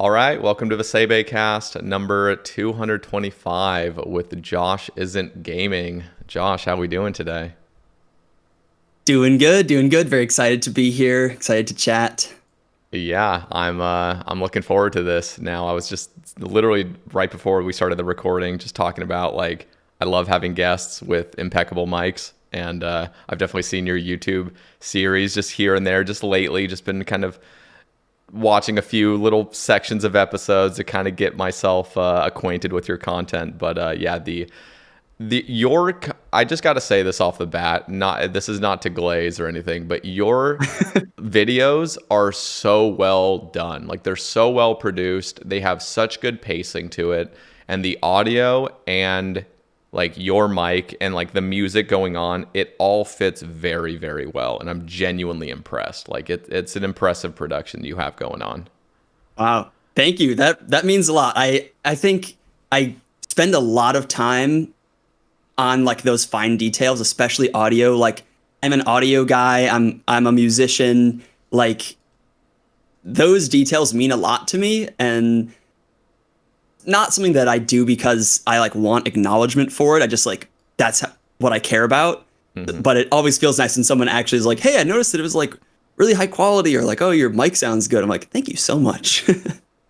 All right, welcome to the Sae Bae cast number 225 with Josh Isn't Gaming. Josh, how we doing today? Doing good, doing good. Very excited to be here. Excited to chat. Yeah, I'm looking forward to this. Now, I was just literally right before we started the recording just talking about like I love having guests with impeccable mics, and I've definitely seen your YouTube series just here and there just lately, just been kind of watching a few little sections of episodes to kind of get myself acquainted with your content. But yeah, the your I just got to say this off the bat. Not this is not to glaze or anything, but your videos are so well done. Like they're so well produced. They have such good pacing to it, and the audio and like your mic and like the music going on, it all fits very, very well. And I'm genuinely impressed. Like it's an impressive production you have going on. Wow. Thank you. That means a lot. I think I spend a lot of time on like those fine details, especially audio. Like I'm an audio guy. I'm a musician. Like those details mean a lot to me, and not something that I do because I like want acknowledgement for it. I just like what I care about. Hmm. But it always feels nice when someone actually is like, "Hey, I noticed that it was like really high quality," or like, "Oh, your mic sounds good." I'm like, "Thank you so much."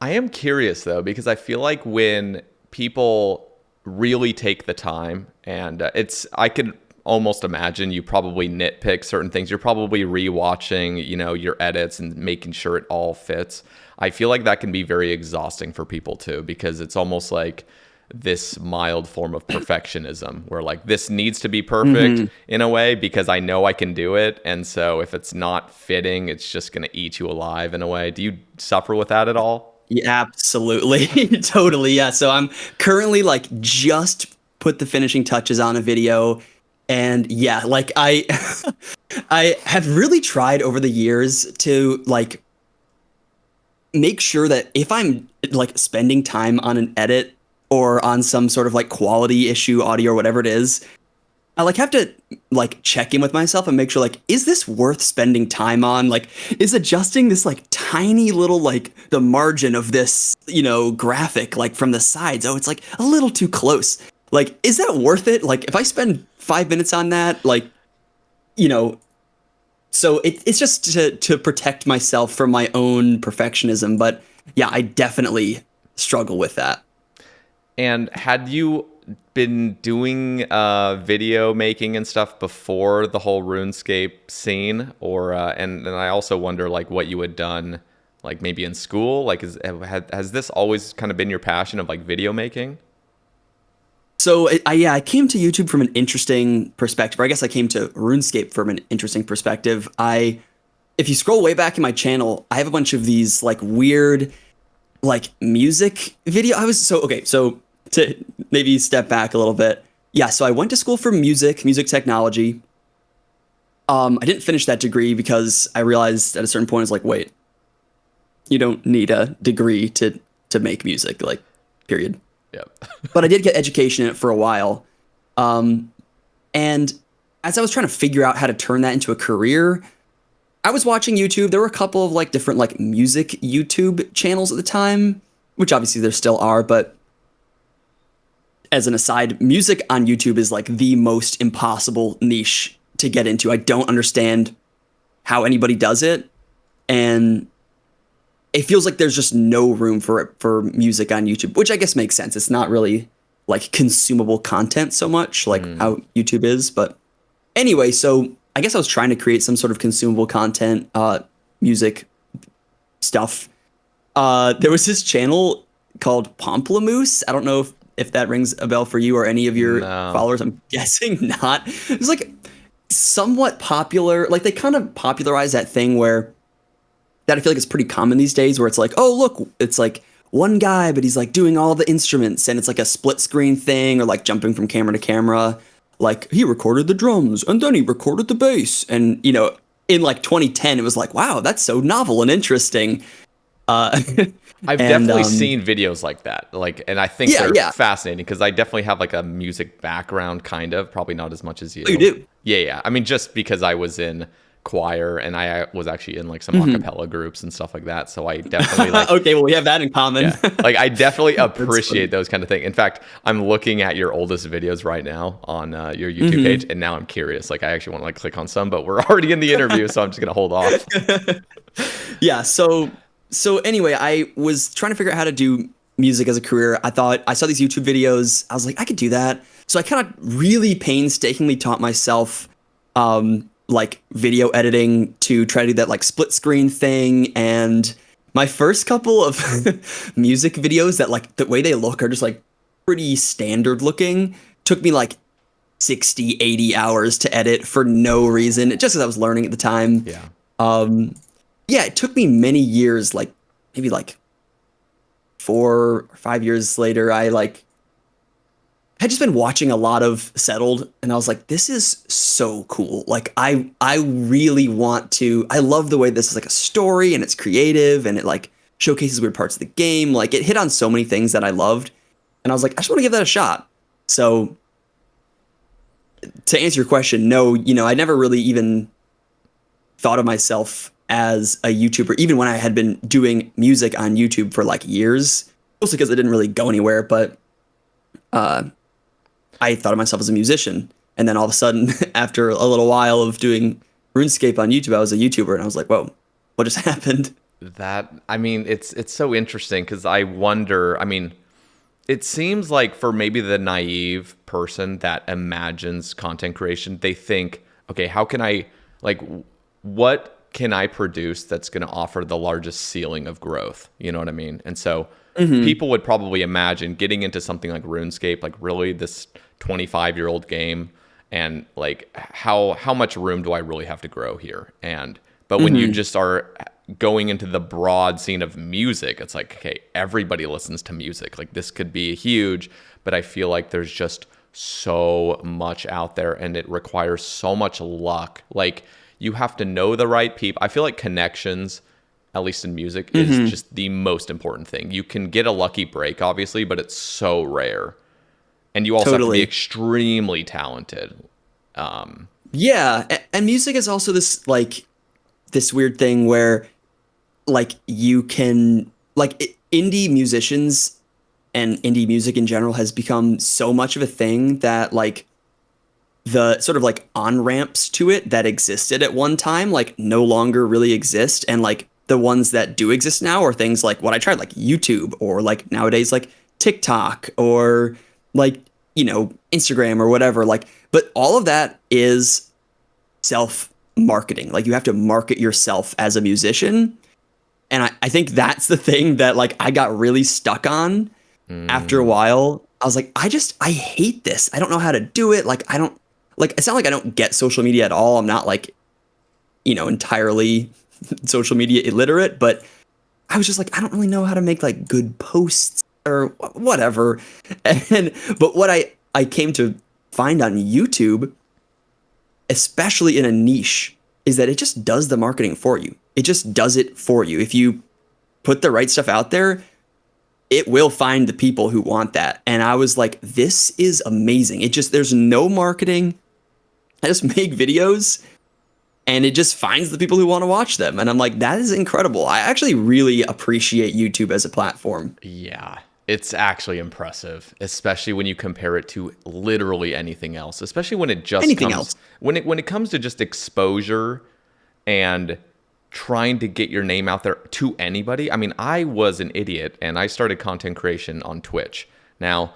I am curious though, because I feel like when people really take the time, and I could almost imagine you probably nitpick certain things. You're probably rewatching, your edits and making sure it all fits. I feel like that can be very exhausting for people too, because it's almost like this mild form of perfectionism where like this needs to be perfect Hmm. in a way because I know I can do it. And so if it's not fitting, it's just going to eat you alive in a way. Do you suffer with that at all? Yeah, absolutely. Totally. Yeah. So I'm currently like just put the finishing touches on a video. And yeah, like I have really tried over the years to like make sure that if I'm like spending time on an edit or on some sort of like quality issue, audio or whatever it is, I like have to like check in with myself and make sure like, is this worth spending time on? Like, is adjusting this like tiny little like the margin of this, graphic like from the sides, oh, it's like a little too close. Like, is that worth it? Like if I spend 5 minutes on that, like, you know, so it's just to protect myself from my own perfectionism. But yeah, I definitely struggle with that. And had you been doing video making and stuff before the whole RuneScape scene, or and I also wonder like what you had done, like maybe in school, like has this always kind of been your passion of like video making? So I came to YouTube from an interesting perspective. Or I guess I came to RuneScape from an interesting perspective. If you scroll way back in my channel, I have a bunch of these like weird, like music video. So to maybe step back a little bit. Yeah, so I went to school for music technology. I didn't finish that degree because I realized at a certain point, I was like, wait, you don't need a degree to make music, like, period. Yep. But I did get education in it for a while. Um, and as I was trying to figure out how to turn that into a career, I was watching YouTube. There were a couple of like different like music YouTube channels at the time, which obviously there still are. But as an aside, music on YouTube is like the most impossible niche to get into. I don't understand how anybody does it, and it feels like there's just no room for music on YouTube, which I guess makes sense. It's not really like consumable content so much like Mm. how YouTube is. But anyway, so I guess I was trying to create some sort of consumable content, music stuff. There was this channel called Pomplamoose. I don't know if that rings a bell for you or any of your No. followers. I'm guessing not. It was like somewhat popular. Like they kind of popularized that thing where that I feel like is pretty common these days, where it's like, oh look, it's like one guy, but he's like doing all the instruments, and it's like a split screen thing, or like jumping from camera to camera. Like he recorded the drums, and then he recorded the bass, and in like 2010, it was like, wow, that's so novel and interesting. Uh, I've and definitely seen videos like that. Like, and I think yeah, they're yeah, fascinating because I definitely have like a music background, kind of, probably not as much as you you. do. Yeah, yeah. I mean, just because I was in choir, and I was actually in like some a cappella groups and stuff like that. So I definitely like Okay, well, we have that in common. yeah, like I definitely That's appreciate funny. those kind of things. In fact, I'm looking at your oldest videos right now on your YouTube page, and now I'm curious. Like I actually want to like click on some, but we're already in the interview, so I'm just gonna hold off. Yeah, so anyway, I was trying to figure out how to do music as a career. I thought I saw these YouTube videos. I was like, I could do that. So I kind of really painstakingly taught myself like video editing to try to do that like split screen thing. And my first couple of music videos that like the way they look are just like pretty standard looking took me like 60, 80 hours to edit for no reason, just because I was learning at the time. Yeah. Um, yeah, it took me many years, like maybe like 4 or 5 years later, I like had just been watching a lot of Settled, and I was like, this is so cool. Like I really want to. I love the way this is like a story and it's creative and it like showcases weird parts of the game. Like it hit on so many things that I loved, and I was like, I just want to give that a shot. So to answer your question, no, I never really even thought of myself as a YouTuber, even when I had been doing music on YouTube for like years, mostly because it didn't really go anywhere. But I thought of myself as a musician. And then all of a sudden, after a little while of doing RuneScape on YouTube, I was a YouTuber, and I was like, whoa, what just happened? That, I mean, it's so interesting because I wonder, I mean, it seems like for maybe the naive person that imagines content creation, they think, okay, how can I, like, what can I produce that's going to offer the largest ceiling of growth? You know what I mean? And so people would probably imagine getting into something like RuneScape, like really this 25-year-old game, and like how much room do I really have to grow here? But when you just are going into the broad scene of music, it's like, okay, everybody listens to music. Like this could be huge, but I feel like there's just so much out there, and it requires so much luck. Like you have to know the right people. I feel like connections, at least in music, is just the most important thing. You can get a lucky break, obviously, but it's so rare. And you also have to be extremely talented. Yeah, and music is also this weird thing where like you can indie musicians and indie music in general has become so much of a thing that like the sort of like on ramps to it that existed at one time like no longer really exist, and like the ones that do exist now are things like what I tried, like YouTube, or like nowadays like TikTok, or like Instagram or whatever. Like, but all of that is self marketing. Like you have to market yourself as a musician, and I think that's the thing that like I got really stuck on. After a while, I was like, I hate this. I don't know how to do it. Like I don't like, it's not like I don't get social media at all. I'm not like entirely social media illiterate, but I was just like, I don't really know how to make like good posts or whatever. But what I came to find on YouTube, especially in a niche, is that it just does the marketing for you. It just does it for you. If you put the right stuff out there, it will find the people who want that. And I was like, this is amazing. There's no marketing. I just make videos and it just finds the people who want to watch them. And I'm like, that is incredible. I actually really appreciate YouTube as a platform. Yeah, it's actually impressive, especially when you compare it to literally anything else, especially when it just when it comes to just exposure and trying to get your name out there to anybody. I mean, I was an idiot and I started content creation on Twitch. Now,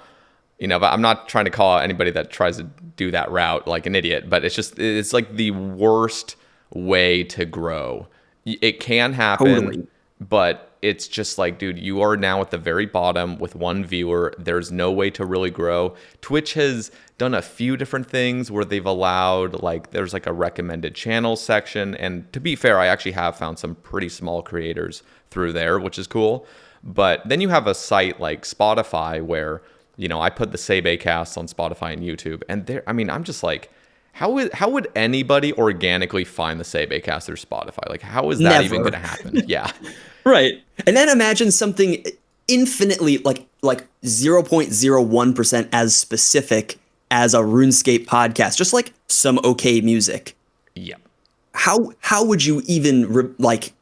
but I'm not trying to call out anybody that tries to do that route like an idiot, but it's like the worst way to grow. It can happen, Totally. but it's just like, dude, you are now at the very bottom with one viewer. There's no way to really grow. Twitch has done a few different things where they've allowed, like, there's like a recommended channels section. And to be fair, I actually have found some pretty small creators through there, which is cool. But then you have a site like Spotify where, I put the Sae Bae casts on Spotify and YouTube. And there, I mean, I'm just like, how would anybody organically find the Sae Bae cast through Spotify? Like, how is that even going to happen? Yeah. Right. And then imagine something infinitely like 0.01% as specific as a RuneScape podcast, just like some okay music. Yeah. how would you even like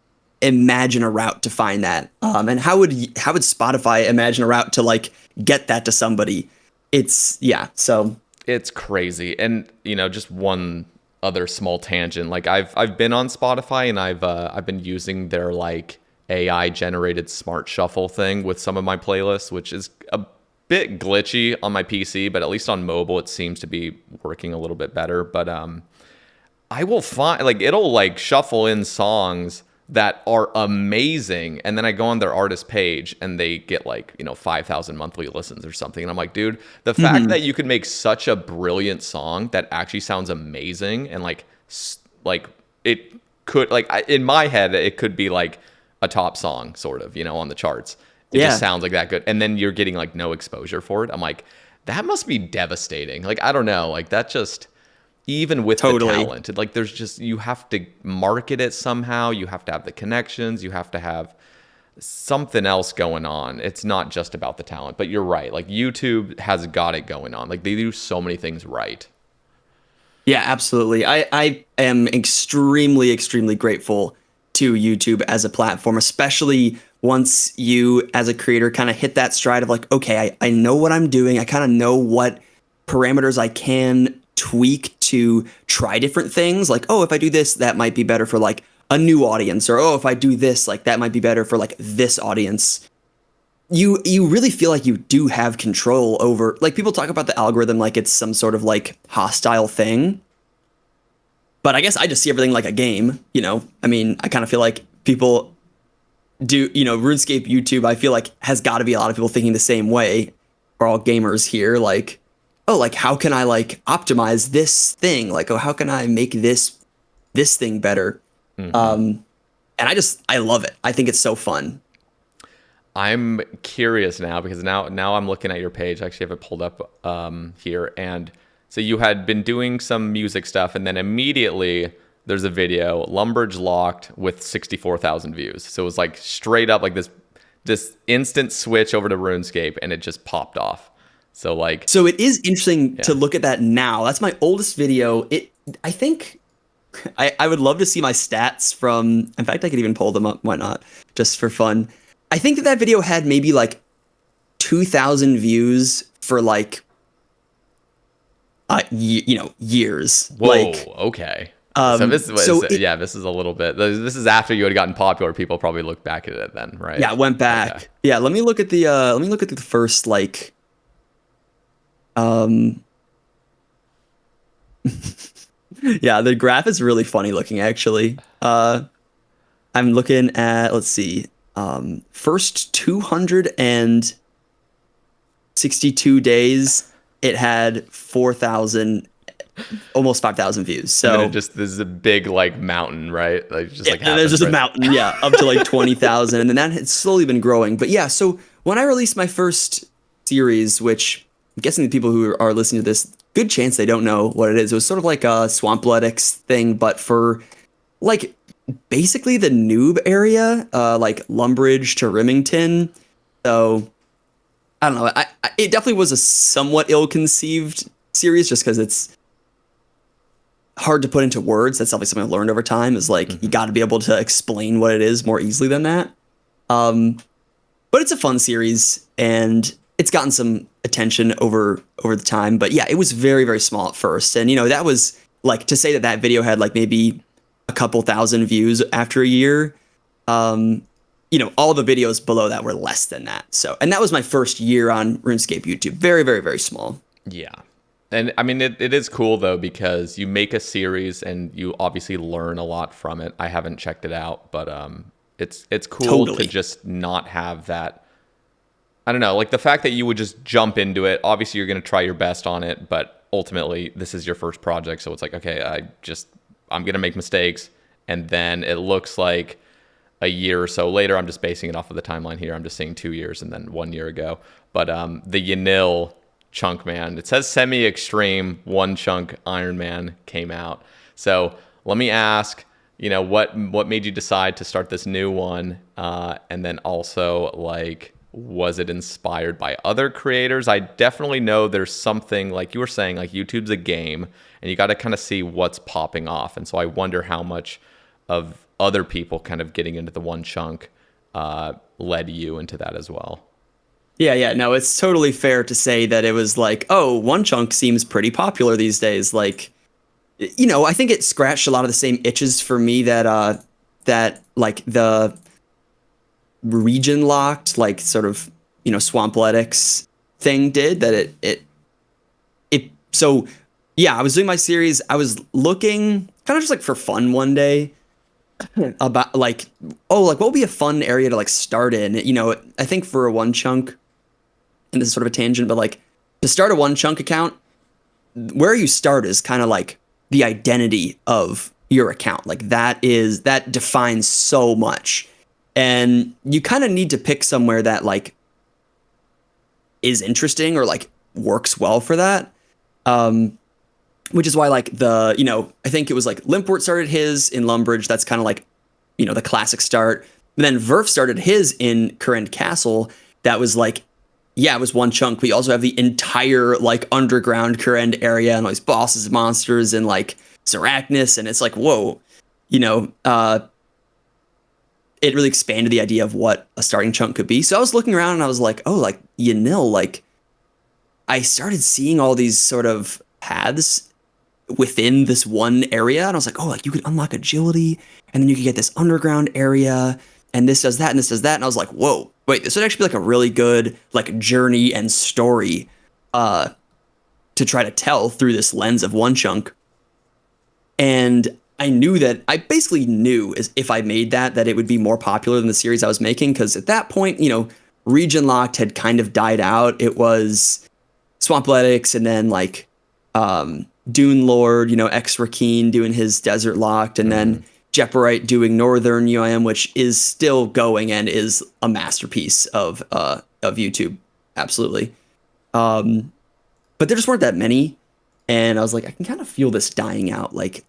imagine a route to find that? And how would Spotify imagine a route to like get that to somebody? It's yeah. So It's crazy. And just one other small tangent. Like I've been on Spotify, and I've been using their like AI generated smart shuffle thing with some of my playlists, which is a bit glitchy on my PC, but at least on mobile it seems to be working a little bit better. But I will find like it'll like shuffle in songs that are amazing, and then I go on their artist page and they get like 5,000 monthly listens or something, and I'm like, dude, the fact that you could make such a brilliant song that actually sounds amazing, and like it could like in my head it could be like a top song sort of on the charts. It just sounds like that good, and then you're getting like no exposure for it. I'm like, that must be devastating. Like I don't know, like that just. Even with the talent, like there's just, you have to market it somehow. You have to have the connections. You have to have something else going on. It's not just about the talent. But you're right. Like YouTube has got it going on. Like they do so many things right. Yeah, absolutely. I am extremely, extremely grateful to YouTube as a platform, especially once you as a creator kind of hit that stride of like, okay, I know what I'm doing. I kind of know what parameters I can tweak to try different things. Like, oh, if I do this, that might be better for like a new audience, or oh, if I do this, like that might be better for like this audience. You really feel like you do have control over, like, people talk about the algorithm like it's some sort of like hostile thing. But I guess I just see everything like a game, I mean, I kind of feel like people do, RuneScape YouTube, I feel like has got to be a lot of people thinking the same way. We're all gamers here, like, oh, like how can I like optimize this thing? Like, oh, how can I make this thing better? And I love it. I think it's so fun. I'm curious now because now I'm looking at your page. I actually have it pulled up here, and so you had been doing some music stuff, and then immediately there's a video, Lumbridge locked with 64,000 views. So it was like straight up like this instant switch over to RuneScape, and it just popped off. So it is interesting to look at that now. That's my oldest video. I think I would love to see my stats from, in fact, I could even pull them up. Why not? Just for fun. I think that video had maybe like 2,000 views for like, years. Whoa, like, okay. So this is a little bit, this is after you had gotten popular. People probably looked back at it then, right? Yeah, I went back. Okay. Yeah, let me look at the first like, yeah, the graph is really funny looking, actually. I'm looking at, let's see, first 262 days, it had 4,000, almost 5,000 views. So this is a big like mountain, right? Like just like there's just a mountain, yeah, up to like 20,000, and then that has slowly been growing. But yeah, so when I released my first series, which I'm guessing the people who are listening to this, good chance they don't know what it is. It was sort of like a Swampletics thing, but for like basically the noob area, like Lumbridge to Remington. So I don't know. It definitely was a somewhat ill-conceived series, just because it's hard to put into words. That's definitely something I've learned over time, is like you got to be able to explain what it is more easily than that. But it's a fun series, and it's gotten some attention over the time. But yeah, it was very, very small at first. And, that was like, to say that video had like maybe a couple thousand views after a year. All the videos below that were less than that. So, and that was my first year on RuneScape YouTube. Very, very, very small. Yeah. And I mean, it is cool though, because you make a series and you obviously learn a lot from it. I haven't checked it out, but it's cool to just not have that. I don't know, like the fact that you would just jump into it. Obviously, you're going to try your best on it, but ultimately, this is your first project. So it's like, okay, I'm going to make mistakes. And then it looks like a year or so later, I'm just basing it off of the timeline here. I'm just saying 2 years and then 1 year ago. But the Yanille Chunk Man, it says semi-extreme Onechunk Iron Man came out. So let me ask, what made you decide to start this new one? And then also like, Was it inspired by other creators? I definitely know there's something, like you were saying, like YouTube's a game and you got to kind of see what's popping off. And so I wonder how much of other people kind of getting into the one chunk led you into that as well. Yeah, no, it's totally fair to say that it was like, oh, one chunk seems pretty popular these days. Like, I think it scratched a lot of the same itches for me that like the region locked, like sort of, Swampletics thing did, that so yeah, I was doing my series. I was looking kind of just like for fun one day about like, oh, like what would be a fun area to like start in? I think for a one chunk, and this is sort of a tangent, but like to start a one chunk account, where you start is kind of like the identity of your account. Like that defines so much. And you kind of need to pick somewhere that like is interesting or like works well for that. Which is why like I think it was like Limport started his in Lumbridge. That's kind of like, the classic start. And then Verf started his in Current Castle. That was like, yeah, it was one chunk. We also have the entire like underground Current area and all these bosses, monsters, and like Arachnis. And it's like, whoa, it really expanded the idea of what a starting chunk could be. So I was looking around and I was like, oh, like Yanille, like I started seeing all these sort of paths within this one area. And I was like, oh, like you could unlock agility and then you could get this underground area and this does that and this does that. And I was like, whoa, wait, this would actually be like a really good like journey and story to try to tell through this lens of one chunk. And I basically knew as if I made that it would be more popular than the series I was making. Cause at that point, region locked had kind of died out. It was Swampletics and then like, Dune Lord, X Rakeen doing his desert locked, and then Jeoparite doing Northern UIM, which is still going and is a masterpiece of YouTube. Absolutely. But there just weren't that many. And I was like, I can kind of feel this dying out. Like,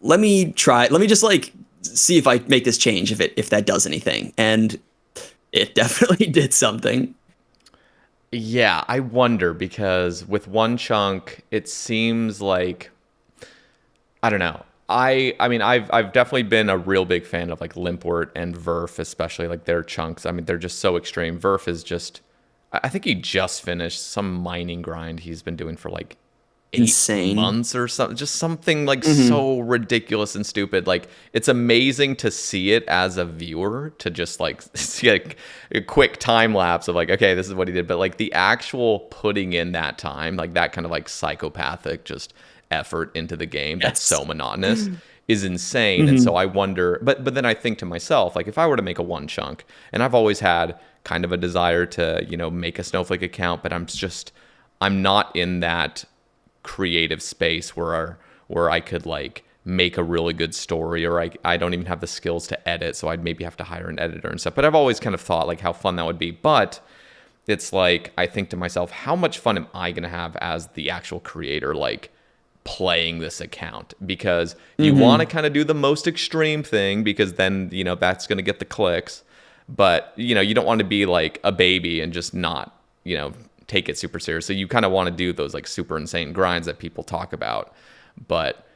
let me just like see if I make this change, if that does anything. And it definitely did something. Yeah, I wonder, because with one chunk, it seems like, I don't know. I mean, I've definitely been a real big fan of like Limport and Verf, especially like their chunks. I mean, they're just so extreme. Verf is just, I think he just finished some mining grind he's been doing for like insane 8 months or something, just something like so ridiculous and stupid. Like, it's amazing to see it as a viewer, to just like see a quick time lapse of like, okay, this is what he did. But like the actual putting in that time, like that kind of like psychopathic just effort into the game, that's so monotonous, is insane. And so I wonder, but then I think to myself, like if I were to make a one chunk, and I've always had kind of a desire to, make a Snowflake account, but I'm not in that creative space where I could like make a really good story, or I don't even have the skills to edit, so I'd maybe have to hire an editor and stuff. But I've always kind of thought like how fun that would be. But it's like, I think to myself, how much fun am I going to have as the actual creator, like playing this account? Because you want to kind of do the most extreme thing, because then, that's going to get the clicks. But, you don't want to be like a baby and just not, take it super seriously. You kind of want to do those like super insane grinds that people talk about. But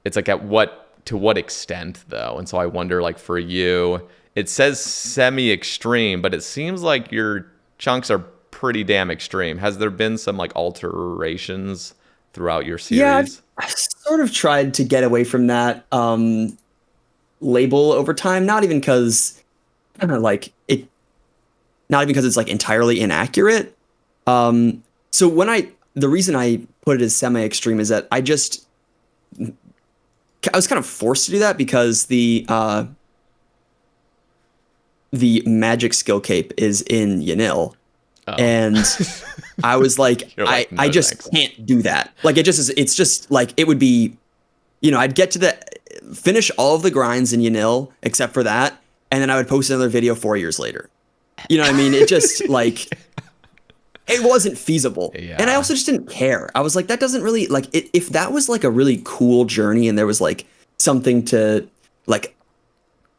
it's like to what extent though? And so I wonder, like for you, it says semi-extreme, but it seems like your chunks are pretty damn extreme. Has there been some like alterations throughout your series? Yeah, I sort of tried to get away from that label over time. Not even because it's like entirely inaccurate. So the reason I put it as semi-extreme is that I was kind of forced to do that because the magic skill cape is in Yanille. Oh. And I was like, like I just can't do that. Like it's just like, it would be, I'd get to finish all of the grinds in Yanille except for that. And then I would post another video 4 years later. You know what I mean? It just like, it wasn't feasible. Yeah. And I also just didn't care. I was like, that doesn't really like if that was like a really cool journey and there was like something to like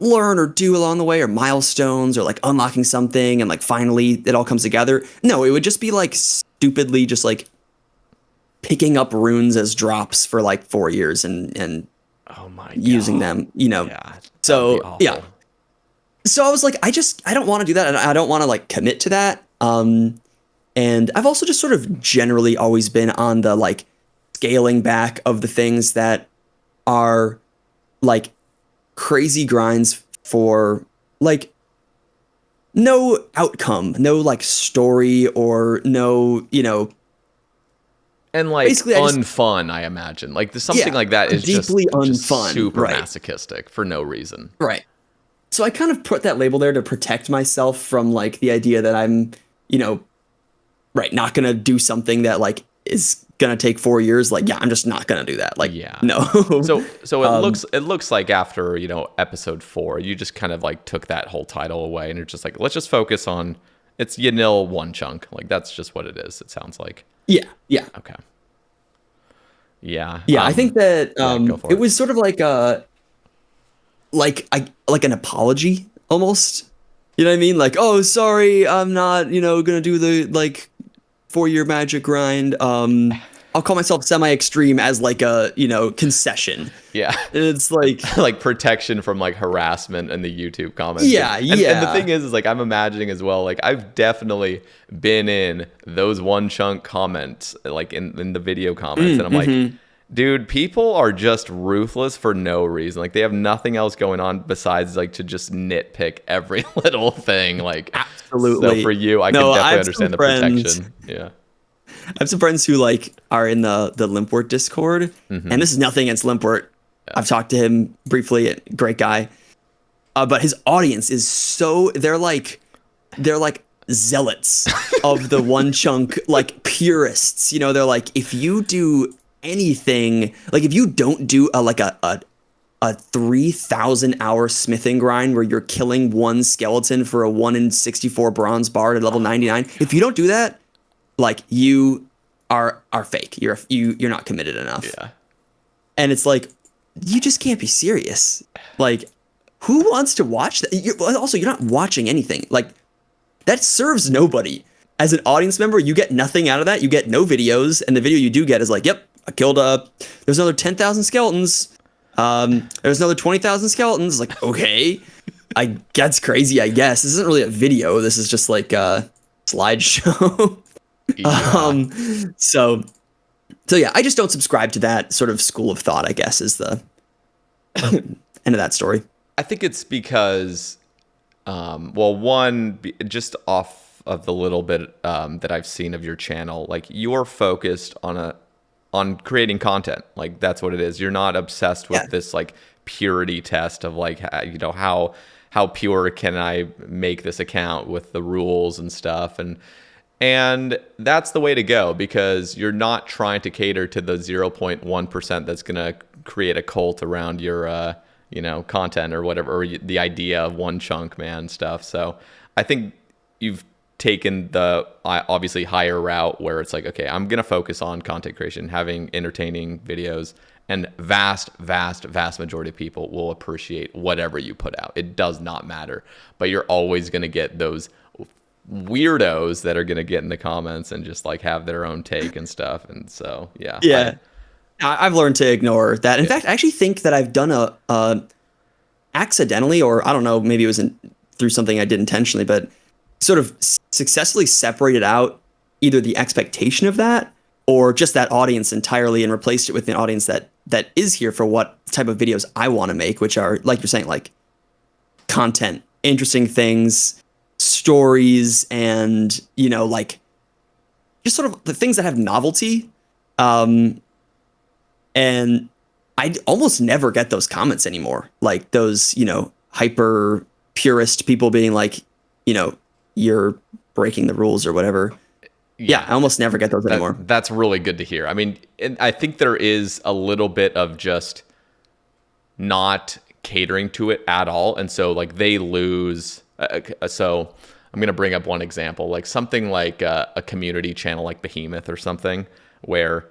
learn or do along the way, or milestones, or like unlocking something and like finally it all comes together. No, it would just be like stupidly just like picking up runes as drops for like 4 years and Oh my using god. them, you know. Yeah, that would be So yeah. awful. So I was like, I don't want to do that, and I don't want to like commit to that. And I've also just sort of generally always been on the like scaling back of the things that are like crazy grinds for like no outcome, no like story or no, you know, And like basically I just unfun, I imagine. Like something yeah, like that is deeply just unfun, super right? masochistic for no reason. Right. So I kind of put that label there to protect myself from like the idea that I'm, you know, right, not gonna do something that like is gonna take 4 years. Like, yeah, I'm just not gonna do that. Like, Yeah. no. So um, it looks like after, episode 4, you just kind of like took that whole title away and you're just like, let's just focus on it's Yanille one chunk. Like that's just what it is, it sounds like. yeah, yeah, Okay. Yeah. yeah. I think that Yeah, go it for it. was sort of like a like an apology almost. You know what I mean? Like, oh, sorry, I'm not, you know, gonna do the like 4 year magic grind. I'll call myself semi-extreme as like a, you know, concession. Yeah. It's like, Like protection from like harassment in the YouTube comments. yeah, And the yeah. thing is like I'm imagining as well, like I've definitely been in those one chunk comments, like in the video comments, and I'm like, Mm-hmm. dude, people are just ruthless for no reason. Like they have nothing else going on besides like to just nitpick every little thing. Like so for Absolutely. you, I can No, I definitely have some understand the friends. protection. Yeah. I have some friends who like are in the Limpwort Discord, and Hmm. this is nothing against Limpwort. Yeah. I've talked to him briefly. Great guy. But his audience is so they're like zealots of the one chunk like purists. You know, they're like if you do anything like if you don't do a 3,000 hour smithing grind where you're killing one skeleton for a 1 in 64 bronze bard at level 99. If you don't do that, like you are fake. You're not committed enough. Yeah. And it's like you just can't be serious. Like who wants to watch that? Also, you're not watching anything. Like that serves nobody. As an audience member, you get nothing out of that. You get no videos, and the video you do get is like, "Yep, I killed there's another 10,000 skeletons. There's another 20,000 skeletons." Like, okay, that's crazy. I guess this isn't really a video. This is just like a slideshow. Yeah. So yeah, I just don't subscribe to that sort of school of thought, I guess, is the end of that story. I think it's because, well, one, just off of the little bit that I've seen of your channel, like you're focused on creating content. Like that's what it is. You're not obsessed with Yeah. this like purity test of like, how pure can I make this account with the rules and stuff. And that's the way to go because you're not trying to cater to the 0.1% that's going to create a cult around your, content or whatever, or the idea of one chunk man stuff. So I think you've taken the obviously higher route where it's like, okay, I'm going to focus on content creation, having entertaining videos, and vast majority of people will appreciate whatever you put out. It does not matter, but you're always going to get those weirdos that are going to get in the comments and just like have their own take and stuff. And so, yeah. Yeah. I've learned to ignore that. In Yeah. fact, I actually think that I've done a accidentally, or I don't know, maybe it was through something I did intentionally, but sort of successfully separated out either the expectation of that or just that audience entirely and replaced it with an audience that is here for what type of videos I want to make, which are, like you're saying, like content, interesting things, stories, and, you know, like just sort of the things that have novelty. And I almost never get those comments anymore. Like those, you know, hyper purist people being like, you know, you're breaking the rules or whatever. Yeah, I almost never get those anymore. That's really good to hear. I mean, and I think there is a little bit of just not catering to it at all. And so like they lose. So I'm going to bring up one example, like something like a community channel like Behemoth or something where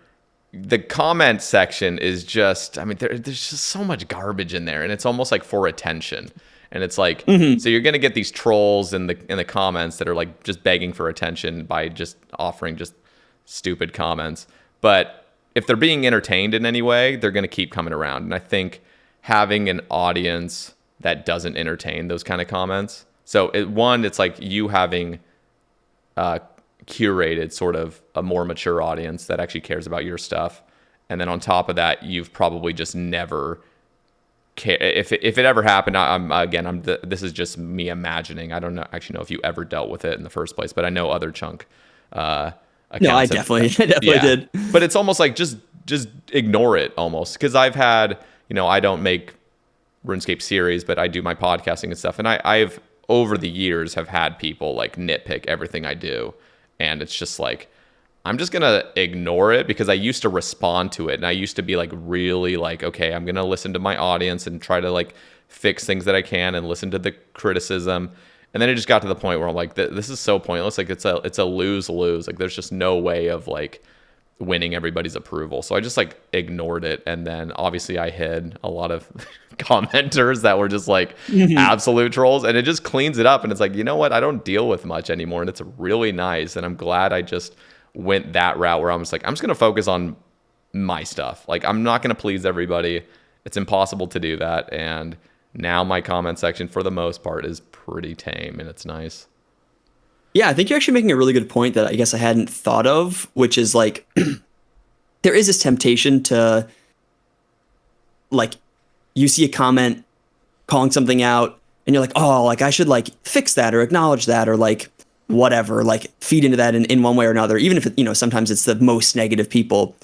the comment section is just, I mean, there's just so much garbage in there and it's almost like for attention. And it's like, Mhm. so you're gonna get these trolls in the comments that are like just begging for attention by just offering just stupid comments. But if they're being entertained in any way, they're gonna keep coming around. And I think having an audience that doesn't entertain those kind of comments. So it's like you having curated sort of a more mature audience that actually cares about your stuff. And then on top of that, you've probably just never if it ever happened, this is just me imagining. I don't actually know if you ever dealt with it in the first place, but I know other Chunk accounts. No, I definitely did. But it's almost like just ignore it almost, because I've had, I don't make RuneScape series, but I do my podcasting and stuff, and I've over the years have had people like nitpick everything I do, and it's just like, I'm just gonna ignore it, because I used to respond to it, and I used to be like really like, okay, I'm gonna listen to my audience and try to like fix things that I can and listen to the criticism. And then it just got to the point where I'm like, this is so pointless. Like it's a lose-lose. Like there's just no way of like winning everybody's approval. So I just like ignored it. And then obviously I hid a lot of commenters that were just like absolute trolls, and it just cleans it up. And it's like, you know what? I don't deal with much anymore. And it's really nice. And I'm glad I just went that route where I'm just like, I'm just going to focus on my stuff. Like I'm not going to please everybody. It's impossible to do that. And now my comment section for the most part is pretty tame, and it's nice. Yeah, I think you're actually making a really good point that I guess I hadn't thought of, which is like there is this temptation to like, you see a comment calling something out and you're like, oh, like I should like fix that or acknowledge that or like whatever, like feed into that in one way or another, even if it, sometimes it's the most negative people.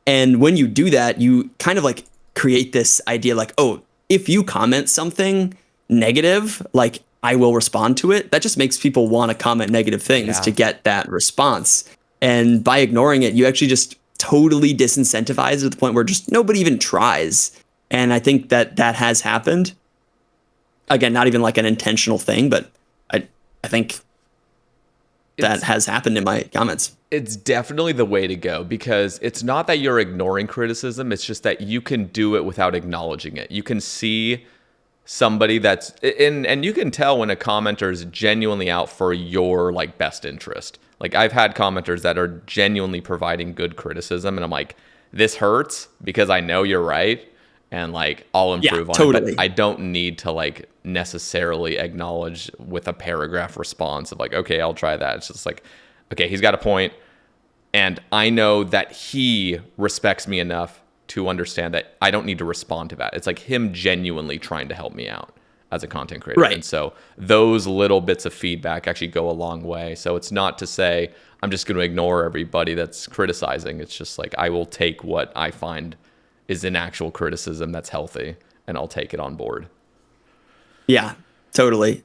And when you do that, you kind of like create this idea like, oh, if you comment something negative, like I will respond to it. That just makes people want to comment negative things to get that response. And by ignoring it, you actually just totally disincentivize to the point where just nobody even tries. And I think that has happened. Again, not even like an intentional thing, but I think that has happened in my comments. It's definitely the way to go, because it's not that you're ignoring criticism. It's just that you can do it without acknowledging it. You can see somebody that's and you can tell when a commenter is genuinely out for your like best interest. Like I've had commenters that are genuinely providing good criticism, and I'm like, this hurts because I know you're right, and like I'll improve on it, but I don't need to like necessarily acknowledge with a paragraph response of like, okay, I'll try that. It's just like, okay, he's got a point, and I know that he respects me enough to understand that I don't need to respond to that. It's like him genuinely trying to help me out as a content creator. Right. And so those little bits of feedback actually go a long way. So it's not to say I'm just going to ignore everybody that's criticizing. It's just like I will take what I find is an actual criticism that's healthy, and I'll take it on board. Yeah, totally.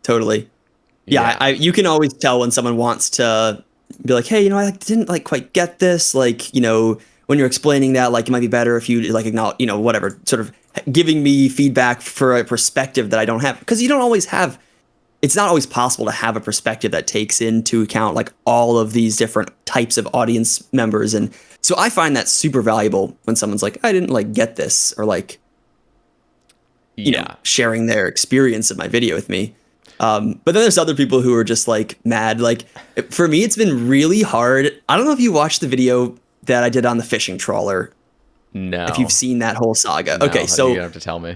Yeah. You can always tell when someone wants to be like, hey, I didn't like quite get this. Like, when you're explaining that, like it might be better if you like acknowledge, whatever, sort of giving me feedback for a perspective that I don't have, because you don't always have. It's not always possible to have a perspective that takes into account like all of these different types of audience members. And so I find that super valuable when someone's like, I didn't like get this, or like, sharing their experience of my video with me. But then there's other people who are just like mad. Like for me, it's been really hard. I don't know if you watched the video that I did on the fishing trawler. No. If you've seen that whole saga. No, okay, so you have to tell me.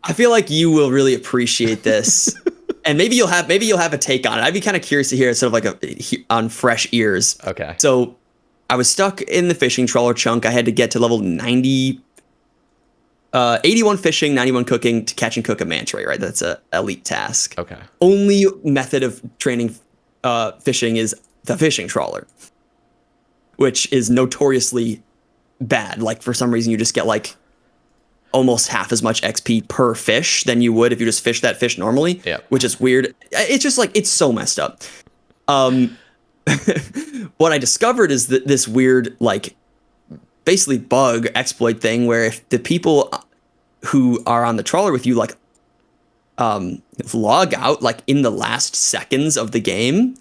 I feel like you will really appreciate this. And maybe you'll have a take on it. I'd be kind of curious to hear it sort of like on fresh ears. Okay. So I was stuck in the fishing trawler chunk. I had to get to level 90, 81 fishing, 91 cooking to catch and cook a manta ray, right? That's a elite task. Okay. Only method of training fishing is the fishing trawler, which is notoriously bad. Like for some reason you just get like almost half as much XP per fish than you would if you just fish that fish normally, which is weird. It's just like, it's so messed up. What I discovered is that this weird, like basically bug exploit thing where if the people who are on the trawler with you, like log out like in the last seconds of the game,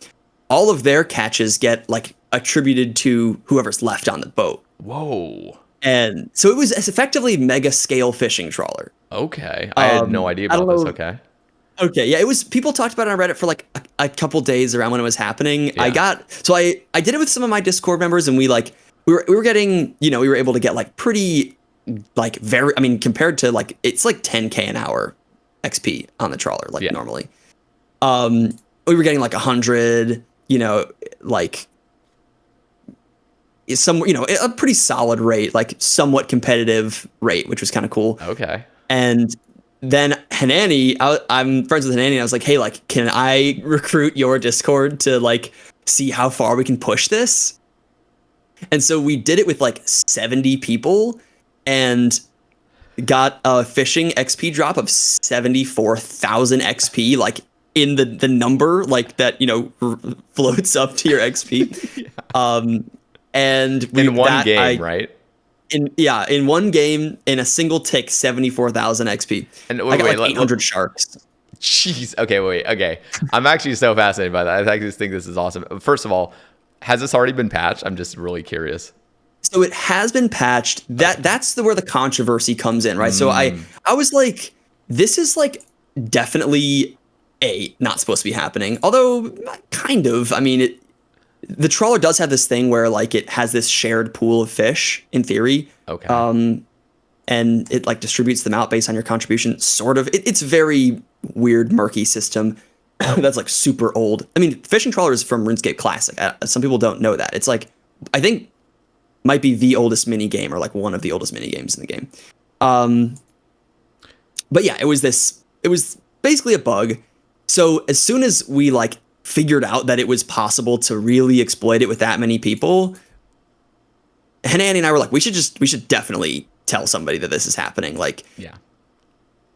all of their catches get like attributed to whoever's left on the boat. Whoa. And so it was effectively mega scale fishing trawler. Okay. I had no idea about this. Okay. Okay, yeah, it was people talked about it on Reddit for like a couple days around when it was happening. Yeah. I did it with some of my Discord members, and we were getting, we were able to get like pretty, like very, I mean, compared to like it's like 10K an hour XP on the trawler, like Yeah. normally. We were getting like 100, like a pretty solid rate, like somewhat competitive rate, which was kind of cool. Okay. And then Hanani, I'm friends with Hanani, and I was like, hey, like, can I recruit your Discord to like see how far we can push this? And so we did it with like 70 people and got a fishing XP drop of 74,000 XP, like in the number like that, floats up to your XP. Yeah. And In one game, right? In one game, in a single tick, 74,000 XP. And I got like 800 sharks. Jeez. Okay, wait. Okay. I'm actually so fascinated by that. I just think this is awesome. First of all, has this already been patched? I'm just really curious. So it has been patched. That's where the controversy comes in, right? So I was like, this is like definitely not supposed to be happening. Although kind of. I mean, the trawler does have this thing where like it has this shared pool of fish in theory. Okay. And it like distributes them out based on your contribution. Sort of. It's very weird, murky system that's like super old. I mean, fishing trawler is from RuneScape Classic. Some people don't know that. It's like, I think, might be the oldest mini game or like one of the oldest mini games in the game. But yeah, it was basically a bug. So as soon as we like figured out that it was possible to really exploit it with that many people, Hanani and I were like, we should definitely tell somebody that this is happening. Like, yeah.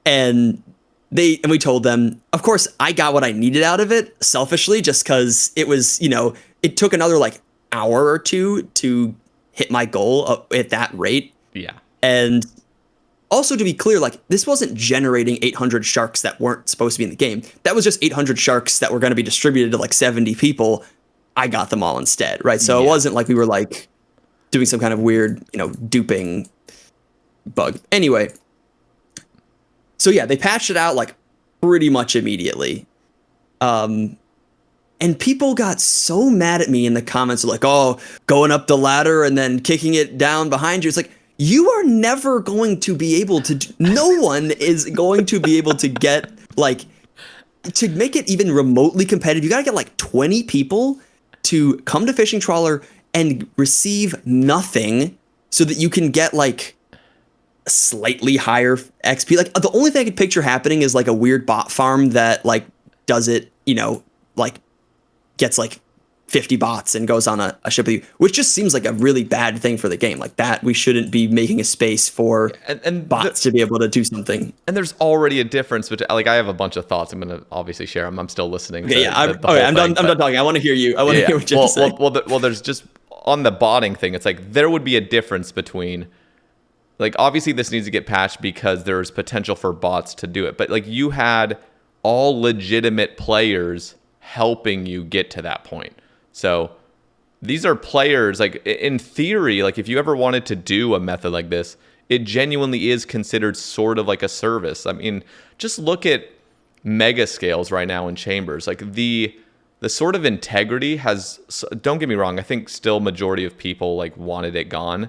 And we told them. Of course, I got what I needed out of it selfishly, just because it was, it took another like hour or two to hit my goal at that rate. Yeah. And also, to be clear, like, this wasn't generating 800 sharks that weren't supposed to be in the game. That was just 800 sharks that were going to be distributed to like 70 people. I got them all instead, right? So It wasn't like we were like doing some kind of weird, duping bug. Anyway, so yeah, they patched it out like pretty much immediately. And people got so mad at me in the comments, like, oh, going up the ladder and then kicking it down behind you. It's like, you are never going to be able to no one is going to be able to get like to make it even remotely competitive. You got to get like 20 people to come to fishing trawler and receive nothing so that you can get like slightly higher XP. Like the only thing I could picture happening is like a weird bot farm that like does it, like gets like 50 bots and goes on a ship with you, which just seems like a really bad thing for the game. Like that, we shouldn't be making a space for and bots to be able to do something. And there's already a difference between, like, I have a bunch of thoughts. I'm going to obviously share them. I'm still listening. Okay, I'm done talking. I want to hear you. I want to hear what you have to say. Well, there's just on the botting thing. It's like there would be a difference between, like, obviously this needs to get patched because there's potential for bots to do it. But like you had all legitimate players helping you get to that point. So these are players, like, in theory, like if you ever wanted to do a method like this, it genuinely is considered sort of like a service. I mean, just look at mega scales right now in chambers. Like the sort of integrity has, don't get me wrong, I think still majority of people like wanted it gone.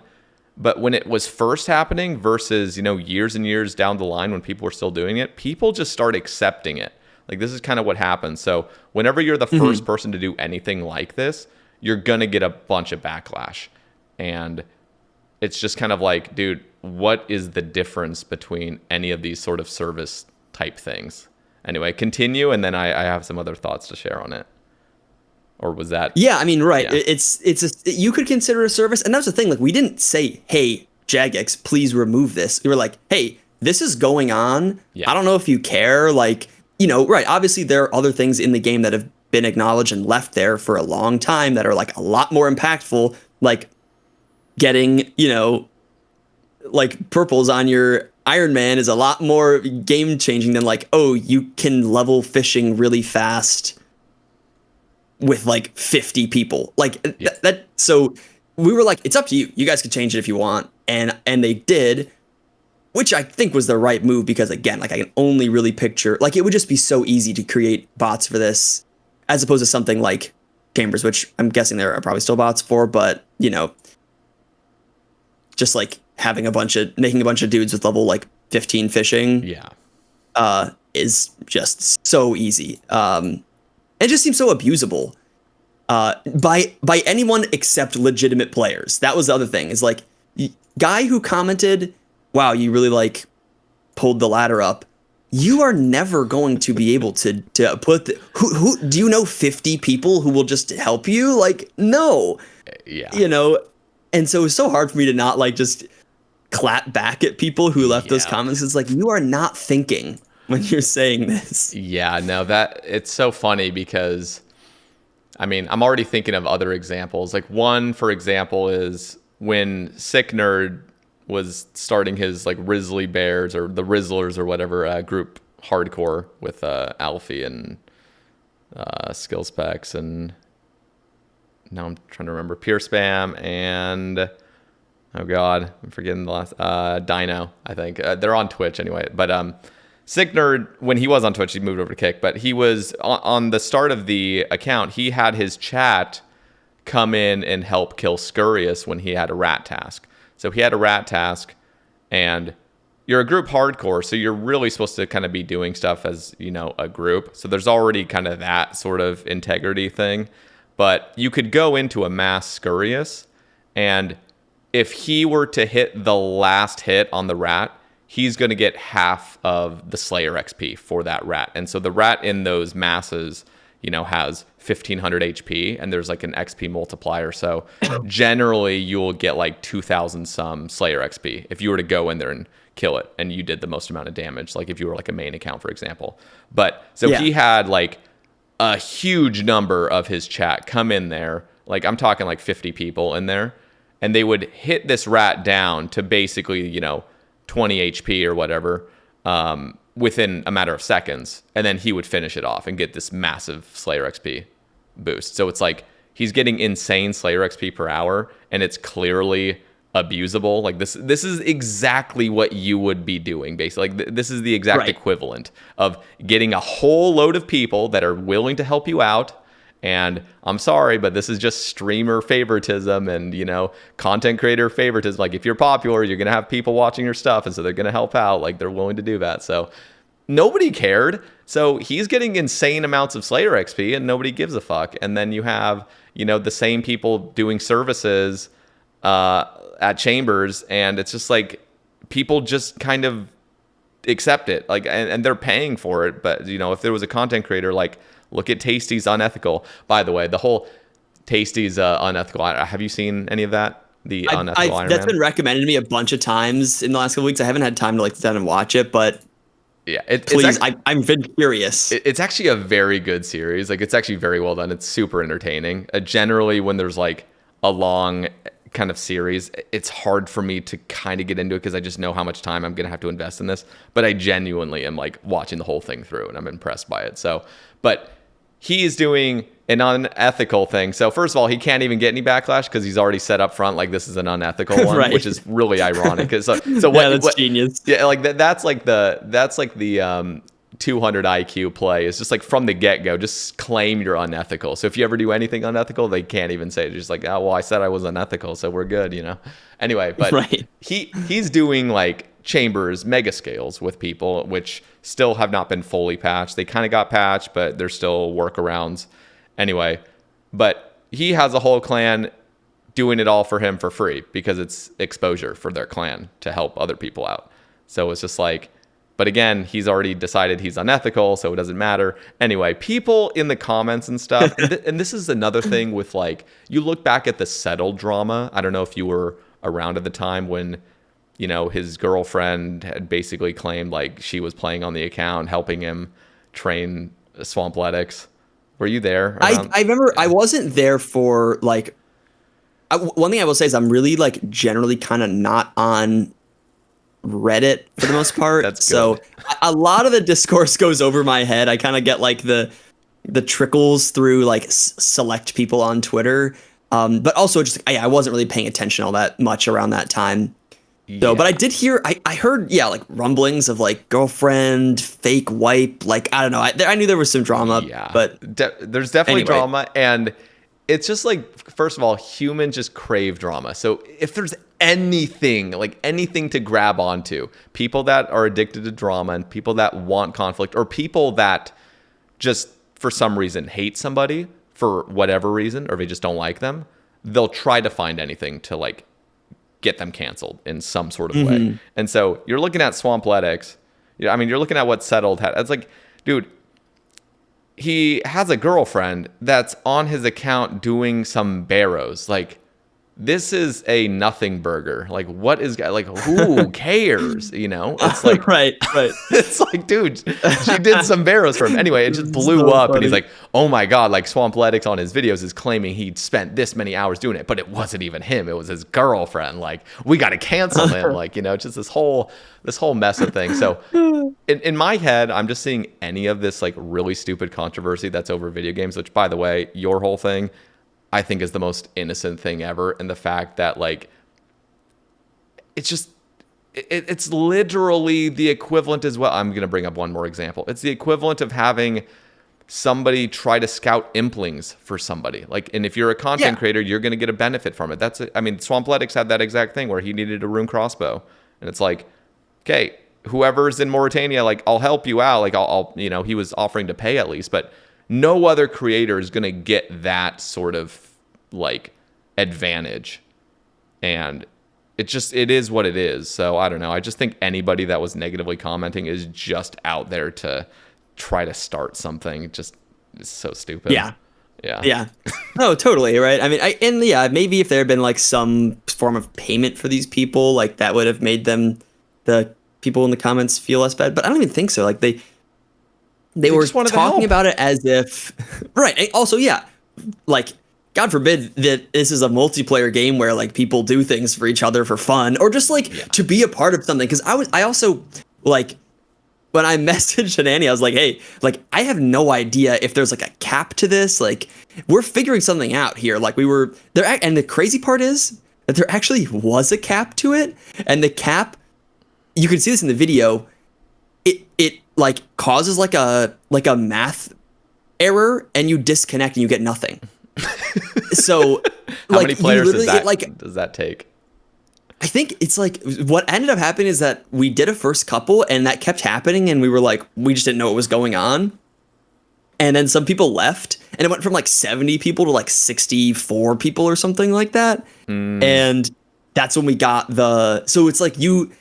But when it was first happening versus, years and years down the line when people were still doing it, people just start accepting it. Like, this is kind of what happens. So whenever you're the first person to do anything like this, you're going to get a bunch of backlash. And it's just kind of like, dude, what is the difference between any of these sort of service type things? Anyway, continue, and then I have some other thoughts to share on it. Or was that? Yeah, I mean, right. Yeah. You could consider a service. And that's the thing. Like, we didn't say, hey, Jagex, please remove this. We were like, hey, this is going on. Yeah. I don't know if you care. Like, right. Obviously, there are other things in the game that have been acknowledged and left there for a long time that are like a lot more impactful, like getting, like purples on your Iron Man is a lot more game changing than like, oh, you can level fishing really fast with like 50 people. Like that. So we were like, it's up to you. You guys could change it if you want. And they did. which I think was the right move because again, like I can only really picture like it would just be so easy to create bots for this as opposed to something like Chambers, which I'm guessing there are probably still bots for, but you know, just like making a bunch of dudes with level like 15 fishing. Yeah. Is just so easy. It just seems so abusable by anyone except legitimate players. That was the other thing. Is like guy who commented, "Wow, you really like pulled the ladder up." You are never going to be able to put who do you know 50 people who will just help you? Like no, Yeah. you know, and so it's so hard for me to not like just clap back at people who left those comments. It's like you are not thinking when you're saying this. Yeah, no, that it's so funny because I mean, I'm already thinking of other examples. Like one, for example, is when Sick Nerd was starting his like Rizzly Bears or the Rizzlers or whatever group hardcore with Alfie and Skill Specs and now I'm trying to remember Pure Spam and oh god, I'm forgetting the last Dino. I think they're on Twitch anyway, but Sick Nerd, when he was on Twitch, he moved over to Kick, but he was on the start of the account, he had his chat come in and help kill Scurious when he had a rat task. So he had a rat task, and you're a group hardcore, so you're really supposed to kind of be doing stuff as, you know, a group. So there's already kind of that sort of integrity thing. But you could go into a mass Scurious, and if he were to hit the last hit on the rat, he's going to get half of the Slayer XP for that rat. And so the rat in those masses, you know, has 1500 HP and there's like an XP multiplier. So generally you'll get like 2000 some Slayer XP if you were to go in there and kill it and you did the most amount of damage, like if you were like a main account, for example. But so he had like a huge number of his chat come in there. Like I'm talking like 50 people in there, and they would hit this rat down to basically, you know, 20 HP or whatever within a matter of seconds. And then he would finish it off and get this massive Slayer XP boost. So it's like he's getting insane Slayer XP per hour, and it's clearly abusable. Like this is exactly what you would be doing, basically. Like this is the exact equivalent of getting a whole load of people that are willing to help you out. And I'm sorry, but this is just streamer favoritism and, you know, content creator favoritism. Like if you're popular, you're going to have people watching your stuff. And so they're going to help out. Like they're willing to do that. So nobody cared. So he's getting insane amounts of Slayer XP and nobody gives a fuck. And then you have, you know, the same people doing services at Chambers. And it's just like people just kind of accept it. Like, and they're paying for it. But, you know, if there was a content creator like, look at Tasty's Unethical. By the way, the whole Tasty's Unethical. Have you seen any of that? The Unethical Iron That's Man? been recommended to me a bunch of times in the last couple weeks. I haven't had time to like sit down and watch it, but yeah, please, I'm been curious. It's actually a very good series. Like it's actually very well done. It's super entertaining. Generally, when there's like a long kind of series, it's hard for me to kind of get into it because I just know how much time I'm gonna have to invest in this. But I genuinely am like watching the whole thing through, and I'm impressed by it. So, but he is doing an unethical thing. So first of all, he can't even get any backlash because he's already set up front like this is an unethical one, Right. which is really ironic. So Yeah, that's genius. Yeah, like that's like the 200 IQ play. It's just like from the get-go, just claim you're unethical. So if you ever do anything unethical, they can't even say it. Just like, oh well, I said I was unethical, so we're good, you know. Anyway, but he's doing like Chambers mega scales with people, which still have not been fully patched. They kind of got patched, but there's still workarounds. Anyway, but he has a whole clan doing it all for him for free because it's exposure for their clan to help other people out. So it's just like, but again, he's already decided he's unethical, so it doesn't matter. Anyway, people in the comments and stuff, and this is another thing with like, you look back at the Settle drama. I don't know if you were around at the time when, you know, his girlfriend had basically claimed like she was playing on the account, helping him train Swampletics. Were you there? I remember I wasn't there for like, one thing I will say is I'm really like generally kind of not on Reddit for the most part. That's good. So a lot of the discourse goes over my head. I kind of get like the trickles through like select people on Twitter. But also just I wasn't really paying attention all that much around that time. So, but I Yeah. did hear, I heard, yeah, like rumblings of like girlfriend, fake wipe. Like, I don't know. I knew there was some drama, Yeah, but there's definitely anyway. drama, and it's just like, first of all, humans just crave drama. So if there's anything, like anything to grab onto, people that are addicted to drama and people that want conflict, or people that just for some reason hate somebody for whatever reason, or they just don't like them, they'll try to find anything to like get them canceled in some sort of way. And so you're looking at Swampletics. I mean, you're looking at what Settled had. It's like, dude, he has a girlfriend that's on his account doing some barrows. Like, this is a nothing burger. Like, what is, like, who cares? You know, it's like, Right, right. it's like, dude, she did some barrows for him. Anyway, it just blew So up, and he's funny. like, oh my God, like Swampletics on his videos is claiming he'd spent this many hours doing it, but it wasn't even him. It was his girlfriend. Like, we got to cancel him. Like, you know, just this whole mess of things. So in my head, I'm just seeing any of this like really stupid controversy that's over video games, which, by the way, your whole thing, I think, is the most innocent thing ever. And the fact that like, it's just, it's literally the equivalent as well. I'm going to bring up one more example. It's the equivalent of having somebody try to scout implings for somebody. Like, and if you're a content Yeah. creator, you're going to get a benefit from it. That's it. I mean, Swampletics had that exact thing where he needed a rune crossbow. And it's like, okay, whoever's in Mauritania, like, I'll help you out. Like, I'll, you know, he was offering to pay at least, but no other creator is going to get that sort of like advantage. And it is what it is. So I don't know. I just think anybody that was negatively commenting is just out there to try to start something. It just is so stupid. Yeah. Yeah. Yeah. No, totally. Right. I mean, and yeah, maybe if there had been like some form of payment for these people, like that would have made the people in the comments feel less bad. But I don't even think so. Like they were just wanted to talking help. about it as if, right. And also, yeah, like, God forbid that this is a multiplayer game where like people do things for each other for fun, or just like to be a part of something. Because I also like, when I messaged Annie, I was like, hey, like, I have no idea if there's like a cap to this. Like, we're figuring something out here. Like, we were there. And the crazy part is that there actually was a cap to it. And the cap, you can see this in the video. It like causes like a math error, and you disconnect and you get nothing. So How like, many players does that, like, does that take? I think it's like what ended up happening is that we did a first couple and that kept happening, and we were like, we just didn't know what was going on. And then some people left, and it went from like 70 people to like 64 people or something like that. And that's when we got so it's like you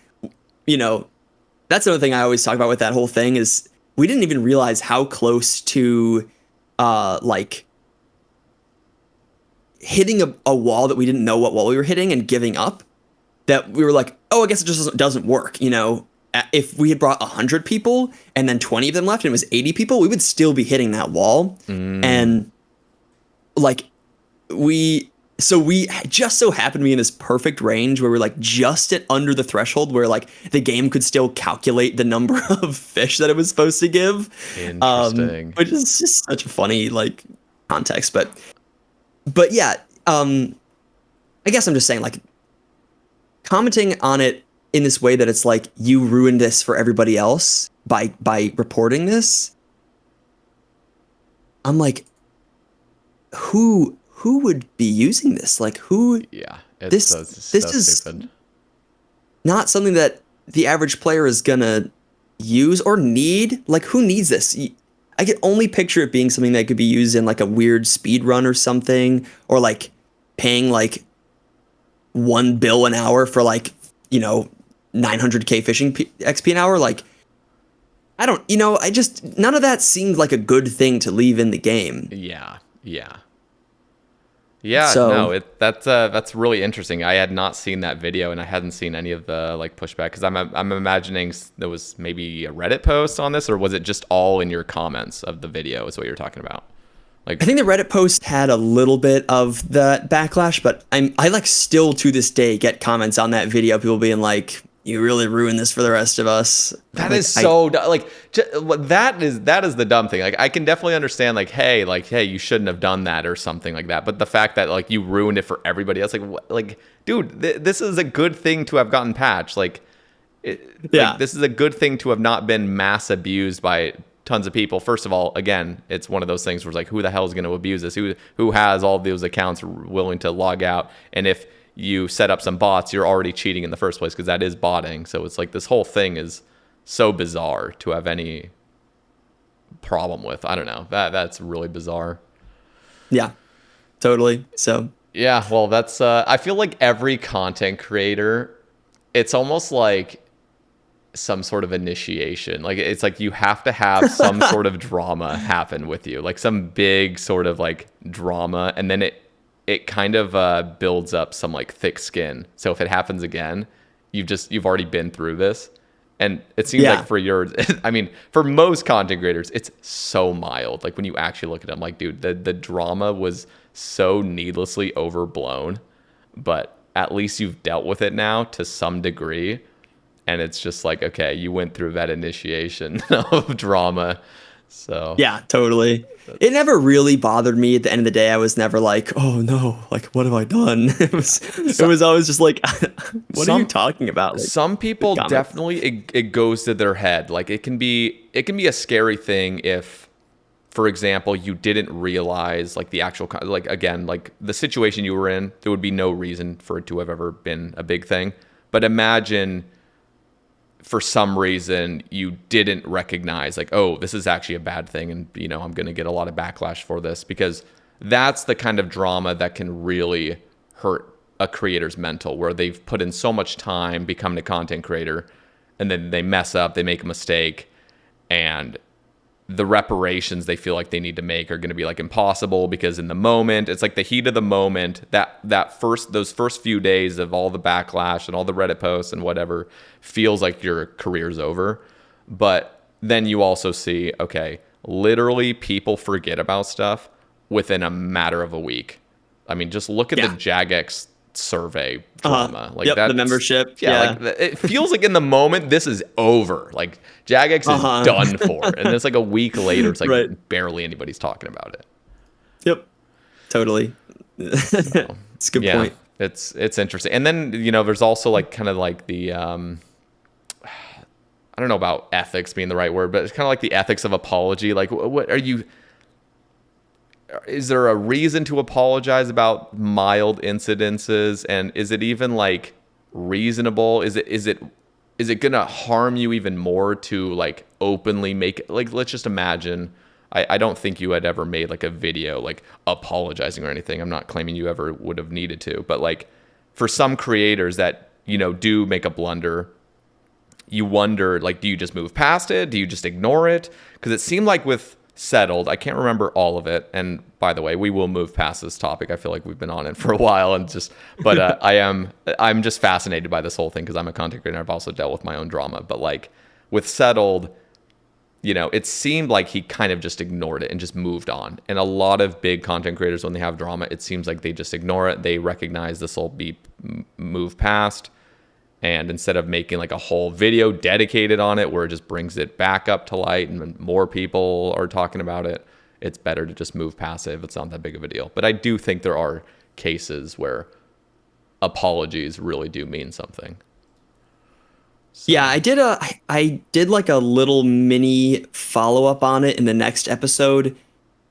know, that's another thing I always talk about with that whole thing is we didn't even realize how close to like hitting a wall that we didn't know what wall we were hitting and giving up, that we were like, oh, I guess it just doesn't work. You know, if we had brought 100 people and then 20 of them left and it was 80 people, we would still be hitting that wall. And like, we just so happened to be in this perfect range where we're like just at under the threshold where like the game could still calculate the number of fish that it was supposed to give. Interesting. Which is just such a funny like context. But yeah, I guess I'm just saying, like, commenting on it in this way that it's like you ruined this for everybody else by reporting this. I'm like, who would be using this? Like, who? Yeah. This is stupid. not something that the average player is gonna use or need. Like, who needs this? I could only picture it being something that could be used in like a weird speed run or something, or like paying like $1 bill an hour for like, you know, 900k fishing XP an hour. Like, I don't, you know, none of that seemed like a good thing to leave in the game. Yeah. Yeah. Yeah, So- no, that's really interesting. I had not seen that video, and I hadn't seen any of the like pushback, because I'm imagining there was maybe a Reddit post on this, or was it just all in your comments of the video? Is what you're talking about? Like, I think the Reddit post had a little bit of that backlash, but I like still to this day get comments on that video, people being like, you really ruined this for the rest of us. That Like is so like that is the dumb thing. Like I can definitely understand like hey you shouldn't have done that or something like that. But the fact that like you ruined it for everybody else, like like dude, this is a good thing to have gotten patched. Like yeah, this is a good thing to have not been mass abused by tons of people. First of all, again, it's one of those things where it's like, who the hell is going to abuse this? Who has all of those accounts willing to log out? And if you set up some bots, you're already cheating in the first place because that is botting. So it's like this whole thing is so bizarre to have any problem with. I don't know. That's really bizarre. yeah, totally. So Yeah, well, that's I feel like every content creator, it's almost like some sort of initiation. Like it's like you have to have some sort of drama happen with you, like some big sort of like drama, and then it kind of builds up some like thick skin. So if it happens again, you've already been through this, and it seems like for yours, I mean, for most content creators, it's so mild. Like when you actually look at them, like dude, the drama was so needlessly overblown, but at least you've dealt with it now to some degree. And it's just like, okay, you went through that initiation of drama. So yeah, totally. It never really bothered me. At the end of the day, I was never like, oh no, like what have I done? It was always just like, what are you talking about? Like, some people definitely it goes to their head. Like it can be a scary thing if, for example, you didn't realize like the actual like again like the situation you were in, there would be no reason for it to have ever been a big thing. But imagine for some reason you didn't recognize like, oh, this is actually a bad thing, and you know I'm going to get a lot of backlash for this, because that's the kind of drama that can really hurt a creator's mental, where they've put in so much time becoming a content creator and then they mess up, they make a mistake, and the reparations they feel like they need to make are going to be like impossible, because in the moment, it's like the heat of the moment, those first few days of all the backlash and all the Reddit posts and whatever feels like your career's over. But then you also see, okay, literally people forget about stuff within a matter of a week. I mean, just look at the Jagex survey drama. Like the membership. Like it feels like in the moment this is over. Like Jagex is done for, and it's like a week later, it's like barely anybody's talking about it. Yep, totally. So, it's a good point. It's interesting. And then you know, there's also like kind of like the I don't know about ethics being the right word, but it's kind of like the ethics of apology. Like, what are you? Is there a reason to apologize about mild incidences, and is it even like reasonable? Is it gonna harm you even more to like openly make it? Like, let's just imagine, I don't think you had ever made like a video like apologizing or anything. I'm not claiming you ever would have needed to, but like for some creators that, you know, do make a blunder, you wonder, like, do you just move past it? Do you just ignore it? Because it seemed like with Settled, I can't remember all of it, and by the way, we will move past this topic. I feel like we've been on it for a while, and but I'm just fascinated by this whole thing because I'm a content creator. I've also dealt with my own drama, but like with Settled, you know, it seemed like he kind of just ignored it and just moved on. And a lot of big content creators, when they have drama, it seems like they just ignore it. They recognize this will be moved past, and instead of making like a whole video dedicated on it where it just brings it back up to light and more people are talking about it, it's better to just move past it if it's not that big of a deal. But I do think there are cases where apologies really do mean something. So. Yeah, I did like a little mini follow-up on it in the next episode,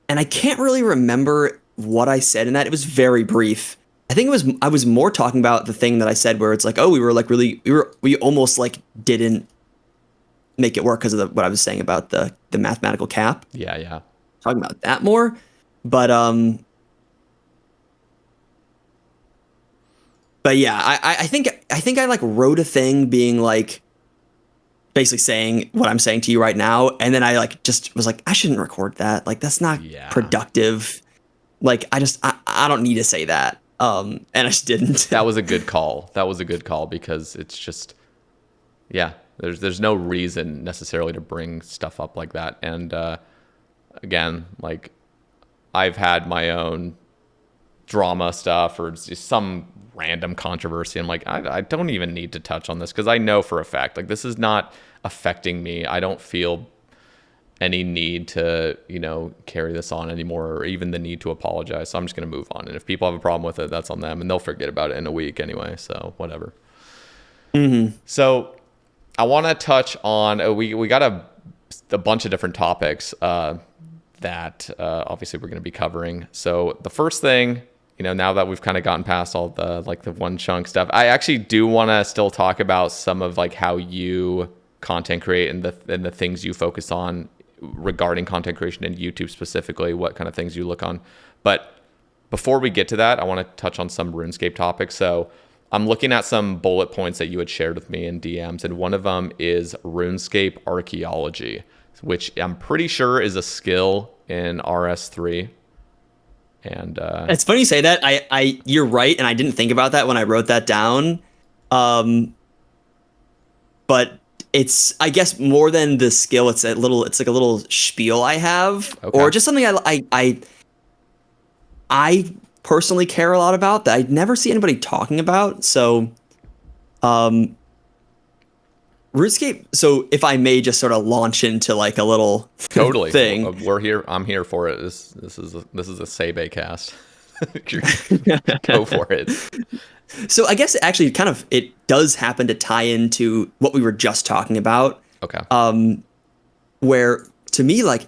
and I can't really remember what I said in that. It was very brief. I think I was more talking about the thing that I said where it's like, oh, we almost like didn't make it work because of what I was saying about the mathematical cap. Yeah. Talking about that more. But yeah, I think I like wrote a thing being like basically saying what I'm saying to you right now, and then I like just was like, I shouldn't record that. Like that's not productive. Like I don't need to say that. And I just didn't. That was a good call. Because it's just, yeah, there's no reason necessarily to bring stuff up like that. And again, like I've had my own drama stuff or just some random controversy. I'm like, I don't even need to touch on this because I know for a fact, like, this is not affecting me. I don't feel any need to, carry this on anymore, or even the need to apologize. So I'm just going to move on. And if people have a problem with it, that's on them, and they'll forget about it in a week anyway. So whatever. Mm-hmm. So I want to touch on, we got a bunch of different topics that obviously we're going to be covering. So the first thing, now that we've kind of gotten past all the Onechunk stuff, I actually do want to still talk about some of like how you content create and the things you focus on regarding content creation in YouTube specifically, what kind of things you look on. But before we get to that, I want to touch on some RuneScape topics. So I'm looking at some bullet points that you had shared with me in DMs, and one of them is RuneScape archaeology, which I'm pretty sure is a skill in RS3. And it's funny you say that. You're right, and I didn't think about that when I wrote that down. But it's, I guess, more than the skill. It's like a little spiel I have, or just something I personally care a lot about that I never see anybody talking about. So, RuneScape. So, if I may just sort of launch into like a little totally thing, we're here. I'm here for it. This is a Sae Bae cast. Go for it. So I guess actually kind of it does happen to tie into what we were just talking about. Okay. Where to me, like,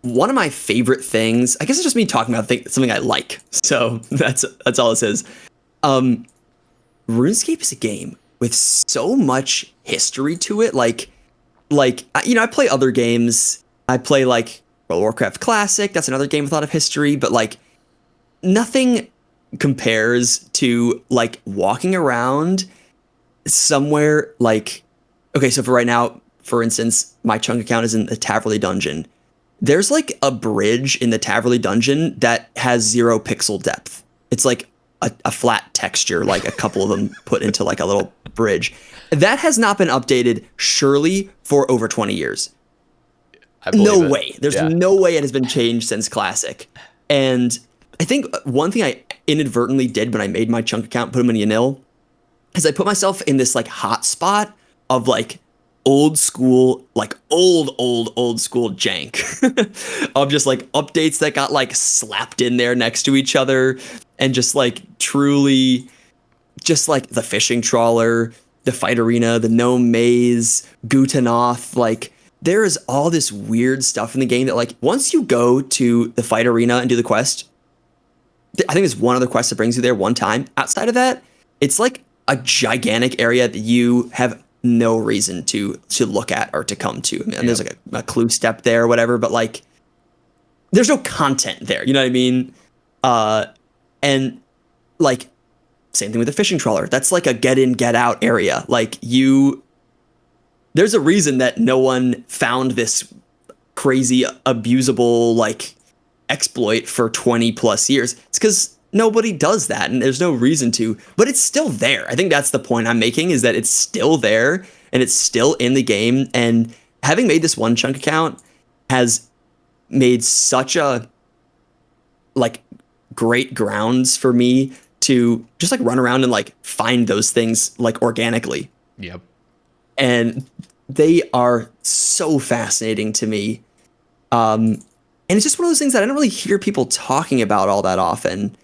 one of my favorite things, I guess it's just me talking about something I like. So that's all this is. RuneScape is a game with so much history to it. Like, I play other games. I play like World of Warcraft Classic. That's another game with a lot of history, but like nothing compares to like walking around somewhere like, okay, so for right now, for instance, my Chunk account is in the Taverley dungeon. There's like a bridge in the Taverley dungeon that has 0 pixel depth. It's like a flat texture, like a couple of them put into like a little bridge. That has not been updated surely for over 20 years. No way. There's no way it has been changed since Classic. And I think one thing I inadvertently did when I made my Chunk account, put him in Yanille, is I put myself in this like hot spot of like old school, like old school jank of just like updates that got like slapped in there next to each other, and just like truly just like the fishing trawler, the fight arena, the gnome maze, Gutanoth, like there is all this weird stuff in the game that like once you go to the fight arena and do the quest, I think there's one other quest that brings you there one time. Outside of that, it's like a gigantic area that you have no reason to look at or to come to. And there's like a clue step there or whatever, but like there's no content there. You know what I mean? And like same thing with the fishing trawler. That's like a get in, get out area. Like there's a reason that no one found this crazy abusable like exploit for 20 plus years. It's because nobody does that, and there's no reason to, but it's still there. I think that's the point I'm making, is that it's still there and it's still in the game. And having made this Onechunk account has made such a like great grounds for me to just like run around and like find those things like organically. Yep. And they are so fascinating to me. And it's just one of those things that I don't really hear people talking about all that often.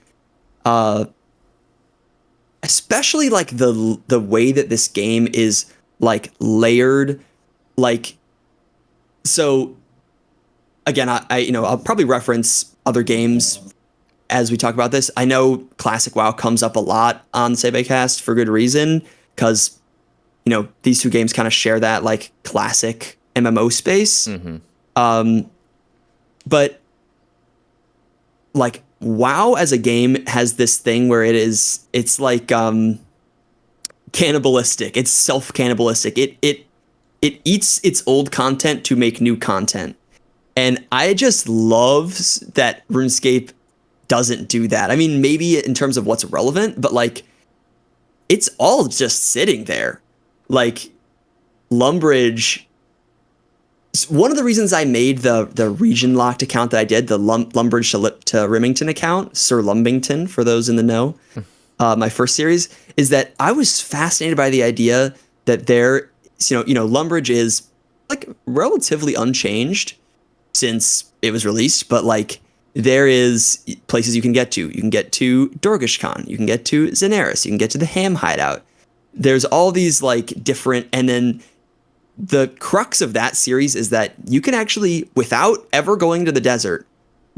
Especially like the way that this game is like layered. Like, so again, I'll probably reference other games as we talk about this. I know Classic WoW comes up a lot on the Sae Bae cast for good reason, because these two games kind of share that like classic MMO space. Mm-hmm. But like WoW as a game has this thing where it's like cannibalistic. It's self-cannibalistic. It eats its old content to make new content. And I just love that RuneScape doesn't do that. I mean, maybe in terms of what's relevant, but like it's all just sitting there. Like Lumbridge, one of the reasons I made the region locked account that I did, the Lumbridge to Rimington account, Sir Lumbington for those in the know, my first series, is that I was fascinated by the idea that there, Lumbridge is like relatively unchanged since it was released, but like there is places you can get to. You can get to Dorgish Khan, you can get to Xanis, you can get to the Ham Hideout. There's all these like different, and then the crux of that series is that you can actually, without ever going to the desert,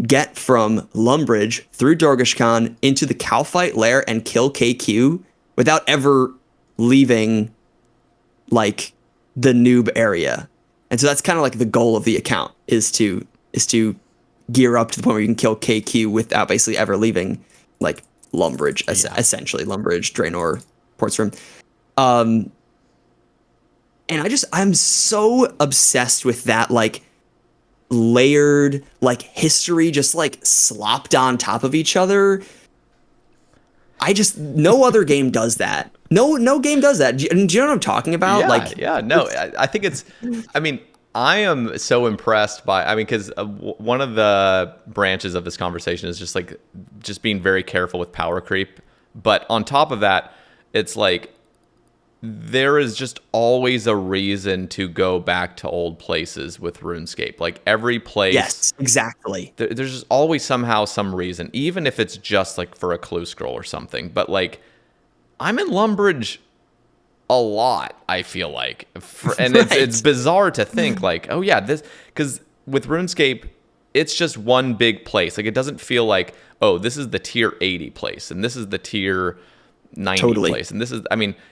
get from Lumbridge through Dorgish Khan into the Calphite lair and kill KQ without ever leaving like the noob area. And so that's kind of like the goal of the account is to gear up to the point where you can kill KQ without basically ever leaving like Lumbridge, essentially Lumbridge, Draenor, Port's Rim. And I'm so obsessed with that, like layered, like history just like slopped on top of each other. No other game does that. No game does that. Do you know what I'm talking about? I think I am so impressed by, because one of the branches of this conversation is just being very careful with power creep. But on top of that, it's like, there is just always a reason to go back to old places with RuneScape. Like every place. Yes, exactly. There's just always somehow some reason, even if it's just like for a clue scroll or something. But like, I'm in Lumbridge a lot, I feel like. And right. It's bizarre to think like, oh yeah, because with RuneScape, it's just one big place. Like it doesn't feel like, oh, this is the tier 80 place and this is the tier 90 place. And this is,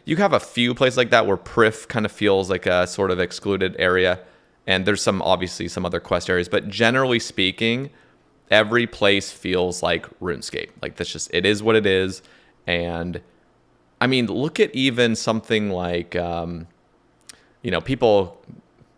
you have a few places like that where Prif kind of feels like a sort of excluded area. And there's obviously some other quest areas, but generally speaking, every place feels like RuneScape. Like it is what it is. And look at even something like, people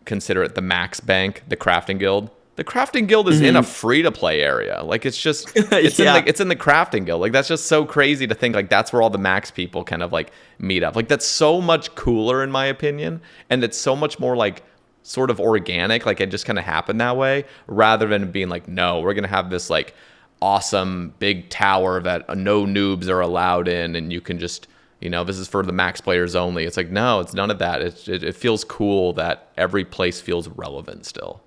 consider it the Max Bank, the Crafting Guild. The Crafting Guild is in a free-to-play area. Like, it's just, it's in the Crafting Guild. Like, that's just so crazy to think, like, that's where all the Max people kind of, like, meet up. Like, that's so much cooler, in my opinion. And it's so much more, like, sort of organic. Like, it just kind of happened that way. Rather than being like, no, we're going to have this, like, awesome big tower that no noobs are allowed in. And you can just, this is for the Max players only. It's like, no, it's none of that. It feels cool that every place feels relevant still.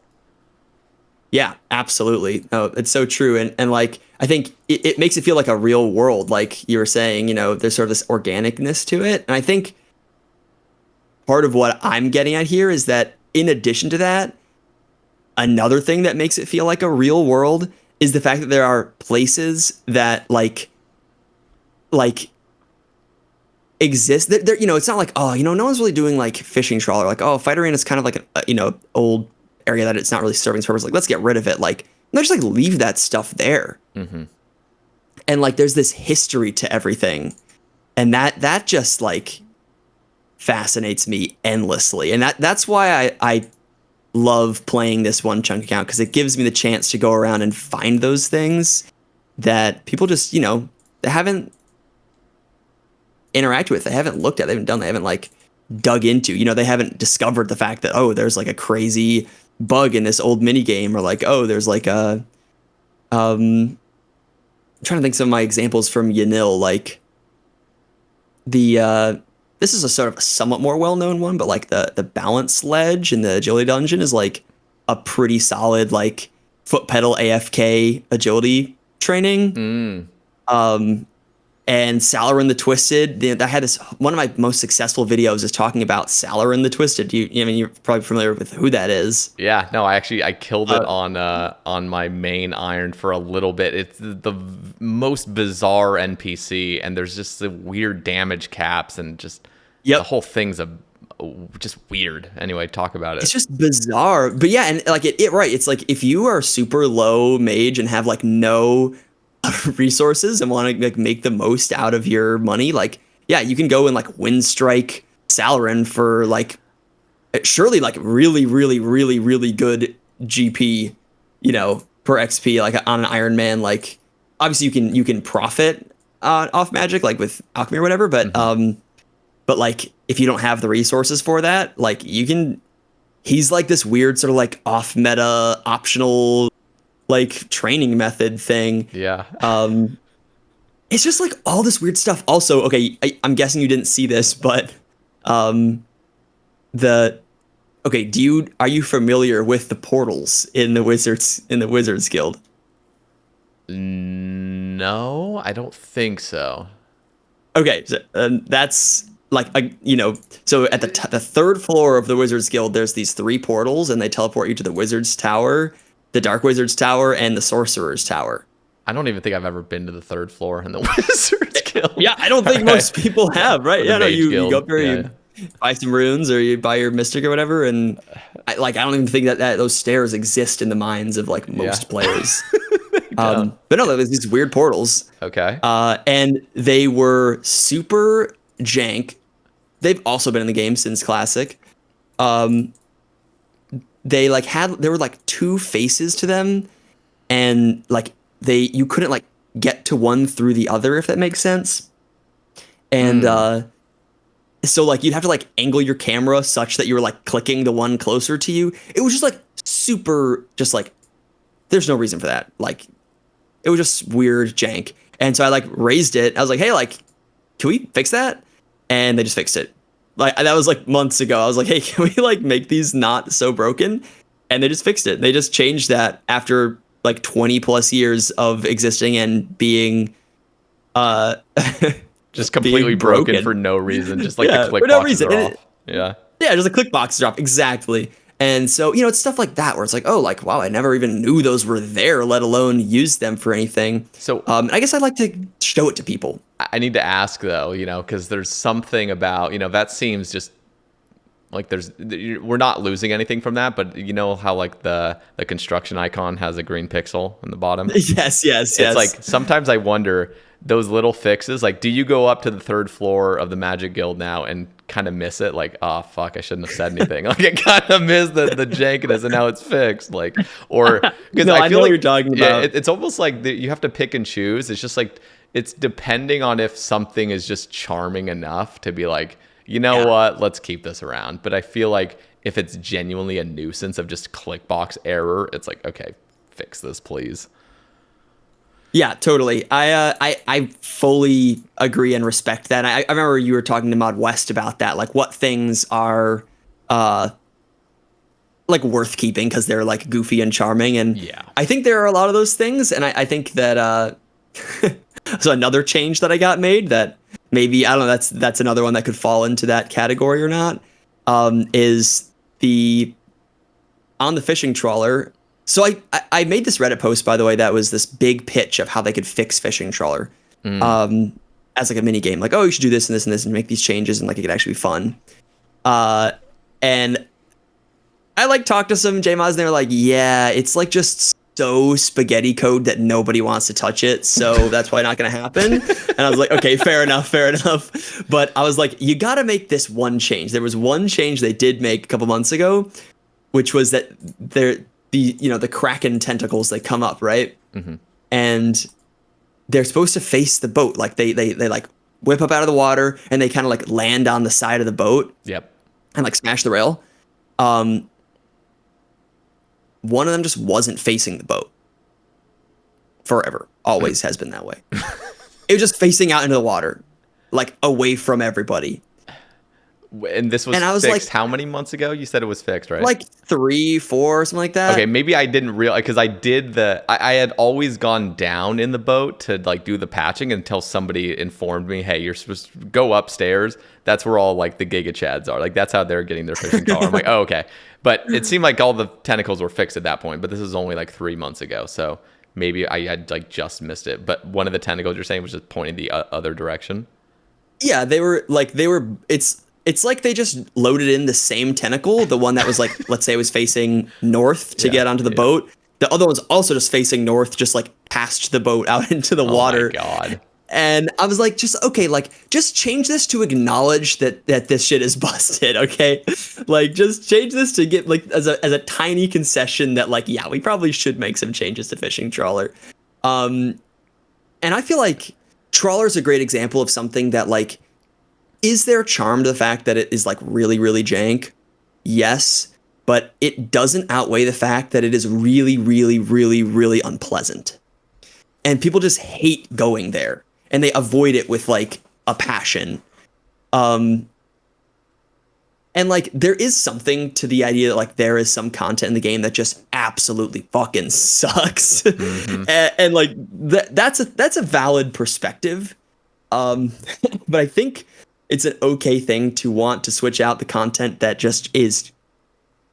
Yeah, absolutely. No, it's so true. And like, I think it makes it feel like a real world. Like you were saying, there's sort of this organicness to it. And I think part of what I'm getting at here is that in addition to that, another thing that makes it feel like a real world is the fact that there are places that like exist. There, it's not like, oh, no one's really doing like fishing trawler. Like, oh, Fight Arena is kind of like an, old area that it's not really serving its purpose. Like, let's get rid of it. Like, no, just like leave that stuff there. Mm-hmm. And like, there's this history to everything, and that just like fascinates me endlessly. And that's why I love playing this Onechunk account, because it gives me the chance to go around and find those things that people just they haven't interacted with, they haven't looked at, they haven't done, they haven't like dug into. They haven't discovered the fact that, oh, there's like a crazy bug in this old mini game, or like, oh, there's like a I'm trying to think some of my examples from Yanille, like the this is a sort of a somewhat more well-known one, but like the balance sledge in the agility dungeon is like a pretty solid like foot pedal AFK agility training. And Salarin the Twisted, I had this, one of my most successful videos is talking about Salarin the Twisted. You're probably familiar with who that is. Yeah, no, I killed it on my main iron for a little bit. It's the most bizarre NPC, and there's just the weird damage caps, and just the whole thing's just weird. Anyway, talk about it. It's just bizarre, but yeah, and like it right. It's like if you are super low mage and have like no resources and want to like make the most out of your money, like yeah, you can go and like win strike Salarin for like surely like really good GP, per XP, like on an Iron Man. Like obviously you can profit off magic like with alchemy or whatever, but but like if you don't have the resources for that, like he's like this weird sort of like off meta optional like training method thing. Yeah. it's just like all this weird stuff. Also, okay, I'm guessing you didn't see this, but um, the okay, are you familiar with the portals in the Wizards Guild? No, I don't think so. Okay, so, that's like so at the third floor of the Wizards Guild, there's these three portals, and they teleport you to the Wizards Tower, the Dark Wizards Tower, and the Sorcerer's Tower. I don't even think I've ever been to the third floor in the Wizards Guild. Yeah, I don't think most people have, right? Or the Yeah, no, Mage you go Guild. up there, Yeah. you buy some runes, or you buy your Mystic or whatever, and I don't even think that those stairs exist in the minds of like most Yeah. players. Don't. But no, there's these weird portals. Okay. And they were super jank. They've also been in the game since Classic. They like there were like two faces to them, and like you couldn't like get to one through the other, if that makes sense. And so like you'd have to like angle your camera such that you were like clicking the one closer to you. It was just like super, just like there's no reason for that. Like it was just weird jank. And so I like raised it. I was like, hey, like, can we fix that? And they just fixed it. Like that was like months ago. I was like, hey, can we like make these not so broken? And they just fixed it. They just changed that after like 20 plus years of existing and being Just completely being broken for no reason. Just like the click for no boxes reason. are And off. Yeah. yeah, just a click box drop. Exactly. And so, it's stuff like that where it's like, oh, like, wow, I never even knew those were there, let alone use them for anything. So I guess I'd like to show it to people. I need to ask though, because there's something about, that seems just like we're not losing anything from that, but you know how like the construction icon has a green pixel in the bottom? Yes. It's like sometimes I wonder those little fixes, like do you go up to the third floor of the Magic Guild now and kind of miss it? Like, oh fuck, I shouldn't have said anything. Like I kind of miss the jankiness and now it's fixed. Like, or because No, I feel know like what you're talking about. it's almost like you have to pick and choose. It's just like it's depending on if something is just charming enough to be like, what, let's keep this around. But I feel like if it's genuinely a nuisance of just clickbox error, it's like, okay, fix this, please. Yeah, totally. I fully agree and respect that. I remember you were talking to Mod West about that, like what things are like worth keeping because they're like goofy and charming. And Yeah. I think there are a lot of those things, and I think that so another change that I got made that maybe, I don't know, that's another one that could fall into that category or not, is on the fishing trawler. So I made this Reddit post, by the way, that was this big pitch of how they could fix fishing trawler as like a mini game. Like, oh, you should do this and this and this and make these changes, and like it could actually be fun. And I like talked to some JMods, and they were like, yeah, it's like just so spaghetti code that nobody wants to touch it, so that's probably not going to happen. And I was like, okay, fair enough. But I was like, you got to make this one change. There was one change they did make a couple months ago, which was that the Kraken tentacles, they come up, right? Mm-hmm. And they're supposed to face the boat. Like they like whip up out of the water and they kind of like land on the side of the boat. Yep. And like smash the rail. One of them just wasn't facing the boat. Forever. Always has been that way. It was just facing out into the water, like away from everybody. And this was, and I was fixed like, how many months ago? You said it was fixed, right? Like 3, 4, something like that. Okay, maybe I didn't realize, because I had always gone down in the boat to like do the patching until somebody informed me, hey, you're supposed to go upstairs. That's where all like the Giga Chads are. Like that's how they're getting their fishing collar. I'm like, oh, okay. But it seemed like all the tentacles were fixed at that point, but this is only like 3 months ago. So maybe I had like just missed it. But one of the tentacles you're saying was just pointing the other direction. Yeah, it's like they just loaded in the same tentacle, the one that was like, let's say it was facing north to get onto the boat. The other one's also just facing north, just like past the boat out into the water. Oh my God. And I was like, just change this to acknowledge that this shit is busted, okay? Like, just change this to get like as a tiny concession that like, yeah, we probably should make some changes to fishing trawler. And I feel like trawler's a great example of something that like, is there charm to the fact that it is like really, really jank? Yes, but it doesn't outweigh the fact that it is really, really, really, really unpleasant. And people just hate going there. and they avoid it with like a passion. And like there is something to the idea that like there is some content in the game that just absolutely fucking sucks. And like that's a valid perspective. But I think it's an okay thing to want to switch out the content that just is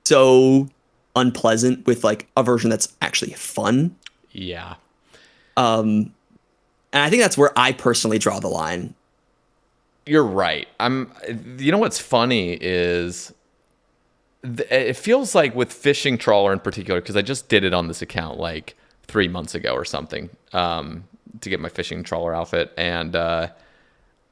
so unpleasant with like a version that's actually fun. Yeah. And I think that's where I personally draw the line. You're right. You know what's funny is it feels like with fishing trawler in particular, because I just did it on this account like 3 months ago or something, to get my fishing trawler outfit, and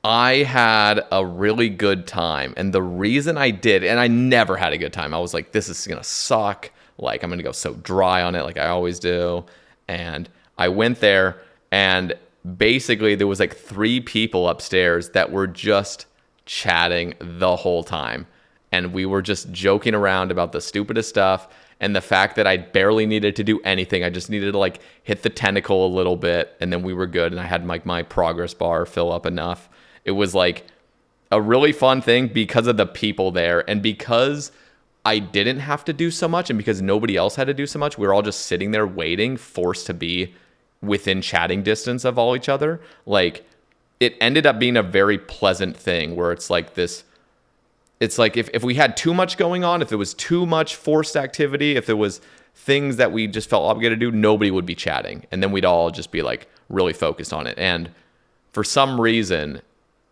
I had a really good time. And the reason I did, and I never had a good time, I was like, this is gonna suck. Like I'm gonna go so dry on it, like I always do. And I went there, and basically there was like 3 people upstairs that were just chatting the whole time, and we were just joking around about the stupidest stuff, and the fact that I barely needed to do anything. I just needed to like hit the tentacle a little bit, and then we were good, and I had like my progress bar fill up enough. It was like a really fun thing because of the people there, and because I didn't have to do so much, and because nobody else had to do so much. We were all just sitting there waiting, forced to be within chatting distance of all each other. Like it ended up being a very pleasant thing where it's like this, it's like if we had too much going on, if there was too much forced activity, if there was things that we just felt obligated to do, nobody would be chatting, and then we'd all just be like really focused on it. And for some reason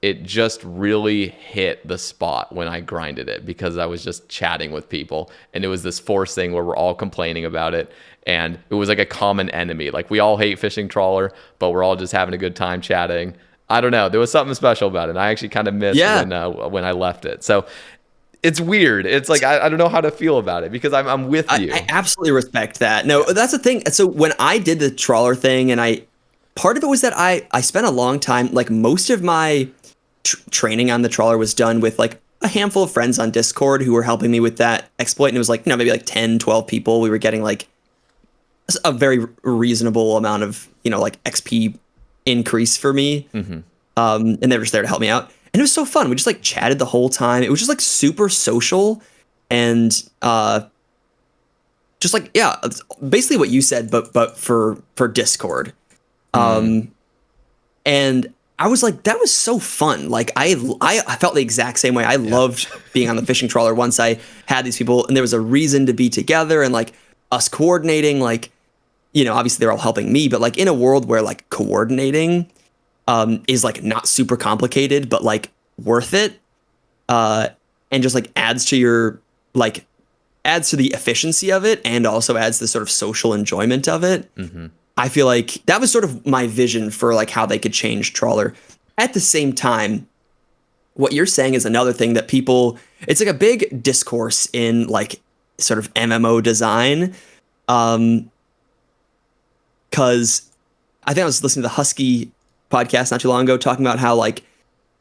it just really hit the spot when I grinded it, because I was just chatting with people, and it was this forced thing where we're all complaining about it, and it was like a common enemy. Like we all hate fishing trawler, but we're all just having a good time chatting. I don't know. There was something special about it. I actually kind of missed when I left it. So it's weird. It's like I don't know how to feel about it, because I'm with you. I absolutely respect that. No, that's the thing. So when I did the trawler thing, and part of it was that I spent a long time, like most of my training on the trawler was done with like a handful of friends on Discord who were helping me with that exploit. And it was like, maybe like 10, 12 people. We were getting like a very reasonable amount of, like XP increase for me. And they were just there to help me out. And it was so fun. We just like chatted the whole time. It was just like super social, and just like, yeah, basically what you said, but for Discord. And I was like, that was so fun. Like I felt the exact same way. I loved being on the fishing trawler once I had these people, and there was a reason to be together, and like us coordinating, like, obviously they're all helping me, but like in a world where like coordinating is like not super complicated, but like worth it, and just like adds to the efficiency of it, and also adds the sort of social enjoyment of it. I feel like that was sort of my vision for like how they could change trawler. At the same time, what you're saying is another thing that it's like a big discourse in like sort of MMO design. Cause I think I was listening to the Husky podcast not too long ago, talking about how like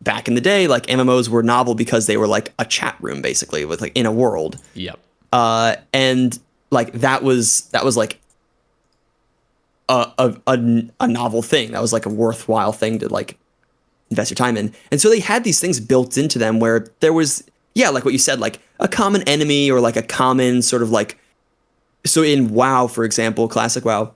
back in the day, like MMOs were novel because they were like a chat room basically with like in a world. Yep. And like that was like a novel thing. That was like a worthwhile thing to like invest your time in. And so they had these things built into them where there was, like what you said, like a common enemy, or like a common sort of like, so in WoW, for example, classic WoW,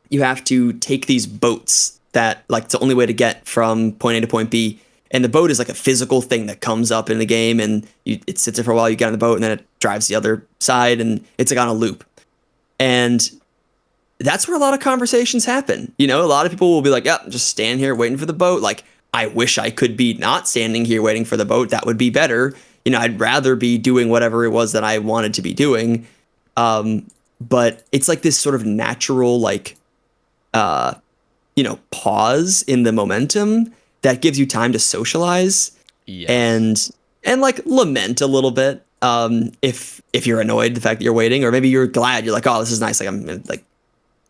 you have to take these boats that like it's the only way to get from point A to point B. And the boat is like a physical thing that comes up in the game, and it sits there for a while, you get on the boat, and then it drives the other side, and it's like on a loop. And that's where a lot of conversations happen. A lot of people will be like, yeah, just stand here waiting for the boat. Like, I wish I could be not standing here waiting for the boat. That would be better. I'd rather be doing whatever it was that I wanted to be doing. But it's like this sort of natural, like, pause in the momentum that gives you time to socialize and like lament a little bit. If you're annoyed the fact that you're waiting, or maybe you're glad, you're like, oh, this is nice. Like I'm gonna like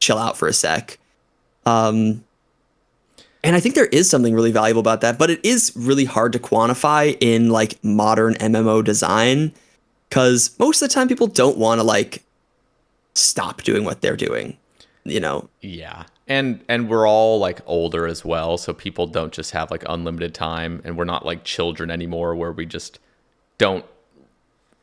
chill out for a sec. And I think there is something really valuable about that, but it is really hard to quantify in like modern MMO design, because most of the time people don't want to like stop doing what they're doing, Yeah. And we're all like older as well, so people don't just have like unlimited time, and we're not like children anymore where we just don't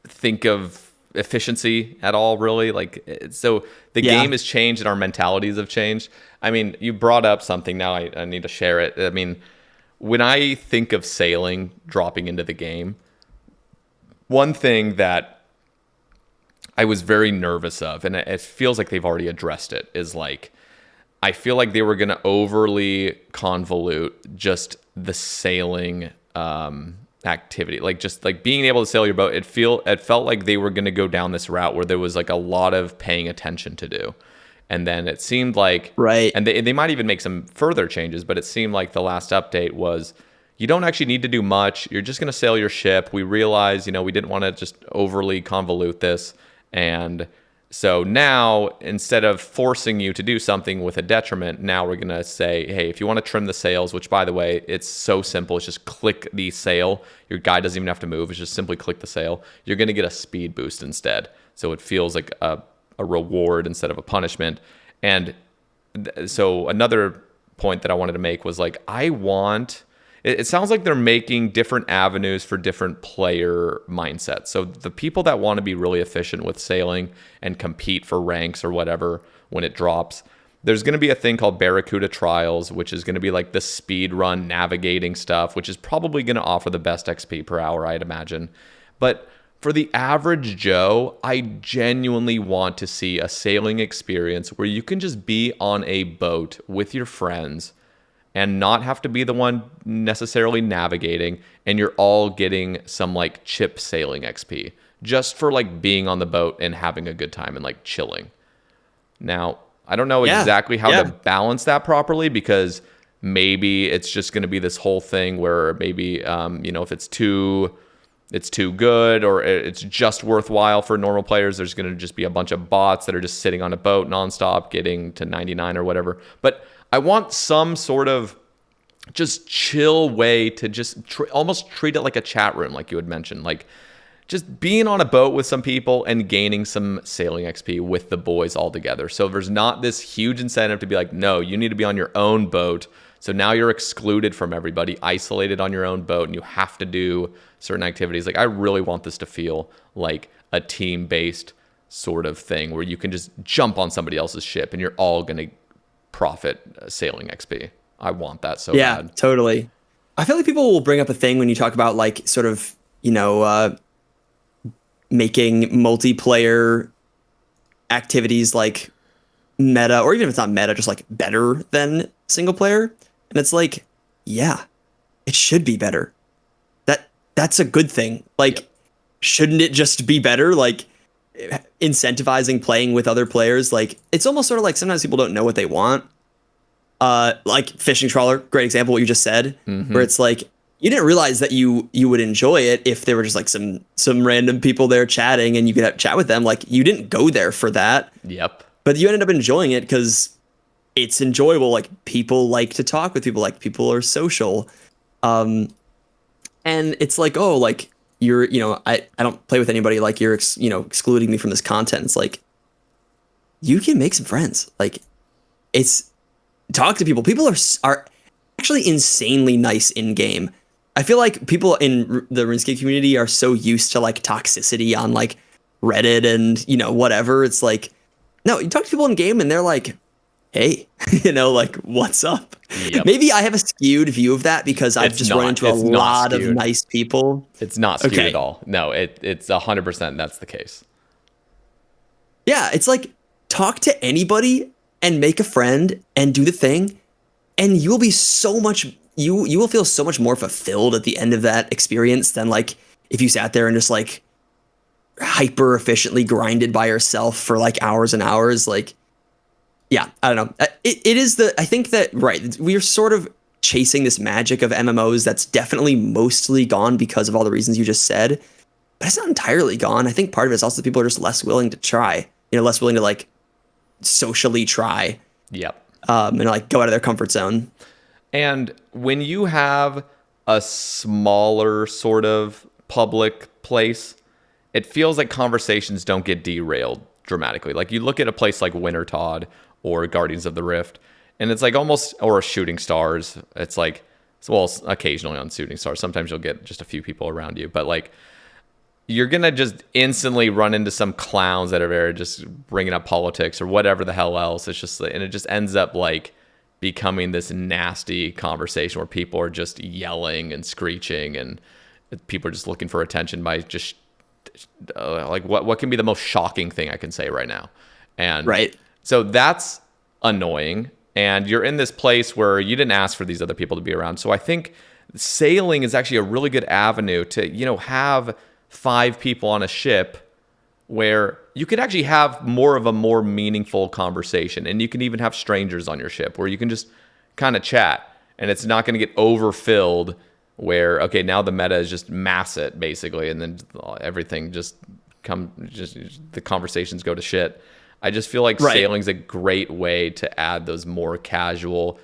think of efficiency at all, really. Like, so the game has changed and our mentalities have changed. I mean, you brought up something, now I need to share it. I mean, when I think of sailing dropping into the game, one thing that I was very nervous of, and it feels like they've already addressed it, is like, I feel like they were going to overly convolute just the sailing activity, like just like being able to sail your boat. It felt like they were going to go down this route where there was like a lot of paying attention to do, and then it seemed like and they might even make some further changes, but it seemed like the last update was you don't actually need to do much. You're just going to sail your ship. We realized, we didn't want to just overly convolute this, and so now, instead of forcing you to do something with a detriment, now we're going to say, hey, if you want to trim the sails, which, by the way, it's so simple. It's just click the sail. Your guy doesn't even have to move. It's just simply click the sail. You're going to get a speed boost instead. So it feels like a reward instead of a punishment. And so another point that I wanted to make was like, it sounds like they're making different avenues for different player mindsets. So the people that want to be really efficient with sailing and compete for ranks or whatever when it drops, there's going to be a thing called Barracuda Trials, which is going to be like the speed run navigating stuff, which is probably going to offer the best XP per hour, I'd imagine. But for the average Joe, I genuinely want to see a sailing experience where you can just be on a boat with your friends and not have to be the one necessarily navigating, and you're all getting some like chip sailing XP just for like being on the boat and having a good time and like chilling. Now, I don't know exactly how to balance that properly, because maybe it's just going to be this whole thing where maybe if it's too good, or it's just worthwhile for normal players, there's going to just be a bunch of bots that are just sitting on a boat nonstop getting to 99 or whatever. But I want some sort of just chill way to just almost treat it like a chat room, like you had mentioned, like just being on a boat with some people and gaining some sailing XP with the boys all together. So there's not this huge incentive to be like, no, you need to be on your own boat. So now you're excluded from everybody, isolated on your own boat, and you have to do certain activities. Like, I really want this to feel like a team-based sort of thing where you can just jump on somebody else's ship and you're all going to profit sailing XP. I want that so bad. Yeah, totally. I feel like people will bring up a thing when you talk about like sort of, making multiplayer activities like meta, or even if it's not meta, just like better than single player. And it's like, yeah, it should be better. That's a good thing. Like, shouldn't it just be better? Like, incentivizing playing with other players, like it's almost sort of like sometimes people don't know what they want. Like fishing trawler, great example, what you just said, where it's like you didn't realize that you would enjoy it if there were just like some random people there chatting and you could chat with them. Like, you didn't go there for that. Yep. But you ended up enjoying it because it's enjoyable. Like, people like to talk with people, like people are social. And it's like, oh, like, you're, I don't play with anybody, like you're, excluding me from this content. It's like, you can make some friends. Like, it's talk to people. People are actually insanely nice in game. I feel like people in the RuneScape community are so used to like toxicity on like Reddit and, whatever. It's like, no, you talk to people in game and they're like, hey, like, what's up? Yep. Maybe I have a skewed view of that because I've just run into a lot of nice people. It's not skewed at all. No, it's 100% that's the case. Yeah, it's like, talk to anybody and make a friend and do the thing, and you will be so much, you will feel so much more fulfilled at the end of that experience than like if you sat there and just like hyper efficiently grinded by yourself for like hours and hours. Like, yeah, I don't know. It is I think that, right, we are sort of chasing this magic of MMOs that's definitely mostly gone because of all the reasons you just said, but it's not entirely gone. I think part of it is also that people are just less willing to try, less willing to like socially try. Yep. And like go out of their comfort zone. And when you have a smaller sort of public place, it feels like conversations don't get derailed dramatically. Like, you look at a place like Wintertodd or Guardians of the Rift, And it's like almost, or shooting stars. It's like, well, occasionally on shooting stars. Sometimes you'll get just a few people around you, but like you're gonna just instantly run into some clowns that are very just bringing up politics or whatever the hell else. It's just, and it just ends up like becoming this nasty conversation where people are just yelling and screeching, and people are just looking for attention by just like what can be the most shocking thing I can say right now. And Right. so that's annoying. And you're in this place where you didn't ask for these other people to be around. So I think sailing is actually a really good avenue to, have 5 people on a ship where you could actually have more of a more meaningful conversation. And you can even have strangers on your ship where you can just kind of chat, and it's not going to get overfilled where, okay, now the meta is just mass it basically. And then everything just the conversations go to shit. I just feel like sailing's a great way to add those more casual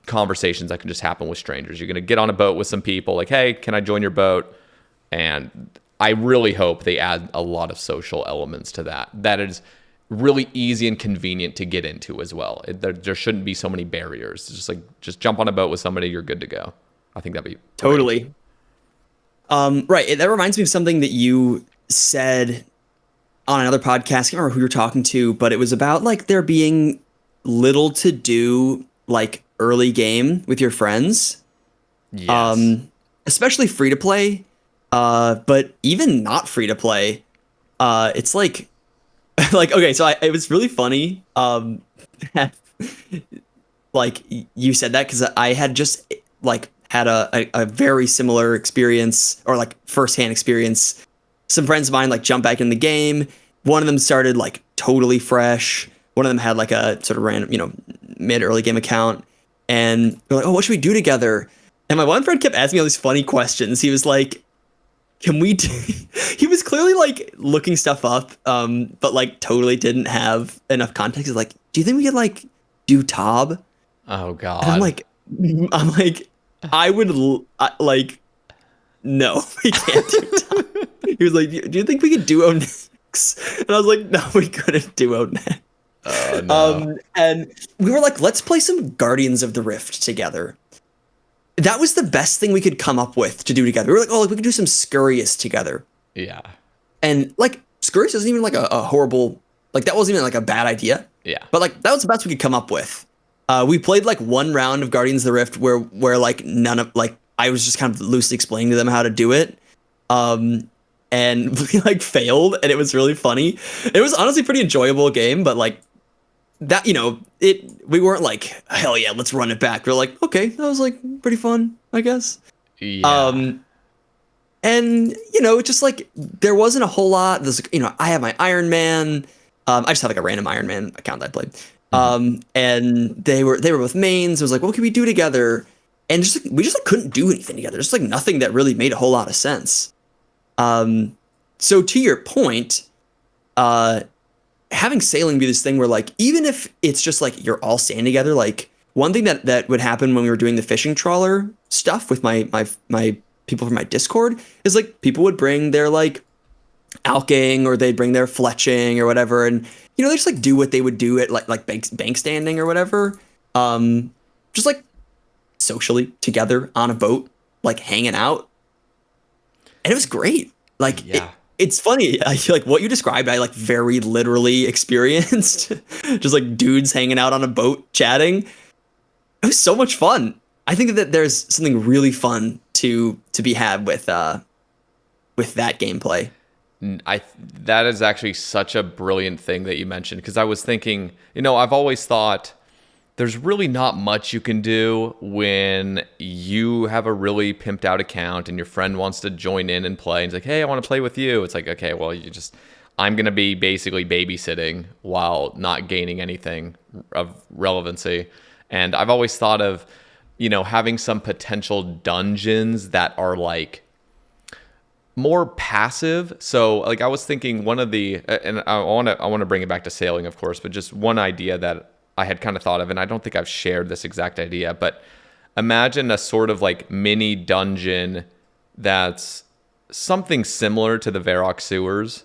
conversations that can just happen with strangers. You're going to get on a boat with some people like, hey, can I join your boat? And I really hope they add a lot of social elements to that. That is really easy and convenient to get into as well. There shouldn't be so many barriers. It's just jump on a boat with somebody, you're good to go. I think that'd be great. Totally. Right. That reminds me of something that you said on another podcast. I can't remember who you're talking to, but it was about like there being little to do like early game with your friends. Yes. Especially free to play. But even not free to play, it's like, okay, so it was really funny. Like you said that because I had just like had a very similar experience, or like firsthand experience. Some friends of mine like jumped back in the game. One of them started like totally fresh. One of them had like a sort of random, mid early game account, and they're like, "Oh, what should we do together?" And my one friend kept asking me all these funny questions. He was like, "Can we?" He was clearly like looking stuff up, but like totally didn't have enough context. He's like, "Do you think we could like do Tob?" Oh God. And I'm like, I would like, no, we can't do Tob. He was like, "Do you think we could duo next?" And I was like, "No, we couldn't duo next." No. And we were like, "Let's play some Guardians of the Rift together." That was the best thing we could come up with to do together. We were like, "Oh, like we could do some Scurrius together." Yeah. And like Scurrius isn't even like a horrible, like that wasn't even like a bad idea. Yeah. But like that was the best we could come up with. We played like one round of Guardians of the Rift where like none of like I was just kind of loosely explaining to them how to do it. And we like failed, and it was really funny. It was honestly pretty enjoyable game, but like that, we weren't like, hell yeah, let's run it back. We're like, okay, that was like pretty fun, I guess. Yeah. And just like there wasn't a whole lot. There's I have my Iron Man. I just had like a random Iron Man account that I played. And they were both mains. It was like, what can we do together? And we just like couldn't do anything together. Just like nothing that really made a whole lot of sense. So to your point, having sailing be this thing where like even if it's just like you're all staying together, like one thing that would happen when we were doing the fishing trawler stuff with my people from my Discord is like people would bring their like alking, or they'd bring their fletching or whatever, and they just like do what they would do at like bank standing or whatever, just like socially together on a boat, like hanging out, and it was great. Like it's funny, I feel like what you described I like very literally experienced. Just like dudes hanging out on a boat chatting. It was so much fun. I think that there's something really fun to be had with that gameplay. That is actually such a brilliant thing that you mentioned, because I was thinking, I've always thought there's really not much you can do when you have a really pimped out account and your friend wants to join in and play. And it's like, hey, I want to play with you. It's like, okay, well, I'm going to be basically babysitting while not gaining anything of relevancy. And I've always thought of, having some potential dungeons that are like more passive. So like I was thinking one of the, and I want to bring it back to sailing, of course, but just one idea that I had kind of thought of, and I don't think I've shared this exact idea, but imagine a sort of like mini dungeon that's something similar to the Varrock sewers,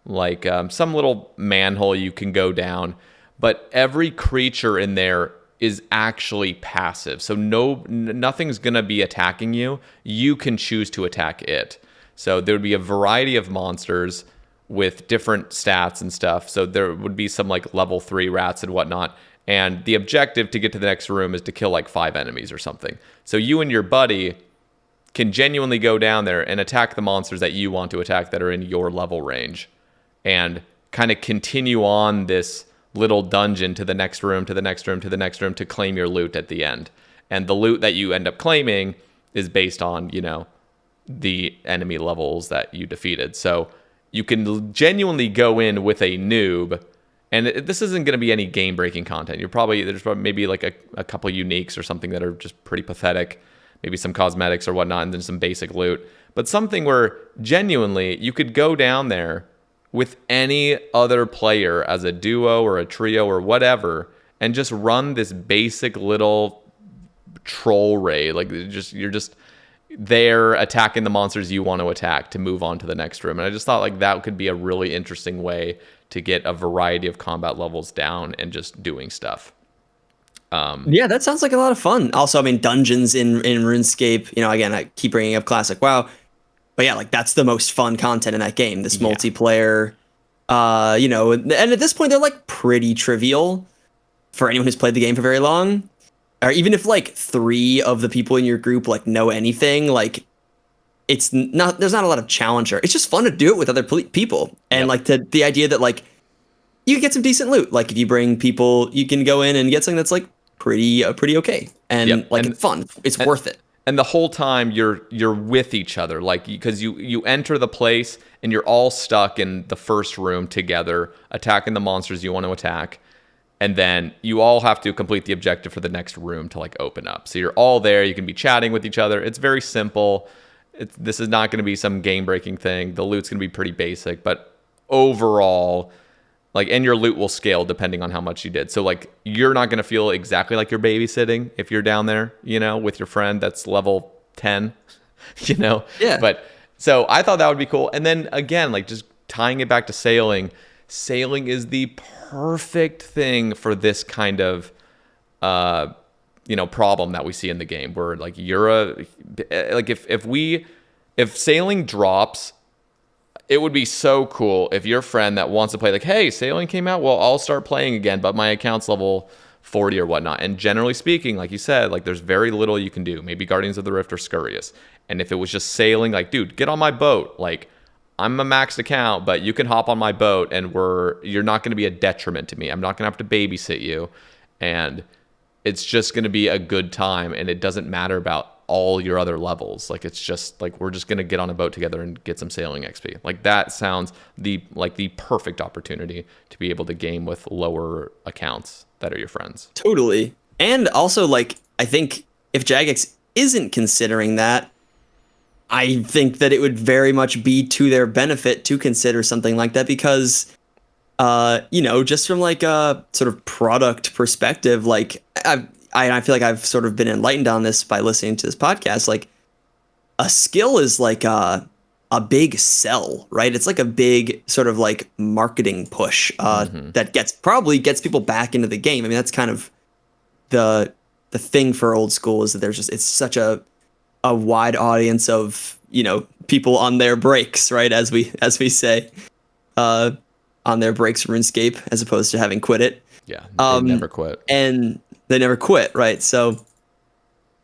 like some little manhole you can go down, but every creature in there is actually passive. So nothing's going to be attacking you. You can choose to attack it. So there would be a variety of monsters with different stats and stuff. So there would be some like level 3 rats and whatnot. And the objective to get to the next room is to kill like 5 enemies or something. So you and your buddy can genuinely go down there and attack the monsters that you want to attack that are in your level range, and kind of continue on this little dungeon to the next room, to the next room, to the next room, to claim your loot at the end. And the loot that you end up claiming is based on, you know, the enemy levels that you defeated. So you can genuinely go in with a noob, and this isn't going to be any game-breaking content. There's probably maybe like a couple uniques or something that are just pretty pathetic, maybe some cosmetics or whatnot, and then some basic loot. But something where genuinely you could go down there with any other player as a duo or a trio or whatever, and just run this basic little troll raid. Like you're just there attacking the monsters you want to attack to move on to the next room. And I just thought like that could be a really interesting way to get a variety of combat levels down and just doing stuff. Yeah, that sounds like a lot of fun. Also, I mean, dungeons in RuneScape, you know, again, I keep bringing up classic WoW, but yeah, like that's the most fun content in that game, this multiplayer, you know, and at this point they're like pretty trivial for anyone who's played the game for very long. Or even if like 3 of the people in your group like know anything, like there's not a lot of challenger. It's just fun to do it with other people. And like the idea that like you can get some decent loot. Like if you bring people, you can go in and get something that's like pretty okay. And like it's fun. It's worth it. And the whole time you're with each other, like because you enter the place and you're all stuck in the first room together, attacking the monsters you want to attack, and then you all have to complete the objective for the next room to like open up. So you're all there. You can be chatting with each other. It's very simple. This is not going to be some game-breaking thing. The loot's going to be pretty basic, but overall, like, and your loot will scale depending on how much you did. So like you're not going to feel exactly like you're babysitting if you're down there, you know, with your friend that's level 10, you know? Yeah. But so I thought that would be cool. And then again, like just tying it back to sailing is the perfect thing for this kind of, you know, problem that we see in the game where like if sailing drops, it would be so cool if your friend that wants to play, like, hey, sailing came out, well, I'll start playing again, but my account's level 40 or whatnot. And generally speaking, like you said, like there's very little you can do. Maybe Guardians of the Rift or Scurrius. And if it was just sailing, like, dude, get on my boat. Like, I'm a maxed account, but you can hop on my boat and you're not going to be a detriment to me. I'm not going to have to babysit you. And it's just going to be a good time. And it doesn't matter about all your other levels. Like it's just like we're just gonna get on a boat together and get some sailing XP. Like that sounds the perfect opportunity to be able to game with lower accounts that are your friends. Totally. And also, like, I think if Jagex isn't considering that, I think that it would very much be to their benefit to consider something like that because you know, just from like a sort of product perspective, like I feel like I've sort of been enlightened on this by listening to this podcast. Like a skill is like a big sell, right? It's like a big sort of like marketing push that probably gets people back into the game. I mean, that's kind of the thing for old school is that it's such a wide audience of, you know, people on their breaks, right? As we say, on their breaks RuneScape as opposed to having quit it. Yeah, they never quit. And they never quit, right? So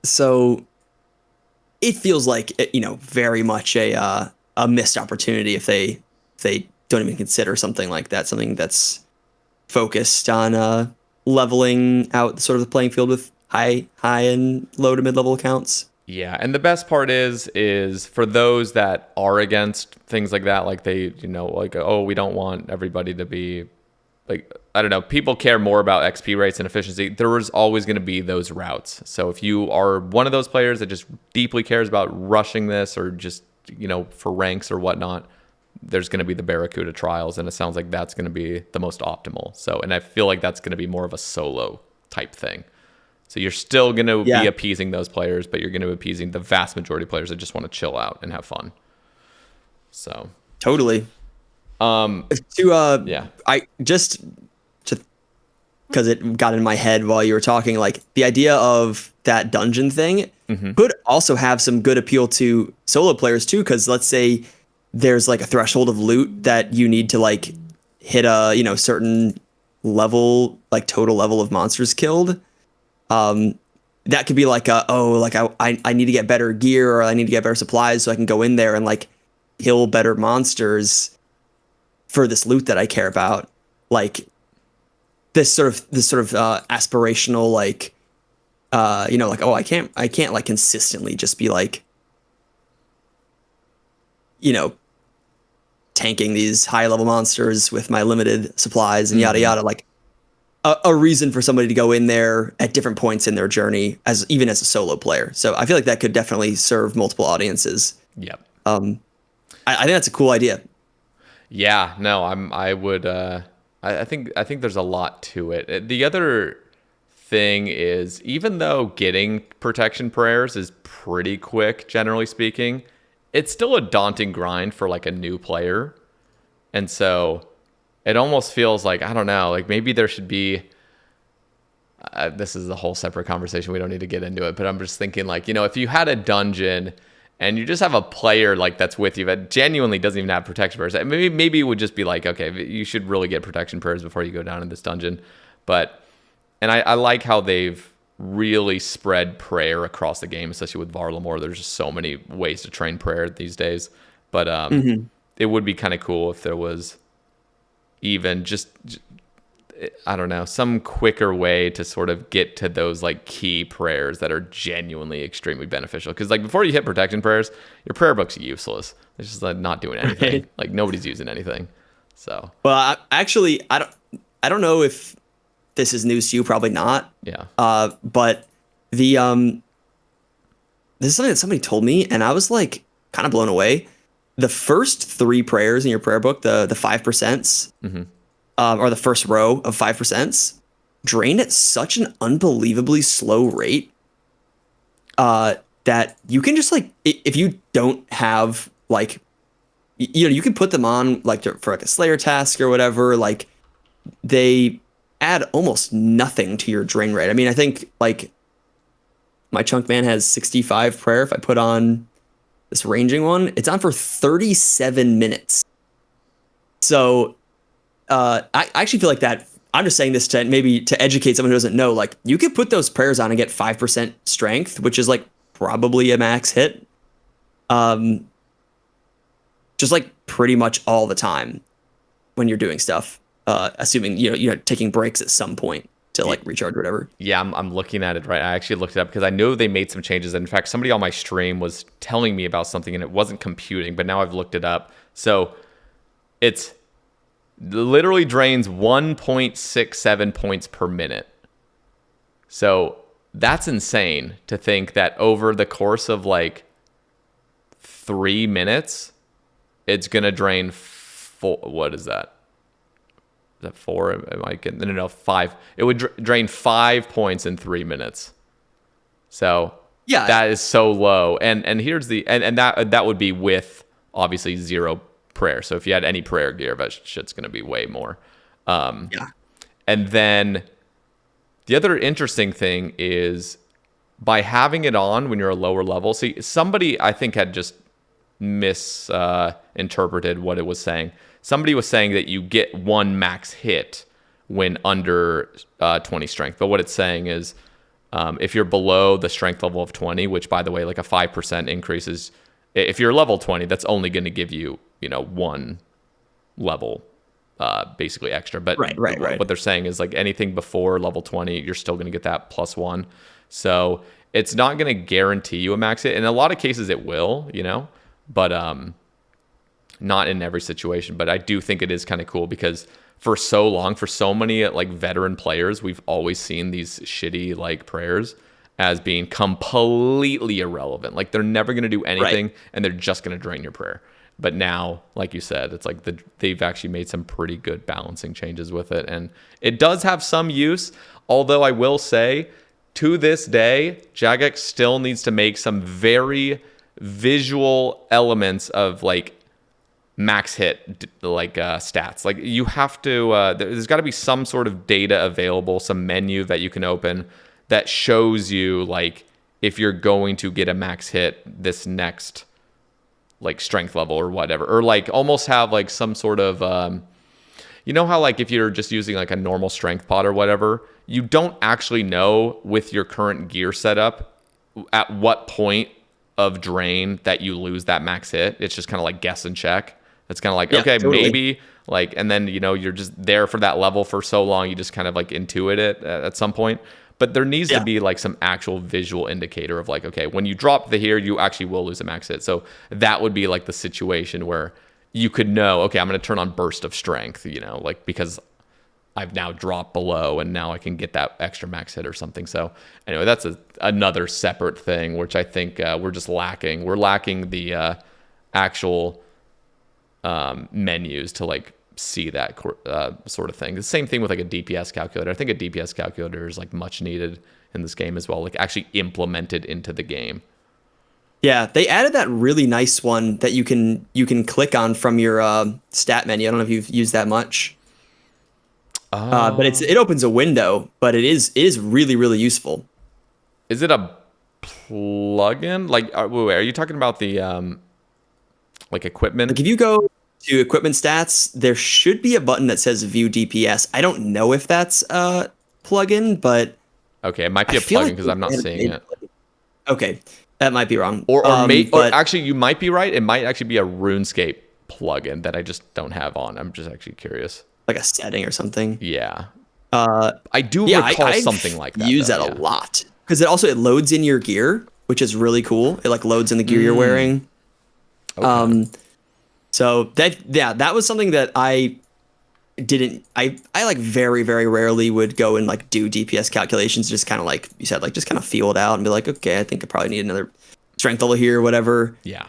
it feels like, you know, very much a missed opportunity if they don't even consider something like that, something that's focused on leveling out sort of the playing field with high and low to mid-level accounts. Yeah, and the best part is for those that are against things like that, like they, you know, like, oh, we don't want everybody to be like, I don't know, people care more about XP rates and efficiency. There is always going to be those routes. So if you are one of those players that just deeply cares about rushing this or just, you know, for ranks or whatnot, there's going to be the Barracuda trials. And it sounds like that's going to be the most optimal. So, and I feel like that's going to be more of a solo type thing. So you're still going to be appeasing those players, but you're going to be appeasing the vast majority of players that just want to chill out and have fun. So totally. I just to because it got in my head while you were talking, like the idea of that dungeon thing could also have some good appeal to solo players too. Because let's say there's like a threshold of loot that you need to like hit a, you know, certain level, like total level of monsters killed. That could be like I need to get better gear, or I need to get better supplies so I can go in there and like kill better monsters for this loot that I care about. Like this sort of aspirational, like you know, like, oh, I can't like consistently just be like, you know, tanking these high level monsters with my limited supplies and yada yada. Like a reason for somebody to go in there at different points in their journey, as even as a solo player. So I feel like that could definitely serve multiple audiences. Yep. I think that's a cool idea. Yeah, no, I would I think there's a lot to it. The other thing is, even though getting protection prayers is pretty quick, generally speaking, it's still a daunting grind for like a new player. And so it almost feels like, I don't know, like maybe there should be, this is a whole separate conversation, we don't need to get into it, but I'm just thinking like, you know, if you had a dungeon and you just have a player like that's with you that genuinely doesn't even have protection prayers, maybe it would just be like, okay, you should really get protection prayers before you go down in this dungeon. But, and I like how they've really spread prayer across the game, especially with Varlamore. There's just so many ways to train prayer these days. But it would be kind of cool if there was even just, I don't know, some quicker way to sort of get to those like key prayers that are genuinely extremely beneficial. Because like before you hit protection prayers, your prayer book's useless. It's just like not doing anything. Right. Like nobody's using anything. So well, I don't know if this is news to you, probably not. Yeah. But the this is something that somebody told me, and I was like kind of blown away. The first 3 prayers in your prayer book, the 5%, or the first row of 5%, drain at such an unbelievably slow rate that you can just like, if you don't have like, you know, you can put them on like for like a Slayer task or whatever. Like they add almost nothing to your drain rate. I mean, I think like my chunk man has 65 prayer. If I put on this ranging one, it's on for 37 minutes. So I actually feel like that, I'm just saying this to maybe to educate someone who doesn't know, like you could put those prayers on and get 5% strength, which is like probably a max hit. Just like pretty much all the time when you're doing stuff, assuming you're taking breaks at some point to like recharge or whatever. Yeah, I'm looking at it right. I actually looked it up because I know they made some changes. In fact, somebody on my stream was telling me about something and it wasn't computing, but now I've looked it up. So it's literally drains 1.67 points per minute. So that's insane to think that over the course of like 3 minutes, it's going to drain what is that? Is that 4? Am I getting, no, 5. It would drain 5 points in 3 minutes. So yeah, that is so low. And here's the, and that would be with obviously 0 prayer. So if you had any prayer gear, that shit's going to be way more. Yeah. And then the other interesting thing is by having it on when you're a lower level. See, somebody I think had just misinterpreted what it was saying. Somebody was saying that you get 1 max hit when under 20 strength. But what it's saying is if you're below the strength level of 20, which by the way, like a 5% increase is, if you're level 20, that's only going to give you, 1 level basically extra. But right. What they're saying is like anything before level 20, you're still going to get that +1. So it's not going to guarantee you a max hit. In a lot of cases it will, but not in every situation. But I do think it is kind of cool because for so long, for so many like veteran players, we've always seen these shitty like prayers as being completely irrelevant. Like they're never going to do anything and they're just going to drain your prayer. But now, like you said, it's like they've actually made some pretty good balancing changes with it. And it does have some use, although I will say to this day, Jagex still needs to make some very visual elements of like max hit stats. Like you have to there's got to be some sort of data available, some menu that you can open that shows you like if you're going to get a max hit this next like strength level or whatever, or like almost have like some sort of you know how like if you're just using like a normal strength pot or whatever, you don't actually know with your current gear setup at what point of drain that you lose that max hit. It's just kind of like guess and check. It's kind of like, okay, totally. Maybe like, and then, you know, you're just there for that level for so long, you just kind of like intuit it at some point. But there needs to be like some actual visual indicator of like, okay, when you drop the here, you actually will lose a max hit. So that would be like the situation where you could know, okay, I'm going to turn on burst of strength, you know, like because I've now dropped below and now I can get that extra max hit or something. So anyway, that's another separate thing, which I think we're just lacking. We're lacking the actual menus to like see that sort of thing. The same thing with like a DPS calculator. I think a DPS calculator is like much needed in this game as well, like actually implemented into the game. Yeah, they added that really nice one that you can click on from your stat menu. I don't know if you've used that much. But it opens a window, but it is really, really useful. Is it a plugin? Like, are you talking about the like equipment? Like if you go to equipment stats, there should be a button that says View DPS. I don't know if that's a plugin, but okay, it might be a plugin because I'm not seeing it. Okay, that might be wrong. Or actually, you might be right. It might actually be a RuneScape plugin that I just don't have on. I'm just actually curious. Like a setting or something. Yeah. I do recall something like that. Use that a lot because it loads in your gear, which is really cool. It like loads in the gear you're wearing. Okay. So that was something that I didn't. I like very, very rarely would go and like do DPS calculations. Just kind of like you said, like just kind of feel it out and be like, okay, I think I probably need another strength level here or whatever. Yeah.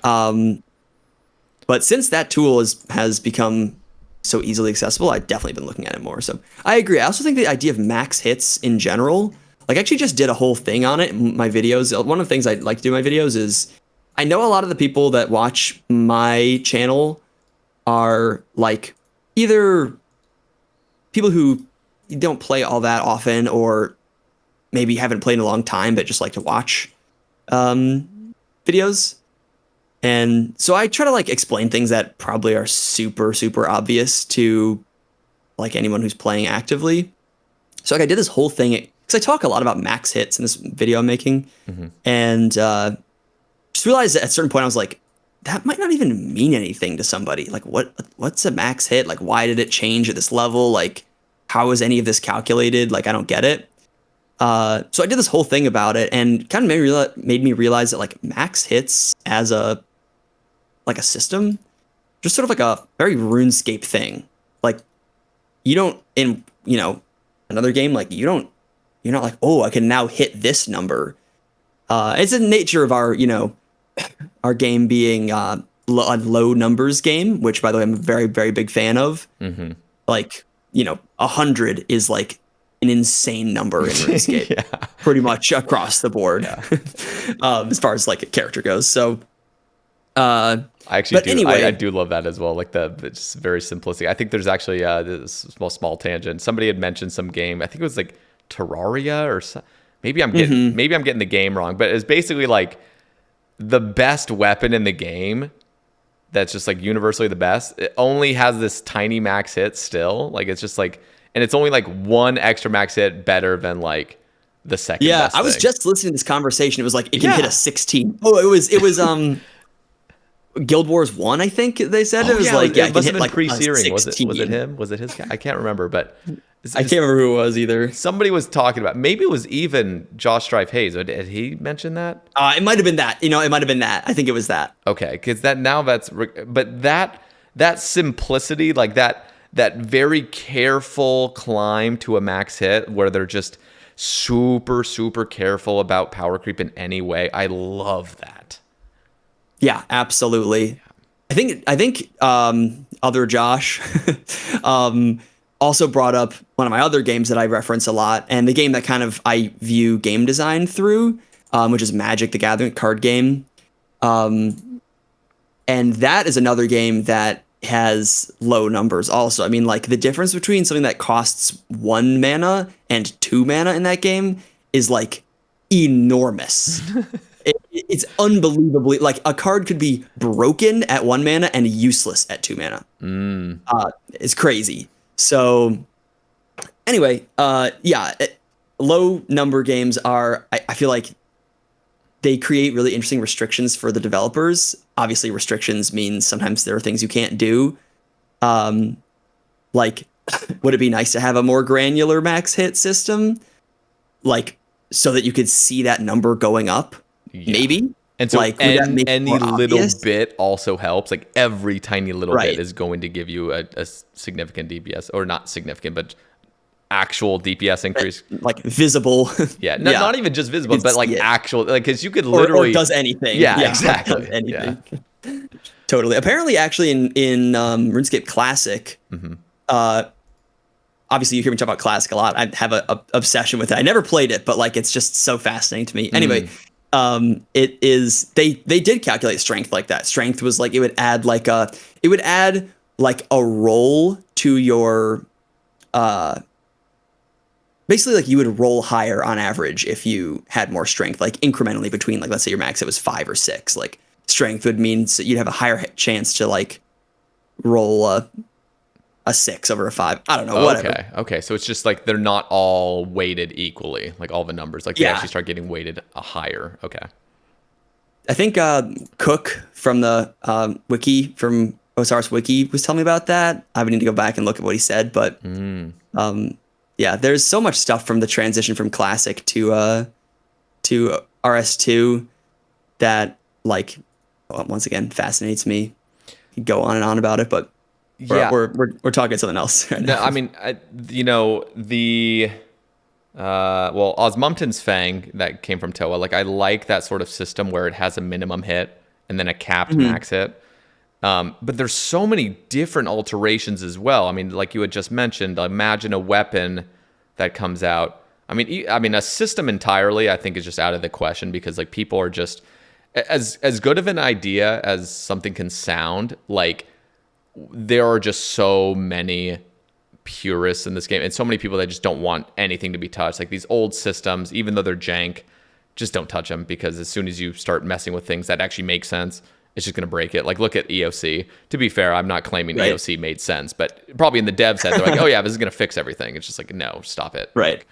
But since that tool has become so easily accessible, I've definitely been looking at it more. So I agree. I also think the idea of max hits in general, like I actually just did a whole thing on it in my videos. One of the things I like to do in my videos is I know a lot of the people that watch my channel are like either people who don't play all that often or maybe haven't played in a long time, but just like to watch videos. And so I try to like explain things that probably are super, super obvious to like anyone who's playing actively. So like I did this whole thing because I talk a lot about max hits in this video I'm making. And just realized that at a certain point I was like, that might not even mean anything to somebody. Like what's a max hit? Like why did it change at this level? Like how is any of this calculated? Like I don't get it. So I did this whole thing about it and kind of made me realize that like max hits as a system, just sort of like a very RuneScape thing. Like you don't in, you know, another game, like you're not like, oh, I can now hit this number. It's the nature of our, you know, our game being a low numbers game, which by the way, I'm a very, very big fan of. Like, you know, 100 is like an insane number in RuneScape, pretty much across the board, as far as like a character goes. So, I actually do. Anyway, I do love that as well. Like it's very simplistic. I think there's actually this small tangent. Somebody had mentioned some game. I think it was like Terraria or maybe I'm getting the game wrong. But it's basically like the best weapon in the game. That's just like universally the best. It only has this tiny max hit still. Like it's just like, and it's only like one extra max hit better than like the second. Yeah, best I was thing. Just listening to this conversation. It was like it can hit a 16. Oh, it was Guild Wars 1, I think they said. It was like, it must have been like pre-searing. Was it him? Was it his guy? I can't remember, but I can't remember who it was either. Somebody was talking about, maybe it was even Josh Strife Hayes. Did he mention that? It might have been that. You know, it might have been that. I think it was that. Okay, because but that simplicity, like that very careful climb to a max hit where they're just super, super careful about power creep in any way. I love that. Yeah, absolutely. I think other Josh also brought up one of my other games that I reference a lot, and the game that kind of I view game design through, which is Magic: The Gathering card game. And that is another game that has low numbers also. I mean, like the difference between something that costs 1 mana and 2 mana in that game is like enormous. It's unbelievably like a card could be broken at 1 mana and useless at 2 mana. It's crazy. So anyway, low number games are, I feel like they create really interesting restrictions for the developers. Obviously, restrictions means sometimes there are things you can't do. Like, would it be nice to have a more granular max hit system? Like, so that you could see that number going up? Yeah. Maybe. And so like, any little bit also helps. Like every tiny little Right. bit is going to give you a significant DPS, or not significant, but actual DPS increase. Like visible. Yeah, not even just visible, but like actual, like, because you could or literally does anything. Yeah, exactly. Does anything. Yeah. Totally. Apparently, actually, in RuneScape Classic, obviously you hear me talk about Classic a lot. I have a obsession with it. I never played it, but like it's just so fascinating to me. Anyway, it is they did calculate strength like that. Strength was like it would add like a roll to your basically like you would roll higher on average if you had more strength, like incrementally between, like, let's say your max it was 5 or 6, like strength would mean so you'd have a higher chance to like roll a 6 over a 5. I don't know, whatever. Okay. So it's just like they're not all weighted equally, like all the numbers. Like they actually start getting weighted higher. Okay. I think Cook from the wiki, from OSRS wiki, was telling me about that. I would need to go back and look at what he said, but yeah, there's so much stuff from the transition from Classic to RS2 that, like, once again fascinates me. You could go on and on about it, but we're talking something else right now. No, I mean, Osmumten's Fang that came from Toa, like I like that sort of system where it has a minimum hit and then a capped max hit. But there's so many different alterations as well. I mean, like you had just mentioned, imagine a weapon that comes out. I mean, a system entirely, I think, is just out of the question, because like people are just as good of an idea as something can sound. Like there are just so many purists in this game, and so many people that just don't want anything to be touched. Like these old systems, even though they're jank, just don't touch them, because as soon as you start messing with things that actually make sense, it's just going to break it. Like, look at EOC. To be fair, I'm not claiming EOC made sense, but probably in the dev set, they're like, oh yeah, this is going to fix everything. It's just like, no, stop it. Right.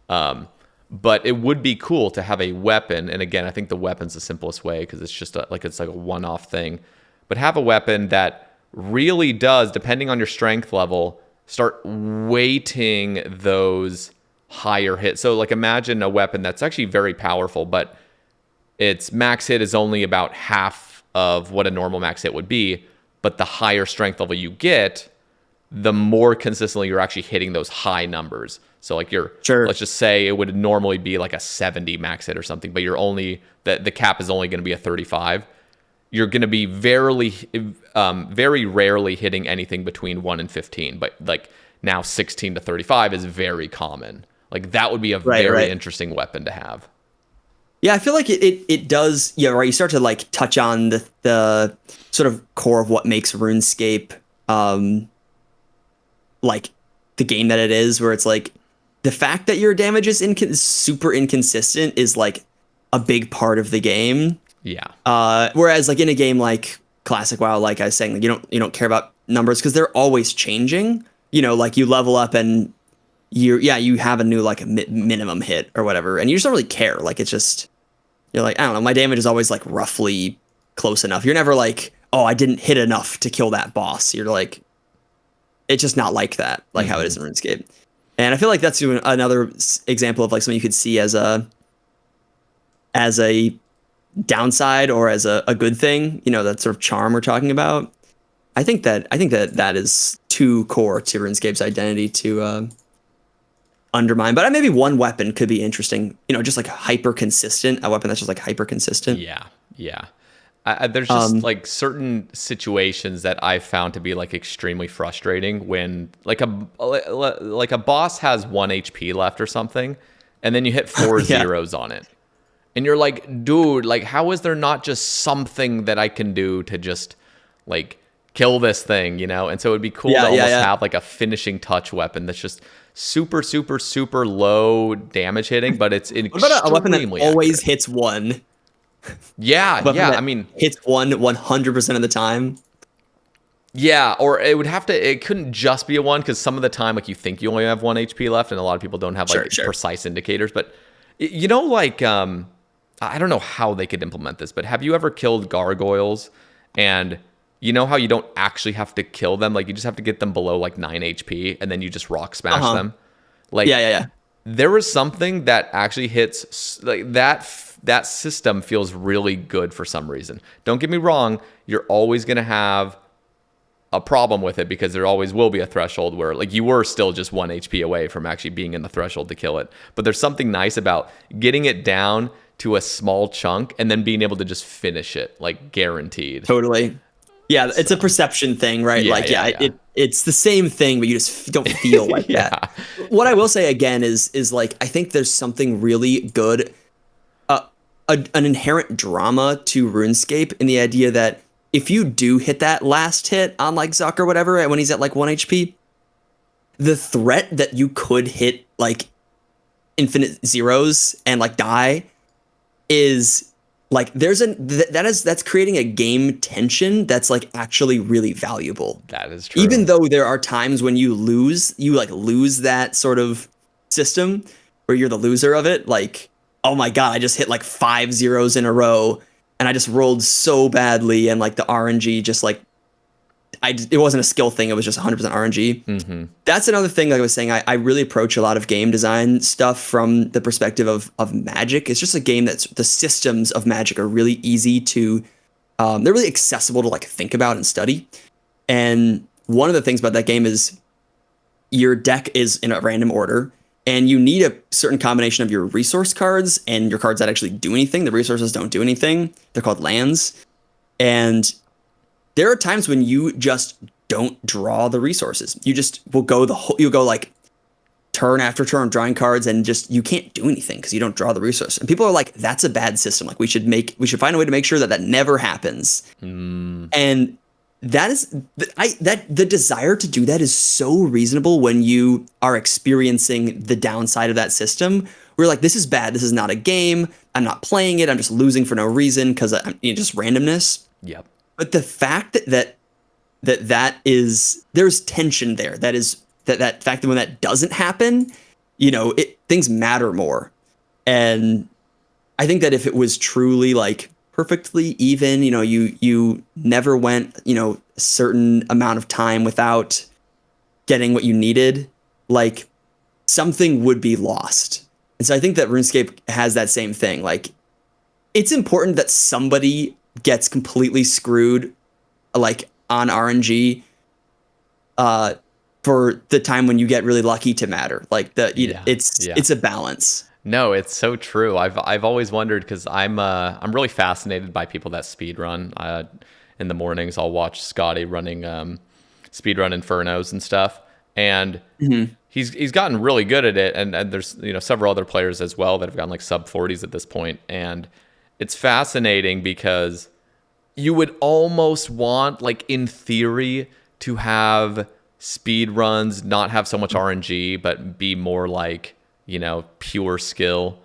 But it would be cool to have a weapon. And again, I think the weapon's the simplest way, because it's just it's like a one-off thing. But have a weapon that really does, depending on your strength level, start weighting those higher hits. So like imagine a weapon that's actually very powerful, but its max hit is only about half of what a normal max hit would be, but the higher strength level you get, the more consistently you're actually hitting those high numbers. So like let's just say it would normally be like a 70 max hit or something, but you're only, the cap is only going to be a 35. You're going to be very rarely hitting anything between 1 and 15, but like now 16 to 35 is very common. Like that would be a very interesting weapon to have. Yeah, I feel like it does. Yeah, right. You start to like touch on the sort of core of what makes RuneScape, like the game that it is, where it's like the fact that your damage is super inconsistent is like a big part of the game. Yeah. Whereas like in a game like Classic WoW, like I was saying, like you don't care about numbers because they're always changing. You know, like you level up and you have a new like a minimum hit or whatever, and you just don't really care. Like it's just, you're like, I don't know, my damage is always like roughly close enough. You're never like, oh, I didn't hit enough to kill that boss. You're like, it's just not like that, like how it is in RuneScape. And I feel like that's another example of like something you could see as a downside or as a good thing, you know, that sort of charm we're talking about. I think that is too core to RuneScape's identity to undermine. But maybe one weapon could be interesting, you know, just like hyper consistent, a weapon that's just like hyper consistent. Yeah. There's just like certain situations that I found to be like extremely frustrating when like a boss has 1 HP left or something, and then you hit 4 zeros on it. And you're like, dude, like how is there not just something that I can do to just like kill this thing, you know? And so it'd be cool to almost have like a finishing touch weapon that's just super, super, super low damage hitting, but it's What about a weapon that always accurate. hits one? Yeah, Weapon yeah. that I mean, hits one 100% of the time. yeah, or it would have to. It couldn't just be a one because some of the time, like you think you only have one HP left, and a lot of people don't have like precise indicators. But you know, like I don't know how they could implement this, but have you ever killed gargoyles? And you know how you don't actually have to kill them, like you just have to get them below like 9 HP, and then you just rock smash them. Like Yeah. there was something that actually hits like that. That system feels really good for some reason. Don't get me wrong; you're always gonna have a problem with it because there always will be a threshold where like you were still just 1 HP away from actually being in the threshold to kill it. But there's something nice about getting it down to a small chunk and then being able to just finish it, like guaranteed. Totally. Yeah, it's a perception thing, right? It's the same thing, but you just don't feel like that. What I will say again is like I think there's something really good, an inherent drama to RuneScape in the idea that if you do hit that last hit on like Zuck or whatever when he's at like 1 HP, the threat that you could hit like infinite zeros and like die is like that's creating a game tension that's like actually really valuable. That is true. Even though there are times when you lose that sort of system where you're the loser of it, like, oh my god, I just hit like 5 zeros in a row and I just rolled so badly, and like the RNG just like it wasn't a skill thing, it was just 100% RNG. Mm-hmm. That's another thing, like I was saying, I really approach a lot of game design stuff from the perspective of Magic. It's just a game that's, the systems of Magic are really easy to, they're really accessible to like think about and study. And one of the things about that game is your deck is in a random order, and you need a certain combination of your resource cards and your cards that actually do anything. The resources don't do anything. They're called lands. And there are times when you just don't draw the resources. You just will go you'll go like turn after turn drawing cards, and just you can't do anything because you don't draw the resource. And people are like, that's a bad system. Like we should find a way to make sure that never happens. And that is the desire to do that is so reasonable when you are experiencing the downside of that system. We're like, this is bad. This is not a game. I'm not playing it. I'm just losing for no reason because just randomness. Yep. But the fact that is, there's tension there. That fact that when that doesn't happen, things matter more. And I think that if it was truly like perfectly even, you never went, a certain amount of time without getting what you needed, like something would be lost. And so I think that RuneScape has that same thing. Like it's important that somebody gets completely screwed like on RNG for the time when you get really lucky to matter. Like it's a balance. No, it's so true. I've always wondered because I'm really fascinated by people that speed run. In the mornings, I'll watch Scotty running speedrun infernos and stuff, and he's gotten really good at it. And there's several other players as well that have gotten like sub 40s at this point, and it's fascinating because you would almost want, like in theory, to have speed runs not have so much RNG, but be more like pure skill.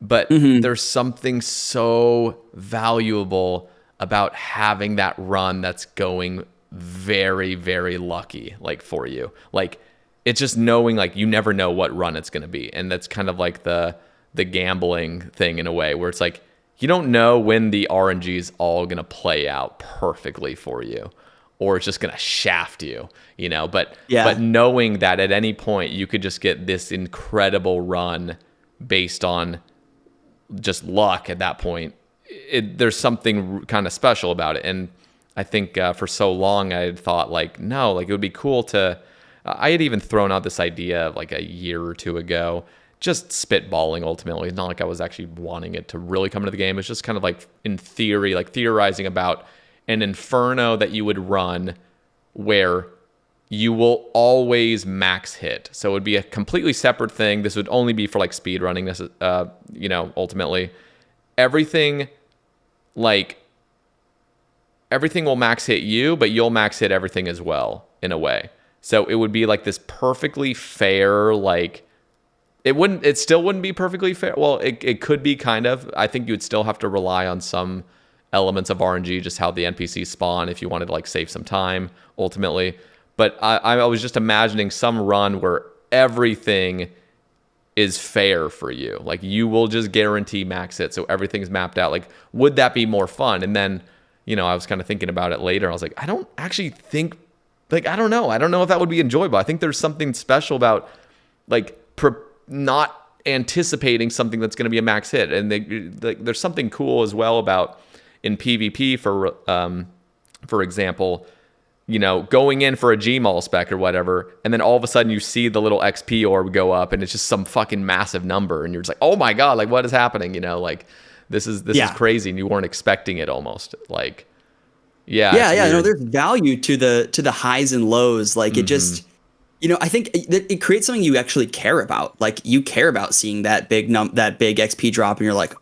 But there's something so valuable about having that run that's going very, very lucky, like for you. Like it's just knowing like you never know what run it's going to be. And that's kind of like the gambling thing in a way where it's like, you don't know when the RNG is all going to play out perfectly for you, or it's just going to shaft you, but knowing that at any point you could just get this incredible run based on just luck at that point, there's something kind of special about it. And I think for so long I had thought like, no, like it would be cool to, I had even thrown out this idea like a year or two ago, just spitballing ultimately. It's not like I was actually wanting it to really come into the game. It's just kind of like in theory, like theorizing about an inferno that you would run where you will always max hit. So it would be a completely separate thing. This would only be for like speed running, ultimately. Everything like everything will max hit you, but you'll max hit everything as well in a way. So it would be like this perfectly fair, like it still wouldn't be perfectly fair. Well, it could be kind of. I think you would still have to rely on some elements of RNG, just how the NPCs spawn if you wanted to like save some time ultimately. But I was just imagining some run where everything is fair for you. Like you will just guarantee max hit, so everything's mapped out. Like, would that be more fun? And then, I was kind of thinking about it later. I was like, I don't actually think, like, I don't know if that would be enjoyable. I think there's something special about like not anticipating something that's going to be a max hit, and there's something cool as well about in PvP for example, going in for a Gmaul spec or whatever, and then all of a sudden you see the little XP orb go up, and it's just some fucking massive number, and you're just like, oh my god, like what is happening? Like this is crazy, and you weren't expecting it almost. Like, no, there's value to the highs and lows. Like it just, I think it creates something you actually care about. Like you care about seeing that big XP drop, and you're like,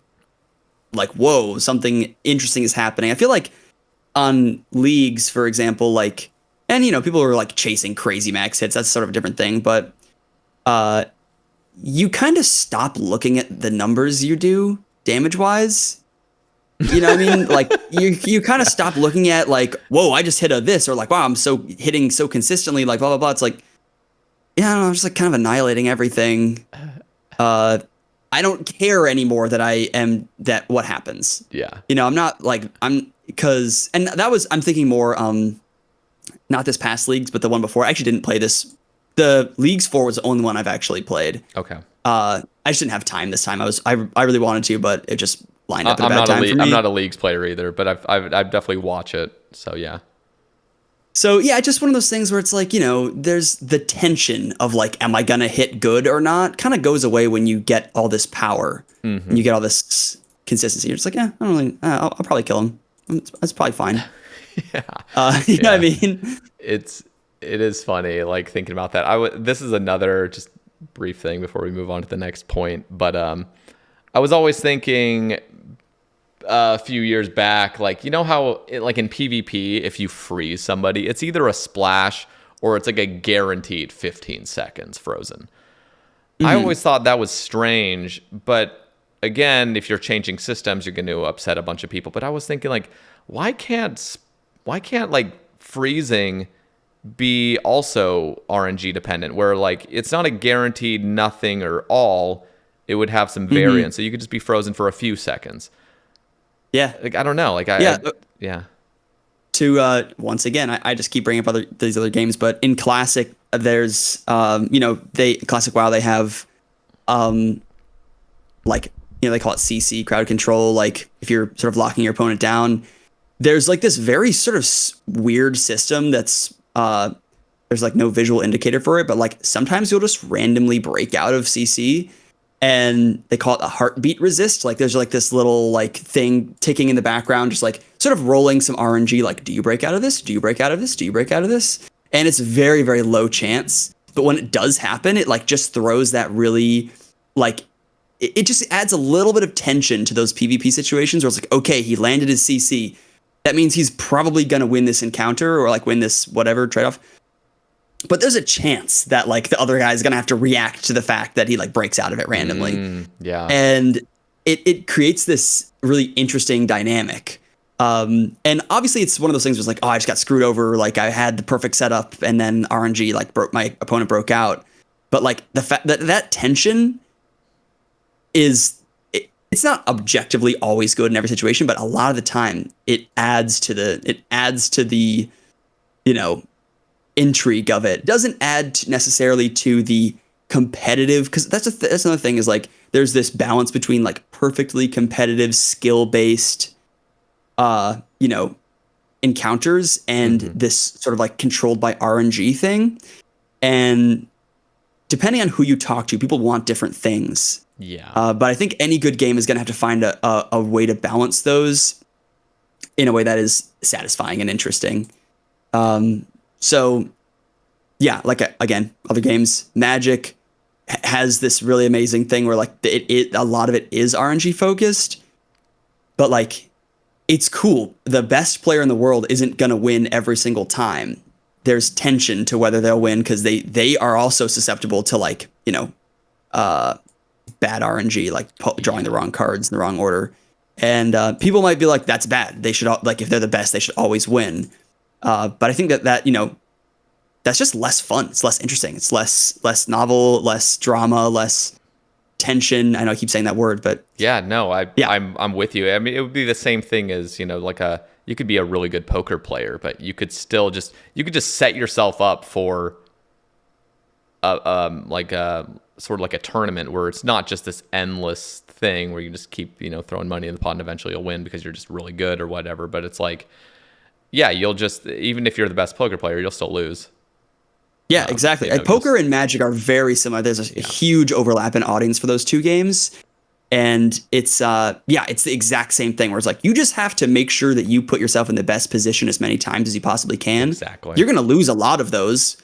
whoa, something interesting is happening. I feel like on leagues, for example, like, and people are like chasing crazy max hits. That's sort of a different thing, but you kind of stop looking at the numbers you do damage wise. You know what I mean? Like you kind of stop looking at like, whoa, I just hit a this, or like, wow, I'm hitting so consistently, like blah blah blah. It's like, yeah, I don't know, I'm just like kind of annihilating everything. I don't care anymore that what happens. Yeah. I'm not like, I'm thinking more, not this past leagues, but the one before. I actually didn't play this. The Leagues 4 was the only one I've actually played. Okay. I just didn't have time this time. I really wanted to, but it just lined up at a bad time for me. I'm not a Leagues player either, but I've definitely watch it. So yeah. So yeah, it's just one of those things where it's like, there's the tension of like, am I gonna hit good or not? Kind of goes away when you get all this power and you get all this consistency. You're just like, yeah, I don't really, I'll probably kill him. That's probably fine. You know what I mean? It is funny, like thinking about that. This is another just brief thing before we move on to the next point. But I was always thinking a few years back, like, how like in PvP, if you freeze somebody, it's either a splash or it's like a guaranteed 15 seconds frozen. I always thought that was strange, but again, if you're changing systems, you're going to upset a bunch of people. But I was thinking, like, why can't like freezing be also RNG dependent, where like it's not a guaranteed nothing or all, it would have some variance, so you could just be frozen for a few seconds. Yeah, like I don't know, like to once again, I just keep bringing up these other games, but in Classic, there's Classic WoW, they have like, they call it CC, crowd control. Like if you're sort of locking your opponent down, there's like this very sort of weird system that's there's like no visual indicator for it, but like sometimes you'll just randomly break out of CC, and they call it a heartbeat resist. Like there's like this little like thing ticking in the background, just like sort of rolling some RNG. Like, do you break out of this? Do you break out of this? Do you break out of this? And it's very, very low chance. But when it does happen, it like just throws that really like, it just adds a little bit of tension to those PvP situations where it's like, okay, he landed his CC. That means he's probably going to win this encounter or like win this whatever trade-off. But there's a chance that like the other guy is going to have to react to the fact that he like breaks out of it randomly. Yeah. And it creates this really interesting dynamic. And obviously it's one of those things where it's like, oh, I just got screwed over. Like I had the perfect setup and then RNG, like my opponent broke out. But like the fact that tension it's not objectively always good in every situation, but a lot of the time it adds to the intrigue of it. Doesn't add necessarily to the competitive, because that's another thing, is like there's this balance between like perfectly competitive skill based encounters and this sort of like controlled by RNG thing. And depending on who you talk to, people want different things. Yeah. But I think any good game is going to have to find a way to balance those in a way that is satisfying and interesting. So yeah, like again, other games, Magic has this really amazing thing where like a lot of it is RNG focused, but like it's cool. The best player in the world isn't going to win every single time. There's tension to whether they'll win because they are also susceptible to like, bad RNG, like drawing the wrong cards in the wrong order. And people might be like, that's bad. They should like if they're the best, they should always win. But I think that that's just less fun. It's less interesting. It's less novel, less drama, less tension. I know I keep saying that word, but yeah, no, I'm with you. I mean, it would be the same thing as you could be a really good poker player, but you could still just set yourself up for like a sort of like a tournament where it's not just this endless thing where you just keep throwing money in the pot and eventually you'll win because you're just really good or whatever. But it's like, yeah, you'll just, even if you're the best poker player, you'll still lose. Yeah, exactly. Poker and Magic are very similar. There's a huge overlap in audience for those two games. And it's it's the exact same thing where it's like, you just have to make sure that you put yourself in the best position as many times as you possibly can. Exactly. You're going to lose a lot of those.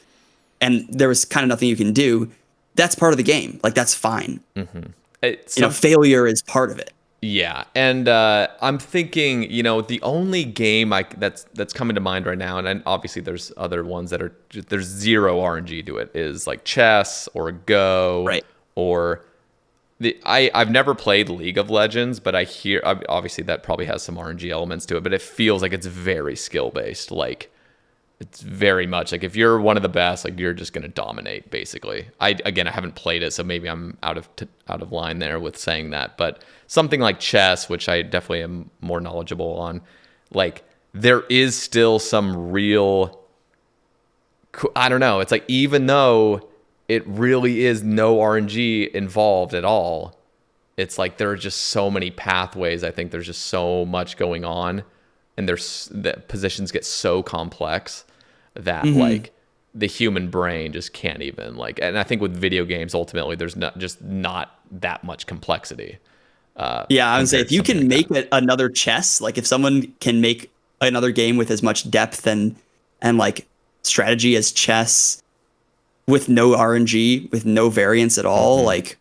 And there was kind of nothing you can do. That's part of the game. Like, that's fine. Mm-hmm. Failure is part of it. Yeah, and I'm thinking, the only game that's coming to mind right now, and then obviously there's other ones that there's zero RNG to it, is like chess or Go, right? Or I've never played League of Legends, but I hear obviously that probably has some RNG elements to it, but it feels like it's very skill based. Like it's very much like if you're one of the best, like you're just gonna dominate basically. I haven't played it, so maybe I'm out of line there with saying that, but something like chess, which I definitely am more knowledgeable on, like there is still some real, I don't know. It's like, even though it really is no RNG involved at all, it's like there are just so many pathways. I think there's just so much going on, and the positions get so complex that like the human brain just can't even like. And I think with video games, ultimately, there's not that much complexity. I would say if you can make another chess, like if someone can make another game with as much depth and like strategy as chess with no RNG, with no variance at all, like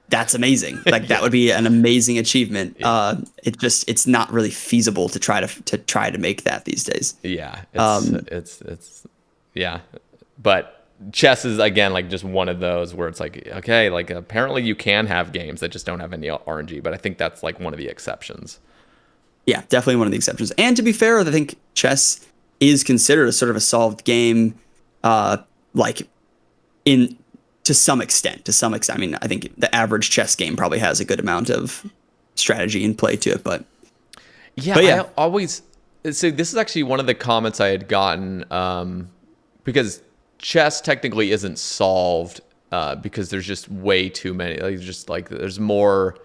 that's amazing. Like that would be an amazing achievement. It's not really feasible to try to make that these days. Yeah, it's but chess is again like just one of those where it's like, okay, like apparently you can have games that just don't have any RNG, but I think that's like one of the exceptions. Yeah, definitely one of the exceptions. And to be fair, I think chess is considered a sort of a solved game, like to some extent. I mean, I think the average chess game probably has a good amount of strategy and play to it, but I always, so this is actually one of the comments I had gotten, because chess technically isn't solved because there's just way too many. Like, just like there's more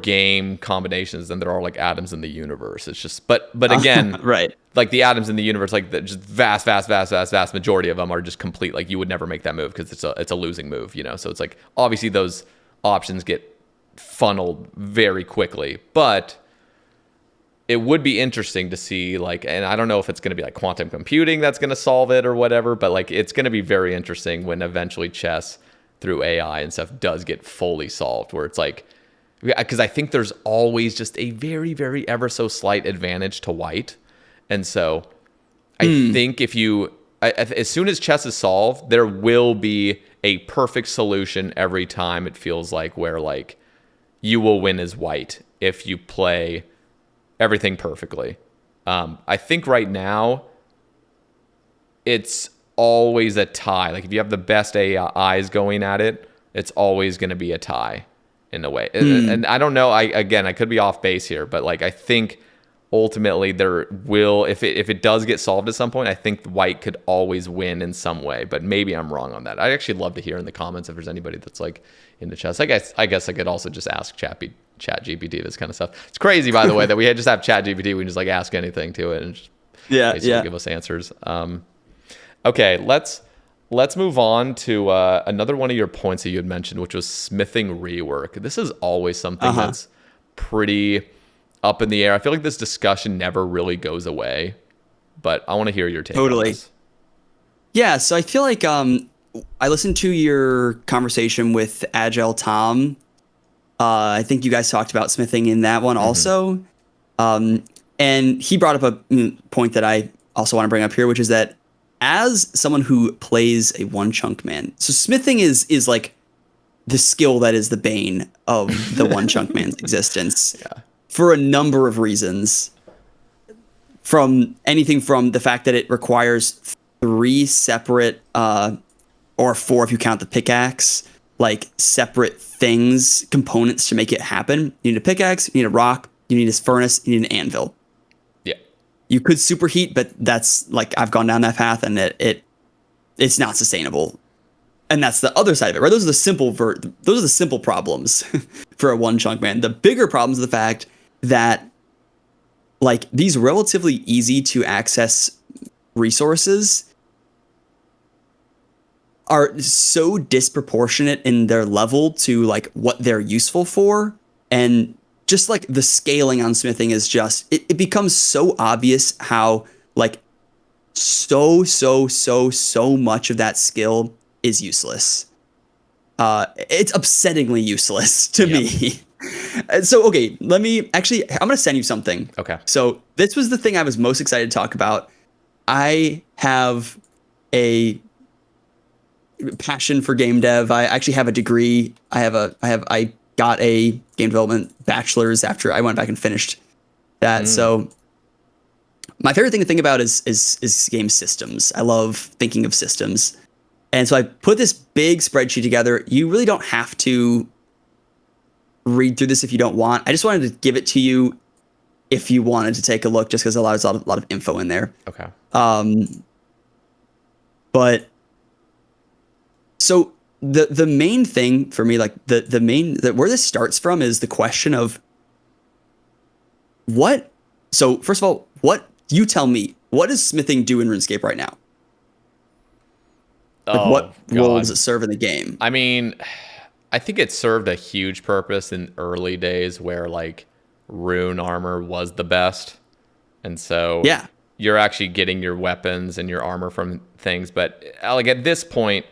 game combinations than there are like atoms in the universe. It's just, but again, right? Like the atoms in the universe, like the just vast majority of them are just complete. Like you would never make that move because it's a losing move, So it's like obviously those options get funneled very quickly, but it would be interesting to see, like, and I don't know if it's going to be like quantum computing that's going to solve it or whatever, but like it's going to be very interesting when eventually chess through AI and stuff does get fully solved, where it's like, because I think there's always just a very, very ever so slight advantage to white. And so I think as soon as chess is solved, there will be a perfect solution every time, it feels like, where like you will win as white if you play everything perfectly. I think right now it's always a tie. Like if you have the best AIs going at it, it's always going to be a tie in a way. And I don't know. I could be off base here, but like I think ultimately there will, if it does get solved at some point, I think white could always win in some way. But maybe I'm wrong on that. I'd actually love to hear in the comments if there's anybody that's like into chess. I guess I could also just ask ChatGPT this kind of stuff. It's crazy, by the way, that we just have ChatGPT. We can just like ask anything to it and just give us answers. Okay, let's move on to another one of your points that you had mentioned, which was smithing rework. This is always something that's pretty up in the air. I feel like this discussion never really goes away, but I want to hear your take on this. Yeah, so I feel like I listened to your conversation with Agile Tom I think you guys talked about smithing in that one Mm-hmm. also. And he brought up a point that I also want to bring up here, which is that as someone who plays a one chunk man, so smithing is like the skill that is the bane of the one chunk man's existence Yeah. for a number of reasons. From anything from the fact that it requires 3 separate, or 4 if you count the pickaxe, like separate things, components to make it happen. You need a pickaxe, you need a rock, you need a furnace, you need an anvil. Yeah. You could superheat, but that's like I've gone down that path and it's not sustainable. And that's the other side of it, right? Those are the simple problems for a one chunk man. The bigger problems are the fact that like these relatively easy to access resources are so disproportionate in their level to like what they're useful for. And just like the scaling on smithing is just, it becomes so obvious how like so much of that skill is useless. It's upsettingly useless to me. So, okay, I'm going to send you something. Okay. So this was the thing I was most excited to talk about. I have a passion for game dev. I actually have a degree. I got a game development bachelor's after I went back and finished that. So my favorite thing to think about is game systems. I love thinking of systems. And so I put this big spreadsheet together. You really don't have to read through this if you don't want. I just wanted to give it to you if you wanted to take a look, just because there's a lot of info in there. Okay. But so the main thing for me, like where this starts from is the question of what. So first of all, you tell me, what does smithing do in RuneScape right now? Like what role does it serve in the game? I mean, I think it served a huge purpose in early days where like rune armor was the best. And so yeah, you're actually getting your weapons and your armor from things. But like at this point,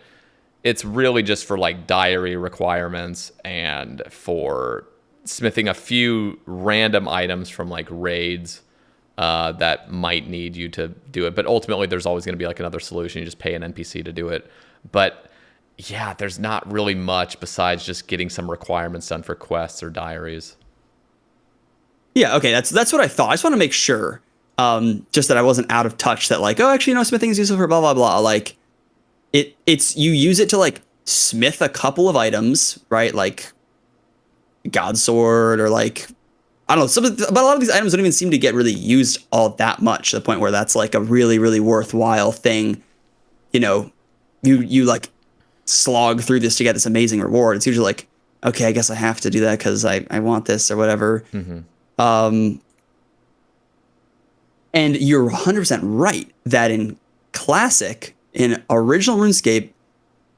it's really just for like diary requirements and for smithing a few random items from like raids that might need you to do it. But ultimately, there's always going to be like another solution. You just pay an NPC to do it. But yeah, there's not really much besides just getting some requirements done for quests or diaries. Yeah, okay, that's what I thought. I just want to make sure, just that I wasn't out of touch. That like, oh, actually, no, smithing is useful for blah blah blah. Like, it's you use it to like smith a couple of items, right? Like, God Sword or like, I don't know. But a lot of these items don't even seem to get really used all that much to the point where that's like a really really worthwhile thing. You know, you like slog through this to get this amazing reward. It's usually like, okay, I guess I have to do that because I want this or whatever. Mm-hmm. And you're 100% right that in classic, in original RuneScape,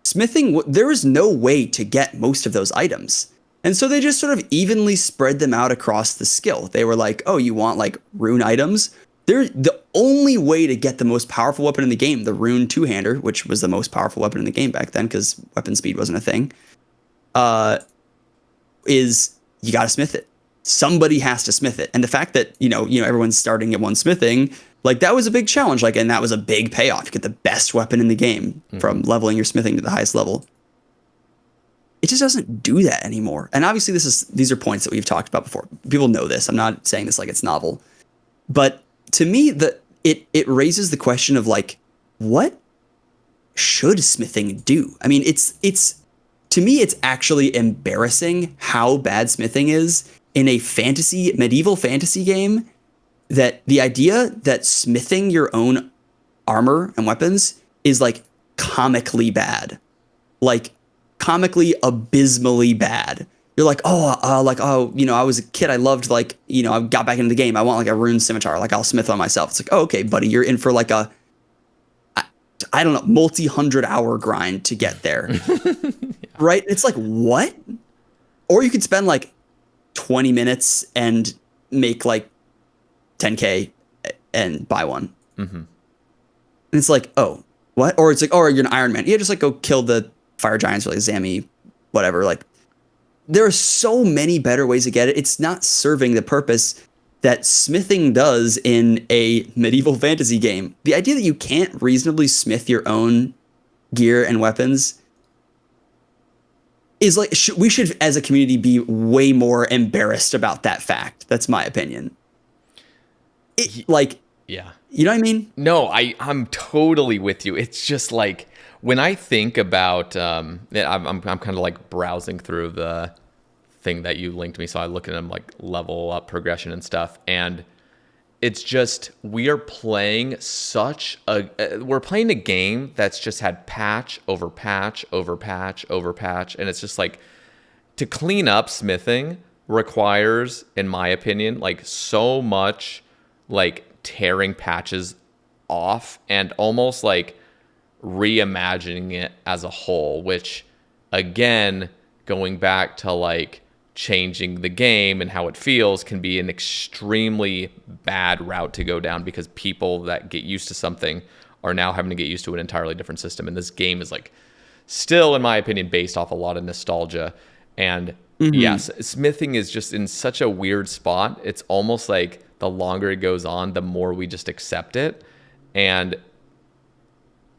smithing, there was no way to get most of those items. And so they just sort of evenly spread them out across the skill. They were like, oh, you want like rune items? They're the only way to get the most powerful weapon in the game, the rune two-hander, which was the most powerful weapon in the game back then because weapon speed wasn't a thing, is you got to smith it. Somebody has to smith it. And the fact that, you know, everyone's starting at one smithing, like that was a big challenge. Like, and that was a big payoff. You get the best weapon in the game from leveling your smithing to the highest level. It just doesn't do that anymore. And obviously these are points that we've talked about before. People know this. I'm not saying this like it's novel. But to me, it raises the question of like, what should smithing do? I mean, it's to me, it's actually embarrassing how bad smithing is in a medieval fantasy game. That the idea that smithing your own armor and weapons is like comically bad, like comically abysmally bad. You're like, you know, I was a kid. I loved like, you know, I got back into the game. I want like a rune scimitar. Like I'll smith on myself. It's like, oh, okay, buddy, you're in for like a, I don't know, multi-100-hour grind to get there. Yeah. Right? It's like, what? Or you could spend like 20 minutes and make like 10K and buy one. Mm-hmm. And it's like, oh, what? Or it's like, oh, you're an Iron Man. Yeah, just like go kill the fire giants or like Zami, whatever. Like, there are so many better ways to get it. It's not serving the purpose that smithing does in a medieval fantasy game. The idea that you can't reasonably smith your own gear and weapons is like, we should as a community be way more embarrassed about that fact. That's my opinion. Like, yeah, you know what I mean? No, I'm totally with you. It's just like when I think about, I'm kind of like browsing through the thing that you linked me, so I look at them like level up progression and stuff, and it's just we are playing we're playing a game that's just had patch over patch over patch over patch, and it's just like to clean up smithing requires, in my opinion, like so much like tearing patches off and almost like reimagining it as a whole, which again, going back to like changing the game and how it feels can be an extremely bad route to go down, because people that get used to something are now having to get used to an entirely different system. And this game is like still, in my opinion, based off a lot of nostalgia. And yes, smithing is just in such a weird spot. It's almost like the longer it goes on, the more we just accept it. And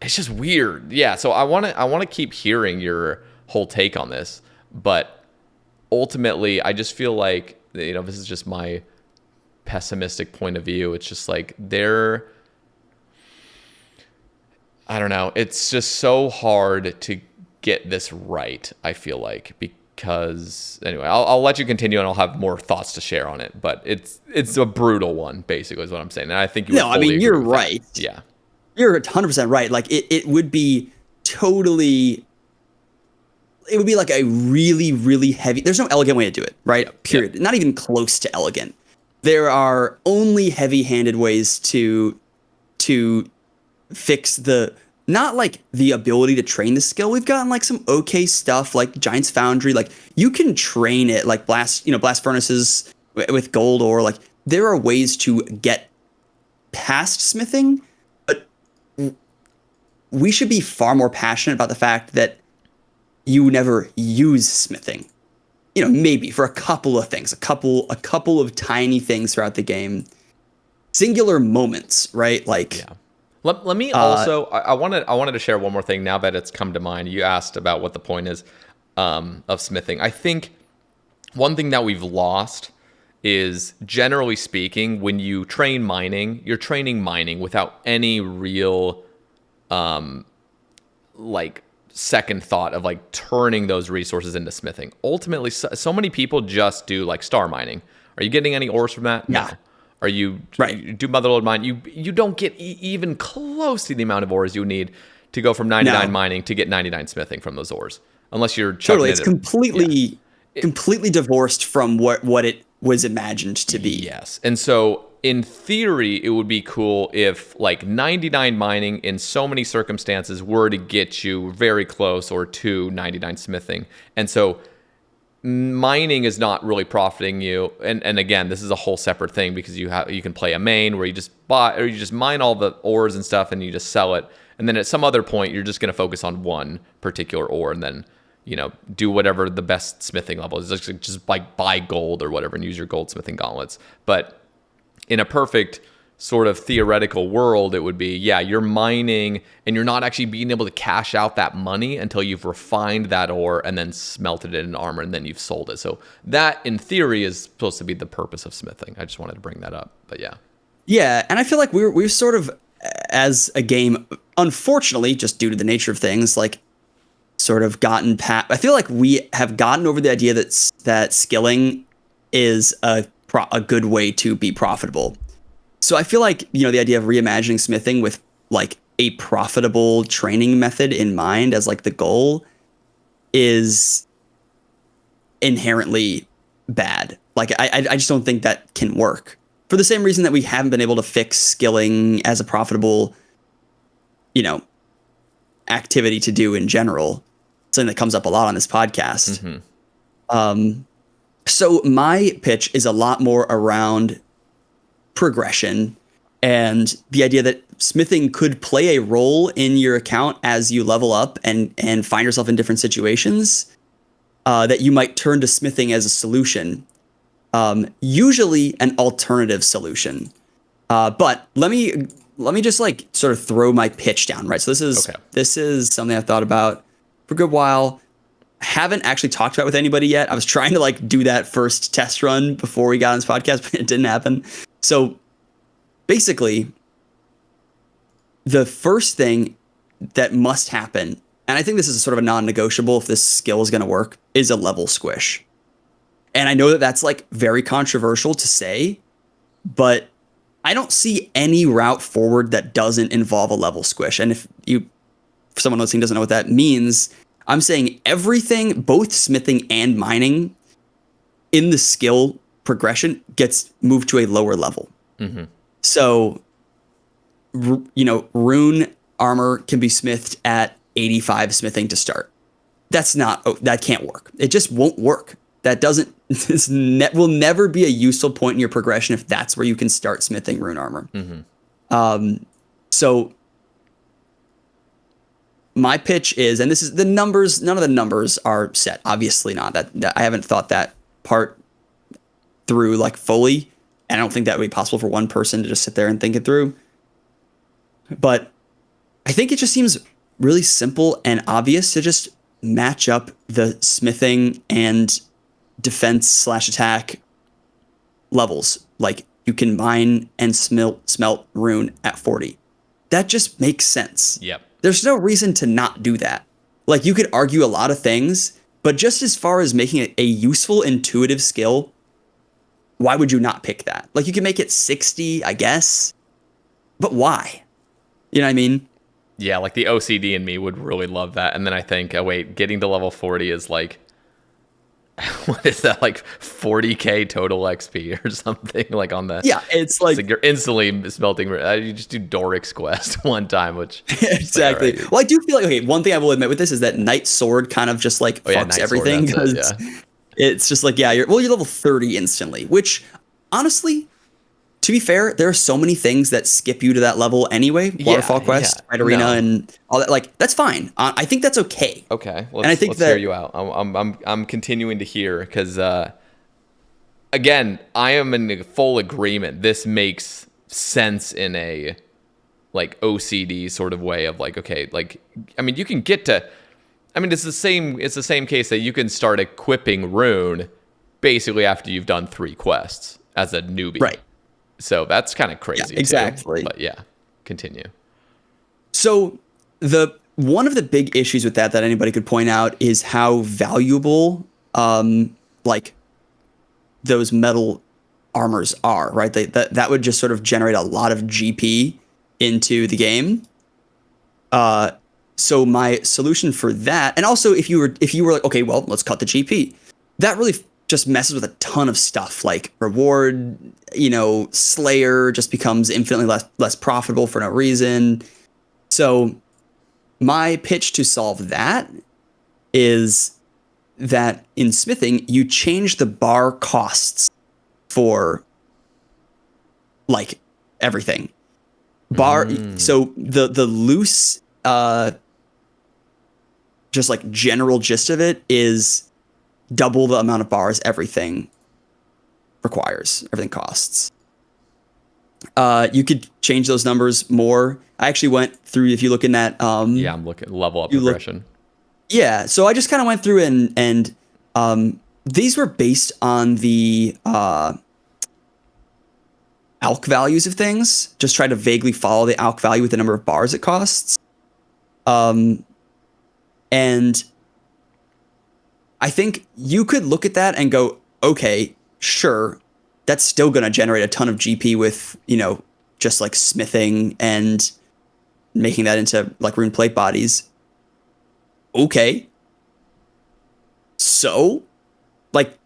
it's just weird. Yeah, so I want to keep hearing your whole take on this, but ultimately I just feel like, you know, this is just my pessimistic point of view. It's just like I don't know. It's just so hard to get this right, I feel like, because anyway, I'll let you continue and I'll have more thoughts to share on it, but it's a brutal one, basically, is what I'm saying. And I think you would No, I fully mean, agree you're with right. that. Yeah. You're 100% right. Like it would be totally, it would be like a really, really heavy, there's no elegant way to do it, right? Period. Yep. Not even close to elegant. There are only heavy-handed ways to fix not like the ability to train the skill. We've gotten like some okay stuff like Giant's Foundry. Like you can train it, like blast furnaces with gold, or like there are ways to get past smithing, but we should be far more passionate about the fact that you never use smithing. You know, maybe for a couple of things, a couple of tiny things throughout the game, singular moments, right? Like, Yeah. Let me also, I wanted to share one more thing now that it's come to mind. You asked about what the point is of smithing. I think one thing that we've lost is, generally speaking, when you train mining, you're training mining without any real like second thought of like turning those resources into smithing. Ultimately, so many people just do like star mining. Are you getting any ores from that? yeah. No. Are you Right. do motherlode mine? You don't get even close to the amount of ores you need to go from 99 No. mining to get 99 smithing from those ores, unless you're chucking Totally. it It's at, completely divorced from what it was imagined to be. Yes. And so in theory, it would be cool if like 99 mining in so many circumstances were to get you very close or to 99 smithing. And so mining is not really profiting you. And again, this is a whole separate thing, because you can play a main where you just buy, or you just mine all the ores and stuff and you just sell it. And then at some other point, you're just going to focus on one particular ore and then, you know, do whatever the best smithing level is. Just like buy gold or whatever and use your goldsmithing gauntlets. But in a perfect sort of theoretical world, it would be, yeah, you're mining and you're not actually being able to cash out that money until you've refined that ore and then smelted it in armor and then you've sold it. So that, in theory, is supposed to be the purpose of smithing. I just wanted to bring that up, but yeah. Yeah, and I feel like we've sort of, as a game, unfortunately, just due to the nature of things, like sort of gotten past. I feel like we have gotten over the idea that skilling is a good way to be profitable. So I feel like, you know, the idea of reimagining smithing with like a profitable training method in mind as like the goal is inherently bad. Like I just don't think that can work, for the same reason that we haven't been able to fix skilling as a profitable, you know, activity to do in general. Something that comes up a lot on this podcast. So my pitch is a lot more around progression and the idea that smithing could play a role in your account as you level up and find yourself in different situations. that you might turn to smithing as a solution. Usually an alternative solution. But let me just like sort of throw my pitch down, right? So this is something I've thought about for a good while. Haven't actually talked about it with anybody yet. I was trying to like do that first test run before we got on this podcast, but it didn't happen. So basically, the first thing that must happen, and I think this is sort of a non-negotiable if this skill is going to work, is a level squish. And I know that that's like very controversial to say, but I don't see any route forward that doesn't involve a level squish. And if someone listening doesn't know what that means, I'm saying everything, both smithing and mining, in the skill progression gets moved to a lower level. Mm-hmm. So, rune armor can be smithed at 85 smithing to start. That can't work. It just won't work. That will never be a useful point in your progression if that's where you can start smithing rune armor. Mm-hmm. So my pitch is, and this is the numbers, none of the numbers are set. Obviously not. That I haven't thought that part through like fully. And I don't think that would be possible for one person to just sit there and think it through. But I think it just seems really simple and obvious to just match up the smithing and defense/attack levels. Like you can mine and smelt rune at 40. That just makes sense. Yep. There's no reason to not do that. Like you could argue a lot of things, but just as far as making it a useful, intuitive skill, why would you not pick that? Like you can make it 60, I guess, but why? You know what I mean? Yeah, like the OCD in me would really love that. And then I think, getting to level 40 is like, what is that, like 40k total XP or something like on that? Yeah, it's like you're instantly smelting. You just do Doric's quest one time, which exactly. Like, right. Well, I do feel like one thing I will admit with this is that Knight Sword kind of just like fucks everything because it's just like you're level 30 instantly, which honestly, to be fair, there are so many things that skip you to that level anyway. Waterfall quest, Red Arena, and all that. Like that's fine. I think that's okay. Okay, let's hear you out. I'm continuing to hear because again, I am in full agreement. This makes sense in a like OCD sort of way of like, okay, like I mean, you can get to. I mean, it's the same case that you can start equipping rune basically after you've done 3 quests as a newbie, right? So that's kind of crazy. Yeah, exactly. But yeah, continue. So one of the big issues with that anybody could point out is how valuable like those metal armors are, right? That would just sort of generate a lot of GP into the game. So my solution for that, and also if you were like, okay, well, let's cut the GP, that really just messes with a ton of stuff like reward, Slayer just becomes infinitely less profitable for no reason. So my pitch to solve that is that in smithing, you change the bar costs for like everything. So the loose, just like general gist of it is double the amount of bars everything costs. You could change those numbers more. I actually went through, if you look in that I'm looking level up progression. So I just kind of went through and these were based on the alch values of things. Just try to vaguely follow the alch value with the number of bars it costs. And I think you could look at that and go, okay, sure, that's still going to generate a ton of GP with, just like smithing and making that into like rune plate bodies. Okay. So, like,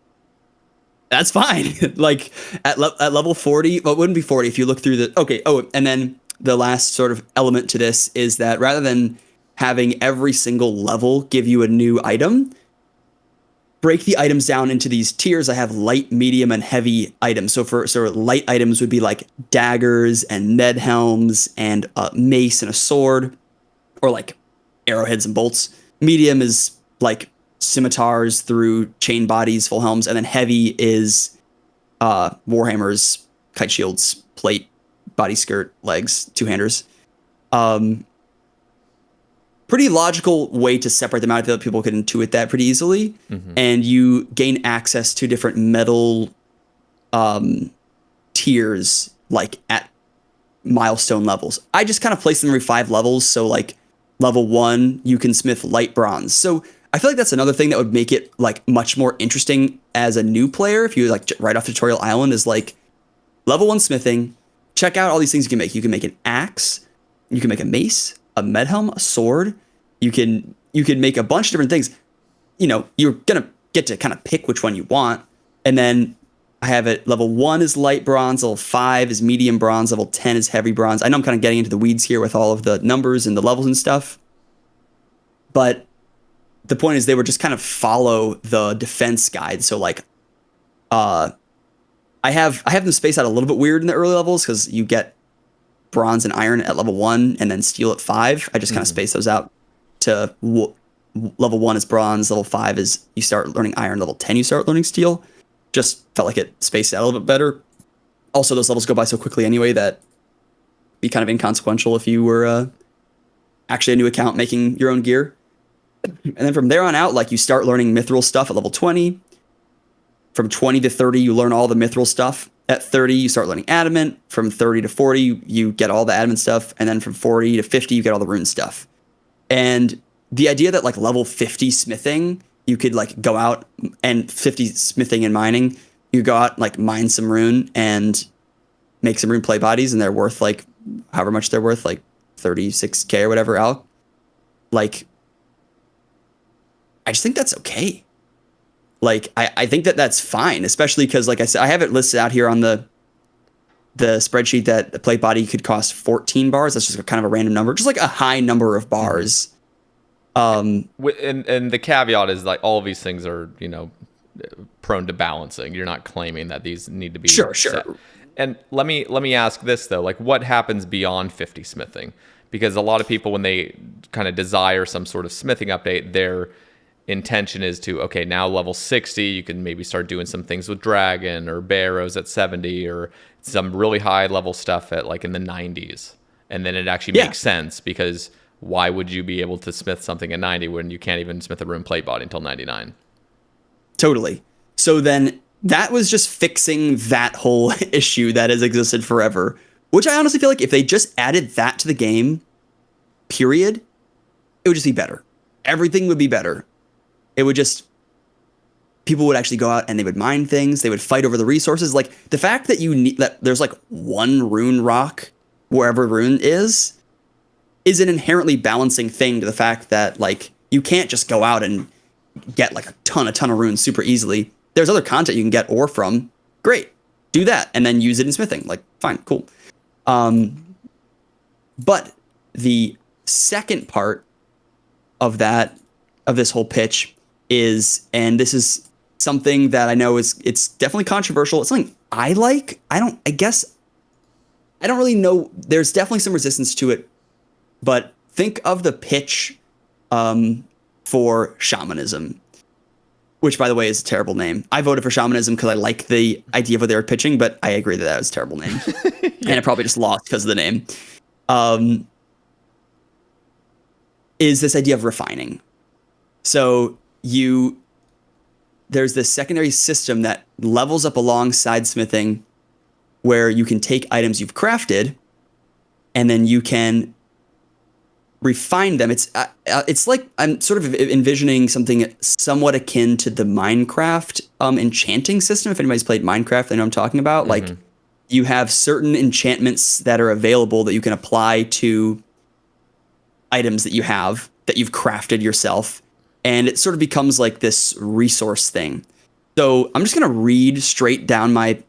that's fine. Like at level 40, well, it wouldn't be 40 if you look through the, okay. Oh, and then the last sort of element to this is that rather than having every single level give you a new item, break the items down into these tiers. I have light, medium, and heavy items. So light items would be like daggers and med helms and a mace and a sword, or like arrowheads and bolts. Medium is like scimitars through chain bodies, full helms, and then heavy is warhammers, kite shields, plate, body skirt, legs, two-handers. Pretty logical way to separate them out. I feel like people can intuit that pretty easily. And you gain access to different metal tiers, like at milestone levels. I just kind of placed them every 5 levels. So like level 1, you can smith light bronze. So I feel like that's another thing that would make it like much more interesting as a new player. If you like right off tutorial island is like level 1 smithing, check out all these things you can make. You can make an axe, you can make a mace, a med helm, a sword. You can make a bunch of different things. You know, you're gonna get to kind of pick which one you want. And then I have it level 1 is light bronze, level 5 is medium bronze, level 10 is heavy bronze. I know I'm kind of getting into the weeds here with all of the numbers and the levels and stuff. But the point is they would just kind of follow the defense guide. So like I have them spaced out a little bit weird in the early levels because you get bronze and iron at level 1 and then steel at 5. I just kind of space those out to level 1 is bronze, level 5 is you start learning iron, level 10 you start learning steel. Just felt like it spaced out a little bit better. Also, those levels go by so quickly anyway that it'd be kind of inconsequential if you were actually a new account making your own gear. And then from there on out, like you start learning mithril stuff at level 20. From 20 to 30, you learn all the mithril stuff. At 30, you start learning adamant. From 30 to 40, you get all the adamant stuff. And then from 40 to 50, you get all the rune stuff. And the idea that like level 50 smithing, you could like go out and 50 smithing and mining, you go out like mine some rune and make some rune play bodies, and they're worth like however much they're worth, like 36k or whatever out. Like, I just think that's okay. Like, I think that that's fine, especially because, like I said, I have it listed out here on the spreadsheet that the plate body could cost 14 bars. That's just kind of a random number, just like a high number of bars. And the caveat is like all of these things are, you know, prone to balancing. You're not claiming that these need to be sure. And let me ask this though, like what happens beyond 50 smithing? Because a lot of people, when they kind of desire some sort of smithing update, their intention is to, okay, now level 60, you can maybe start doing some things with dragon or barrows at 70 or some really high level stuff at like in the 90s. And then it actually makes sense, because why would you be able to smith something at 90 when you can't even smith a rune plate body until 99? Totally. So then that was just fixing that whole issue that has existed forever, which I honestly feel like if they just added that to the game, period, it would just be better. Everything would be better. It would just, people would actually go out and they would mine things. They would fight over the resources. Like the fact that you need that there's like one rune rock wherever rune is an inherently balancing thing to the fact that like you can't just go out and get like a ton of runes super easily. There's other content you can get ore from. Great, do that and then use it in smithing. Like fine, cool. But the second part of this whole pitch is, and this is something that I know it's definitely controversial. It's something I like. I don't really know. There's definitely some resistance to it, but think of the pitch for shamanism, which by the way is a terrible name. I voted for shamanism because I like the idea of what they were pitching, but I agree that was a terrible name. And it probably just lost because of the name. Is this idea of refining. So there's this secondary system that levels up alongside smithing where you can take items you've crafted and then you can refine them. It's like I'm sort of envisioning something somewhat akin to the Minecraft enchanting system. If anybody's played Minecraft, they know what I'm talking about. Mm-hmm. Like you have certain enchantments that are available that you can apply to items that you have that you've crafted yourself. And it sort of becomes like this resource thing. So I'm just going to read straight down my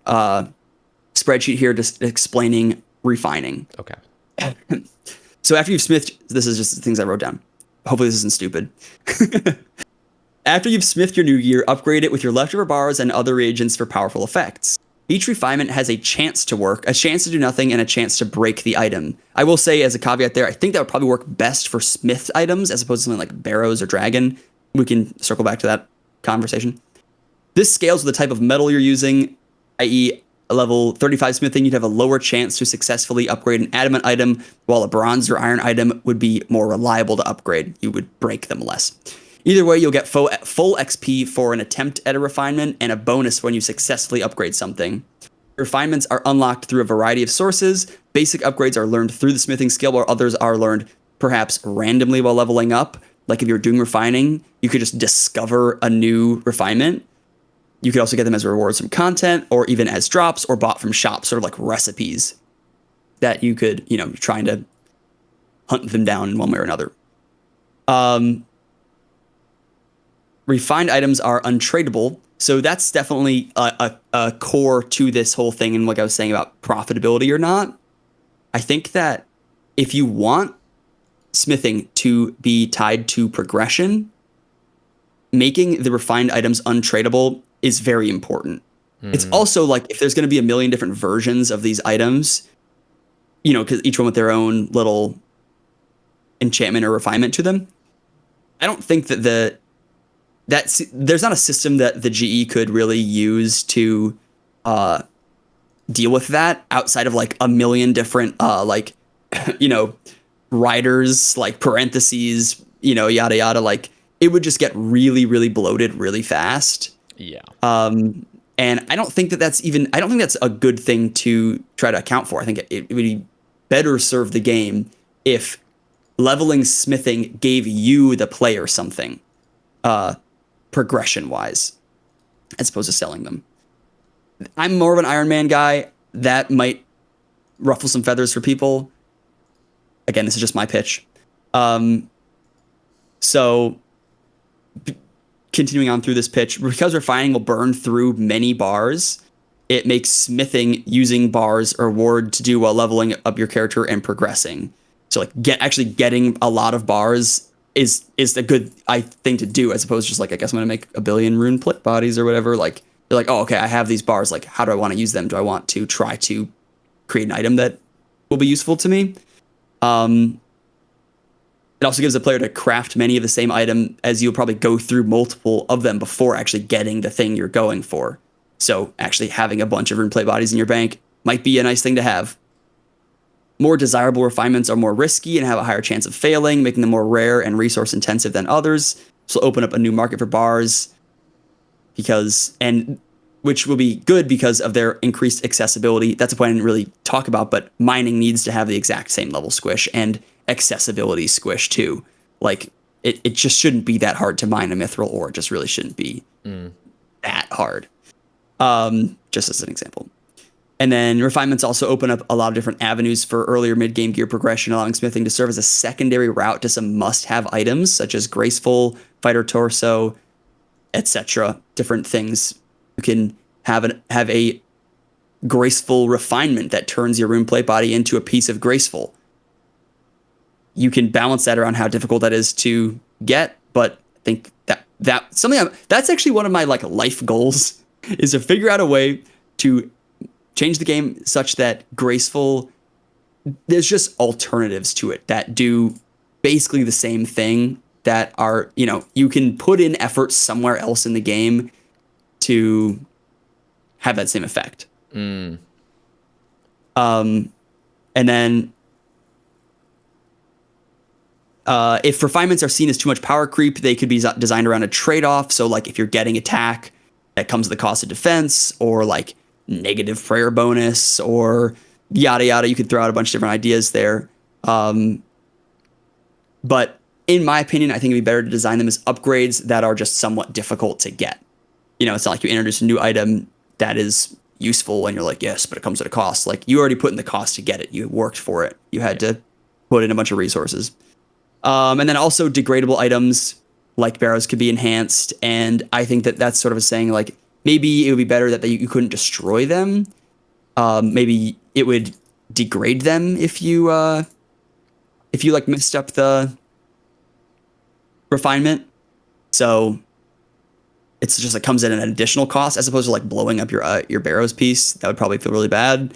spreadsheet here, just explaining refining. Okay. So after you've smithed, this is just the things I wrote down. Hopefully this isn't stupid. After you've smithed your new gear, upgrade it with your leftover bars and other reagents for powerful effects. Each refinement has a chance to work, a chance to do nothing, and a chance to break the item. I will say as a caveat there, I think that would probably work best for smith items as opposed to something like barrows or dragon. we can circle back to that conversation. This scales with the type of metal you're using, i.e. a level 35 smithing, you'd have a lower chance to successfully upgrade an adamant item, while a bronze or iron item would be more reliable to upgrade. You would break them less. Either way, you'll get full XP for an attempt at a refinement and a bonus when you successfully upgrade something. Refinements are unlocked through a variety of sources. Basic upgrades are learned through the smithing skill, while others are learned perhaps randomly while leveling up. Like if you're doing refining, you could just discover a new refinement. You could also get them as rewards from content, or even as drops, or bought from shops, sort of like recipes that you could, trying to hunt them down in one way or another. Refined items are untradeable. So that's definitely a core to this whole thing. And like I was saying about profitability or not, I think that if you want smithing to be tied to progression, making the refined items untradeable is very important. It's also like if there's going to be a million different versions of these items, because each one with their own little enchantment or refinement to them, I don't think that there's not a system that the GE could really use to deal with that outside of like a million different riders, like parentheses, yada yada. Like it would just get really, really bloated really fast. Yeah. And I don't think that's a good thing to try to account for. I think it would be better serve the game if leveling smithing gave you, the player, something progression wise, as opposed to selling them. I'm more of an Iron Man guy. That might ruffle some feathers for people. Again, this is just my pitch. Continuing on through this pitch, because refining will burn through many bars, it makes smithing using bars a reward to do while leveling up your character and progressing. So like getting a lot of bars is a good thing to do, as opposed to just like, I guess I'm gonna make a billion rune plate bodies or whatever. Like you're like, oh, okay, I have these bars. Like, how do I want to use them? Do I want to try to create an item that will be useful to me? It also gives the player to craft many of the same item, as you'll probably go through multiple of them before actually getting the thing you're going for. So actually having a bunch of rune plate bodies in your bank might be a nice thing to have. More desirable refinements are more risky and have a higher chance of failing, making them more rare and resource intensive than others. So open up a new market for bars, which will be good because of their increased accessibility. That's a point I didn't really talk about, but mining needs to have the exact same level squish and accessibility squish too. Like it just shouldn't be that hard to mine a mithril ore. It just really shouldn't be that hard. Just as an example. And then refinements also open up a lot of different avenues for earlier mid-game gear progression, allowing smithing to serve as a secondary route to some must-have items such as graceful, fighter torso, etc. Different things. You can have a graceful refinement that turns your rune plate body into a piece of graceful. You can balance that around how difficult that is to get, but I think that's actually one of my like life goals, is to figure out a way to change the game such that graceful, there's just alternatives to it that do basically the same thing, that are, you can put in effort somewhere else in the game to have that same effect. And then if refinements are seen as too much power creep, they could be designed around a trade-off. So like if you're getting attack that comes at the cost of defense, or like negative prayer bonus, or yada yada, you could throw out a bunch of different ideas there. But in my opinion, I think it'd be better to design them as upgrades that are just somewhat difficult to get. It's not like you introduce a new item that is useful and you're like, yes, but it comes at a cost. Like you already put in the cost to get it. You worked for it. You had to put in a bunch of resources. And then also degradable items like barrows could be enhanced. And I think that that's sort of a saying, like, maybe it would be better that you couldn't destroy them. Maybe it would degrade them if you like messed up the refinement. So it's just like comes at an additional cost, as opposed to like blowing up your barrows piece. That would probably feel really bad.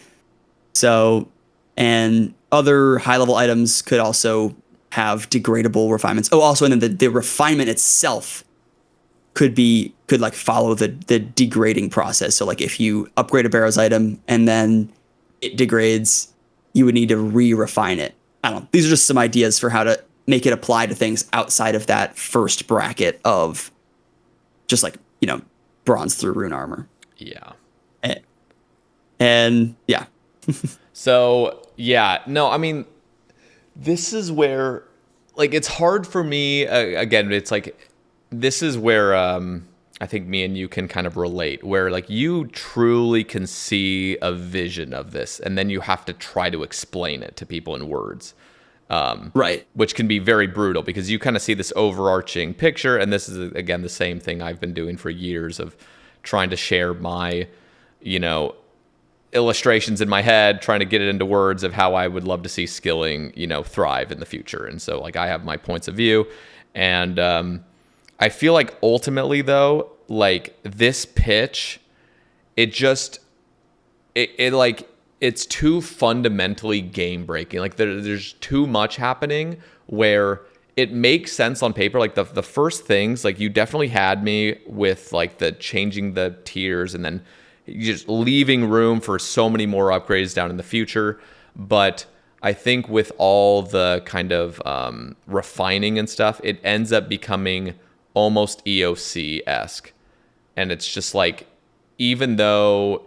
So, and other high level items could also have degradable refinements. Oh, also, and then the refinement itself could like follow the degrading process. So like if you upgrade a Barrows item and then it degrades, you would need to re-refine it. I don't know. These are just some ideas for how to make it apply to things outside of that first bracket of just like, bronze through rune armor. Yeah. And yeah. So, yeah, no, I mean, this is where, like, it's hard for me. Again, it's like, this is where I think me and you can kind of relate, where like you truly can see a vision of this, and then you have to try to explain it to people in words. Right. Which can be very brutal because you kind of see this overarching picture. And this is, again, the same thing I've been doing for years of trying to share my, illustrations in my head, trying to get it into words of how I would love to see skilling, thrive in the future. And so like I have my points of view, and I feel like ultimately though, like this pitch, it like, it's too fundamentally game breaking. Like there's too much happening where it makes sense on paper. Like the first things, like you definitely had me with like the changing the tiers and then just leaving room for so many more upgrades down in the future. But I think with all the kind of refining and stuff, it ends up becoming almost EOC-esque. And it's just like, even though,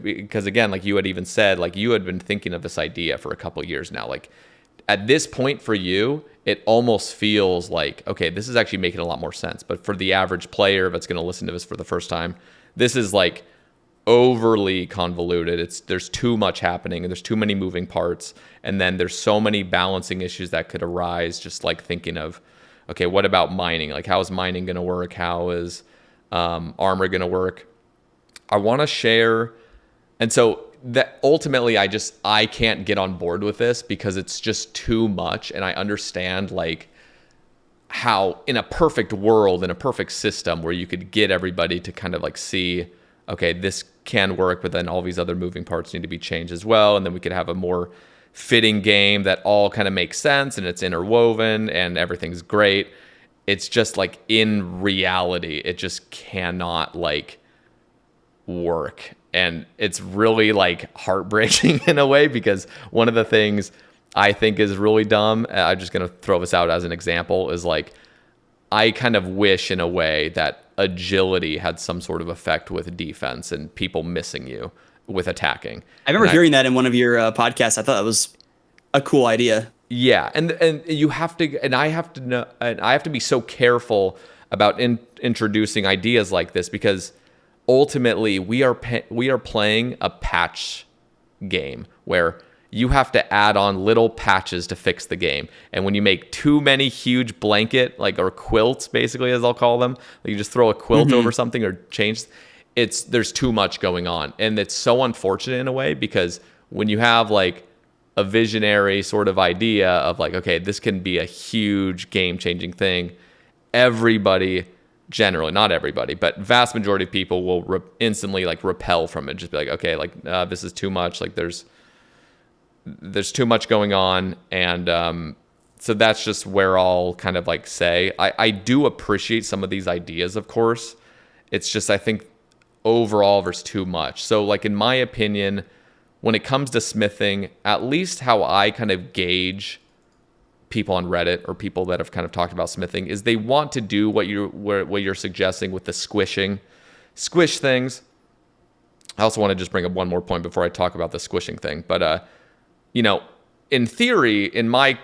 because again, like you had even said, like you had been thinking of this idea for a couple years now, like at this point for you, it almost feels like, okay, this is actually making a lot more sense. But for the average player that's going to listen to this for the first time, this is like overly convoluted. There's too much happening and there's too many moving parts. And then there's so many balancing issues that could arise, just like thinking of, okay, what about mining? Like how is mining going to work? How is armor going to work? I want to share. And so that ultimately I can't get on board with this because it's just too much. And I understand like how in a perfect world, in a perfect system where you could get everybody to kind of like see, okay, this can work, but then all these other moving parts need to be changed as well. And then we could have a more fitting game that all kind of makes sense and it's interwoven and everything's great. It's just like in reality, it just cannot like work. And it's really like heartbreaking in a way, because one of the things I think is really dumb, I'm just going to throw this out as an example, is like I kind of wish in a way that agility had some sort of effect with defense and people missing you with attacking. I remember hearing that in one of your podcasts. I thought that was a cool idea. Yeah, and you have to, and I have to know, and I have to be so careful about introducing ideas like this, because ultimately we are playing a patch game where you have to add on little patches to fix the game. And when you make too many huge blanket, like, or quilts, basically, as I'll call them, like you just throw a quilt over something or change, there's too much going on. And it's so unfortunate in a way, because when you have like a visionary sort of idea of like, okay, this can be a huge game-changing thing, everybody, generally, not everybody, but vast majority of people will instantly like repel from it. Just be like, okay, like this is too much. Like there's too much going on. And so that's just where I'll kind of like say, I do appreciate some of these ideas, of course. It's just, I think overall there's too much. So like, in my opinion, when it comes to smithing, at least how I kind of gauge people on Reddit or people that have kind of talked about smithing is they want to do what you're suggesting with the squish things. I also want to just bring up one more point before I talk about the squishing thing. But, in theory, in my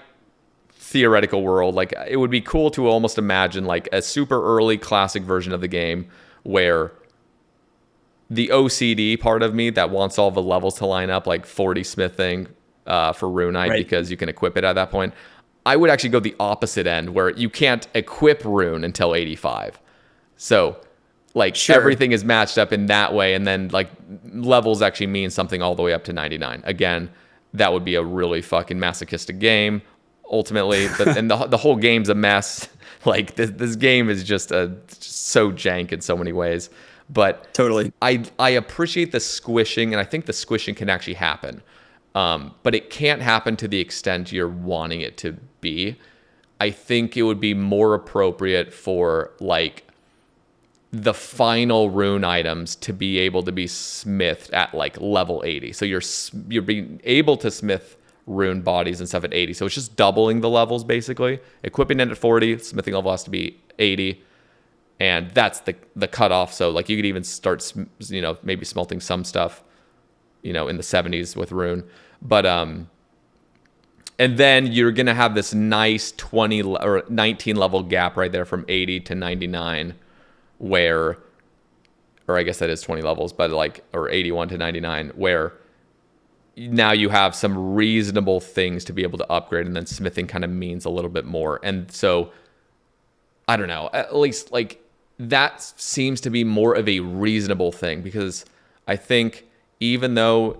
theoretical world, like it would be cool to almost imagine like a super early classic version of the game where the OCD part of me that wants all the levels to line up, like 40 smithing for Runite, right, because you can equip it at that point. I would actually go the opposite end where you can't equip Rune until 85. So like everything is matched up in that way. And then like levels actually mean something all the way up to 99. Again, that would be a really fucking masochistic game ultimately. And the whole game's a mess. Like this game is just so jank in so many ways. But totally, I appreciate the squishing, and I think the squishing can actually happen. But it can't happen to the extent you're wanting it to be. I think it would be more appropriate for like the final rune items to be able to be smithed at like level 80. So you're being able to smith rune bodies and stuff at 80. So it's just doubling the levels basically. Equipping it at 40, smithing level has to be 80. And that's the cutoff. So like you could even start, maybe smelting some stuff, in the 70s with rune. But and then you're gonna have this nice 20 or 19 level gap right there from 80 to 99, where, or I guess that is 20 levels, but like, or 81 to 99, where now you have some reasonable things to be able to upgrade, and then smithing kind of means a little bit more. And so I don't know, at least like that seems to be more of a reasonable thing, because I think even though,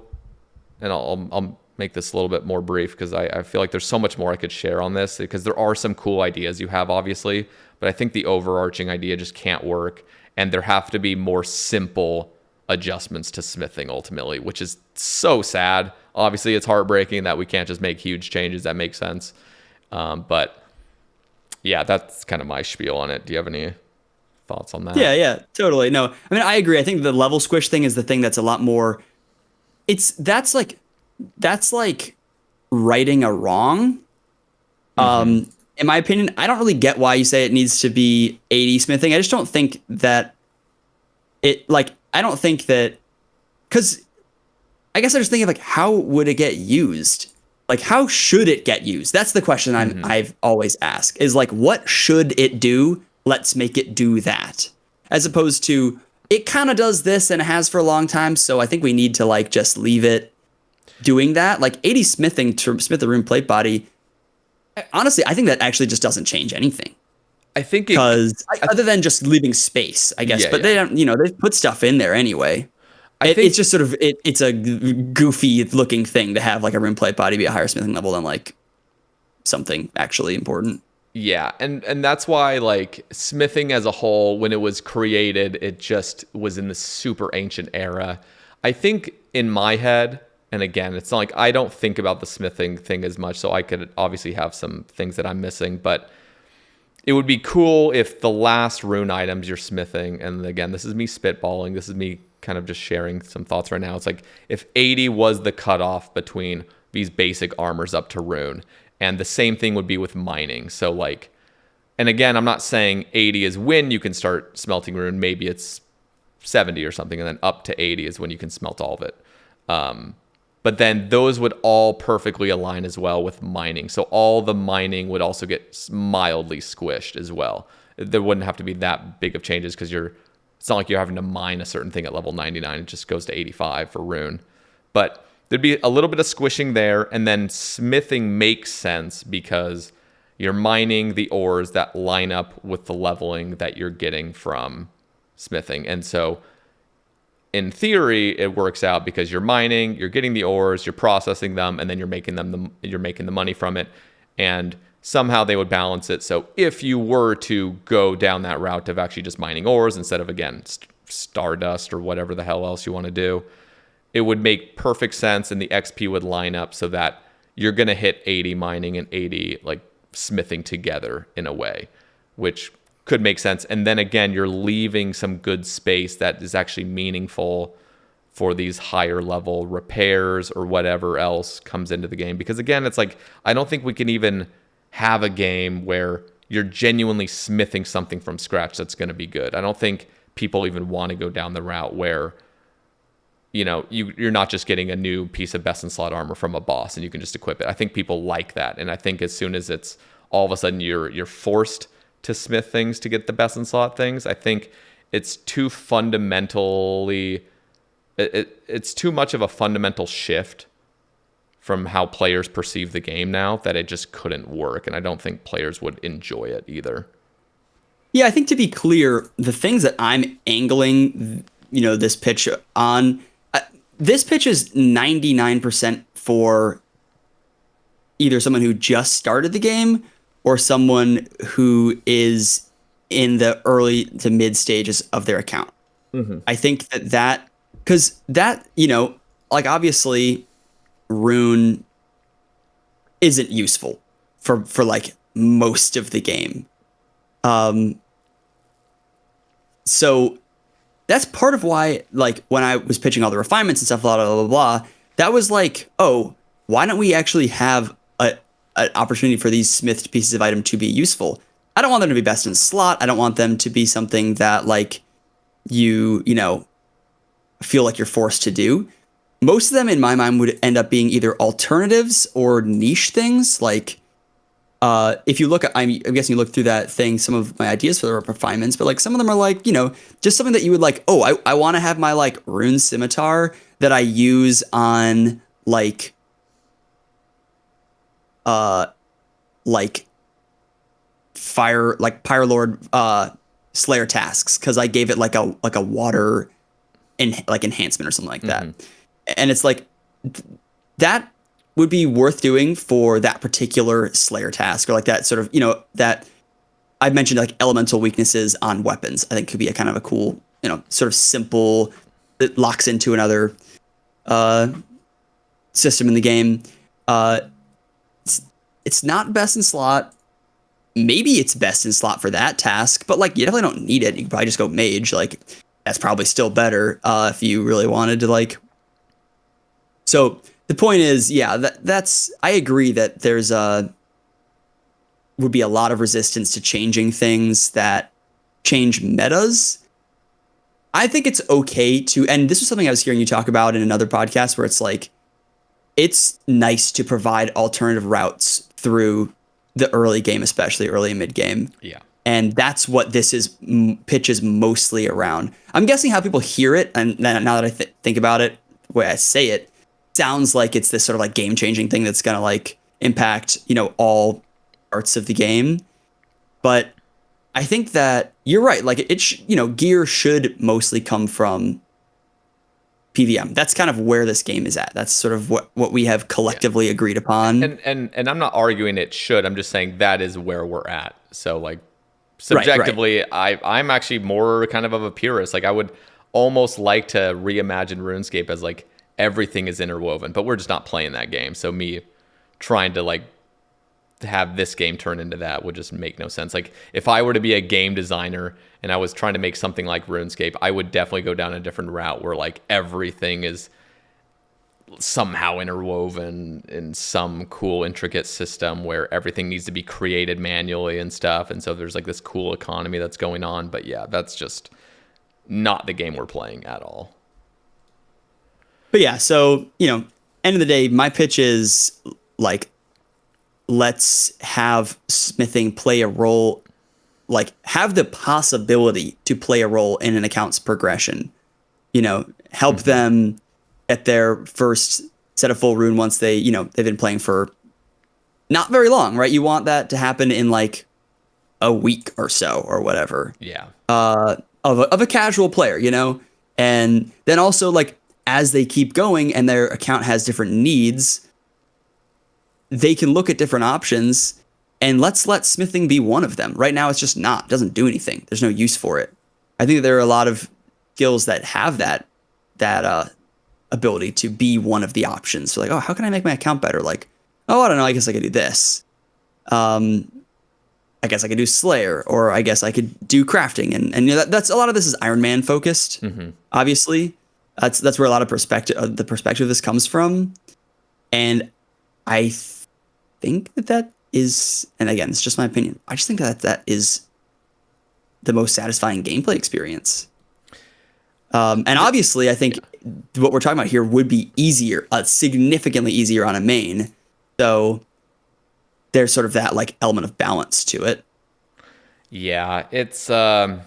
and I'll make this a little bit more brief because I feel like there's so much more I could share on this, because there are some cool ideas you have obviously, but I think the overarching idea just can't work, and there have to be more simple adjustments to smithing ultimately, which is so sad. Obviously it's heartbreaking that we can't just make huge changes that make sense. But yeah, that's kind of my spiel on it. Do you have any thoughts on that? Yeah, totally. No, I mean, I agree. I think the level squish thing is the thing that's a lot more, that's like righting a wrong. In my opinion, I don't really get why you say it needs to be 80 smithing. I just don't think that I don't think that, because I guess I was thinking like, how would it get used? Like, how should it get used? That's the question I've always asked, is like, what should it do? Let's make it do that. As opposed to, it kind of does this and has for a long time, so I think we need to like just leave it doing that. Like 80 smithing to smith the rune plate body, honestly, I think that actually just doesn't change anything. I think because other than just leaving space, I guess, but they don't, they put stuff in there anyway. It's just sort of, it's a goofy looking thing to have like a rune plate body be a higher smithing level than like something actually important. Yeah, and that's why like smithing as a whole, when it was created, it just was in the super ancient era. I think in my head, and again, it's not like I don't think about the smithing thing as much, so I could obviously have some things that I'm missing, but it would be cool if the last rune items you're smithing, and again, this is me spitballing, this is me kind of just sharing some thoughts right now. It's like if 80 was the cutoff between these basic armors up to rune, and the same thing would be with mining. So like, and again, I'm not saying 80 is when you can start smelting rune. Maybe it's 70 or something, and then up to 80 is when you can smelt all of it. But then those would all perfectly align as well with mining. So all the mining would also get mildly squished as well. There wouldn't have to be that big of changes, because it's not like you're having to mine a certain thing at level 99. It just goes to 85 for rune. But there'd be a little bit of squishing there, and then smithing makes sense because you're mining the ores that line up with the leveling that you're getting from smithing. And so in theory, it works out because you're mining, you're getting the ores, you're processing them, and then you're making the money from it. And somehow they would balance it. So if you were to go down that route of actually just mining ores instead of, again, stardust or whatever the hell else you want to do, it would make perfect sense, and the XP would line up so that you're going to hit 80 mining and 80 like smithing together in a way, which could make sense. And then again, you're leaving some good space that is actually meaningful for these higher level repairs or whatever else comes into the game. Because again, it's like, I don't think we can even have a game where you're genuinely smithing something from scratch that's going to be good. I don't think people even want to go down the route where, you're not just getting a new piece of best in slot armor from a boss and you can just equip it. I think people like that. And I think as soon as it's all of a sudden you're forced to smith things to get the best in slot things, I think it's too fundamentally, it's too much of a fundamental shift from how players perceive the game now that it just couldn't work. And I don't think players would enjoy it either. Yeah, I think to be clear, the things that I'm angling, this pitch on, this pitch is 99% for either someone who just started the game or someone who is in the early to mid stages of their account. I think that because that, like obviously rune isn't useful for like most of the game. So that's part of why, like, when I was pitching all the refinements and stuff, blah, blah, blah, blah, that was like, oh, why don't we actually have an opportunity for these smithed pieces of item to be useful? I don't want them to be best in slot. I don't want them to be something that, like, you know, feel like you're forced to do. Most of them, in my mind, would end up being either alternatives or niche things. Like, if you look at, I'm guessing you look through that thing, some of my ideas for the refinements, but like some of them are like, you know, just something that you would like, oh, I want to have my like rune scimitar that I use on like fire, like Pyre Lord, Slayer tasks. Cause I gave it like a water like enhancement or something like that. And it's like, that would be worth doing for that particular Slayer task, or like that sort of, you know, that I've mentioned like elemental weaknesses on weapons. I think could be a kind of a cool, you know, sort of simple that locks into another system in the game. It's not best in slot. Maybe it's best in slot for that task, but like you definitely don't need it. You could probably just go mage. Like that's probably still better if you really wanted to like. So the point is, yeah, that's I agree that there's would be a lot of resistance to changing things that change metas. I think it's okay to, and this was something I was hearing you talk about in another podcast where it's like, it's nice to provide alternative routes through the early game, especially early and mid game. Yeah. And that's what this is pitches mostly around. I'm guessing how people hear it, and now that I think about it, the way I say it, sounds like it's this sort of like game changing thing that's gonna like impact, you know, all parts of the game. But I think that you're right. Like you know, gear should mostly come from PVM. That's kind of where this game is at. That's sort of what we have collectively agreed upon. And I'm not arguing it should. I'm just saying that is where we're at. So like subjectively, right. I'm actually more kind of a purist. Like I would almost like to reimagine RuneScape as like everything is interwoven, but we're just not playing that game. So me trying to like have this game turn into that would just make no sense. Like if I were to be a game designer and I was trying to make something like RuneScape, I would definitely go down a different route where like everything is somehow interwoven in some cool intricate system where everything needs to be created manually and stuff. And so there's like this cool economy that's going on. But yeah, that's just not the game we're playing at all. But yeah, so, you know, end of the day, my pitch is like, let's have smithing play a role, like have the possibility to play a role in an account's progression, you know, help them at their first set of full rune once they, you know, they've been playing for not very long, right? You want that to happen in like a week or so or whatever. Yeah. Of a casual player, you know? And then also like as they keep going and their account has different needs, they can look at different options, and let's let smithing be one of them. Right now, it's just not. It doesn't do anything. There's no use for it. I think there are a lot of skills that have that ability to be one of the options. So like, oh, how can I make my account better? Like, oh, I don't know. I guess I could do this. I guess I could do Slayer, or I guess I could do crafting. And you know, that's a lot of this is Iron Man focused. Obviously, that's where a lot of the perspective of this comes from. And I think that is, and again, it's just my opinion, I just think that is the most satisfying gameplay experience. And obviously, I think what we're talking about here would be easier, significantly easier on a main. So there's sort of that like element of balance to it. Yeah, it's so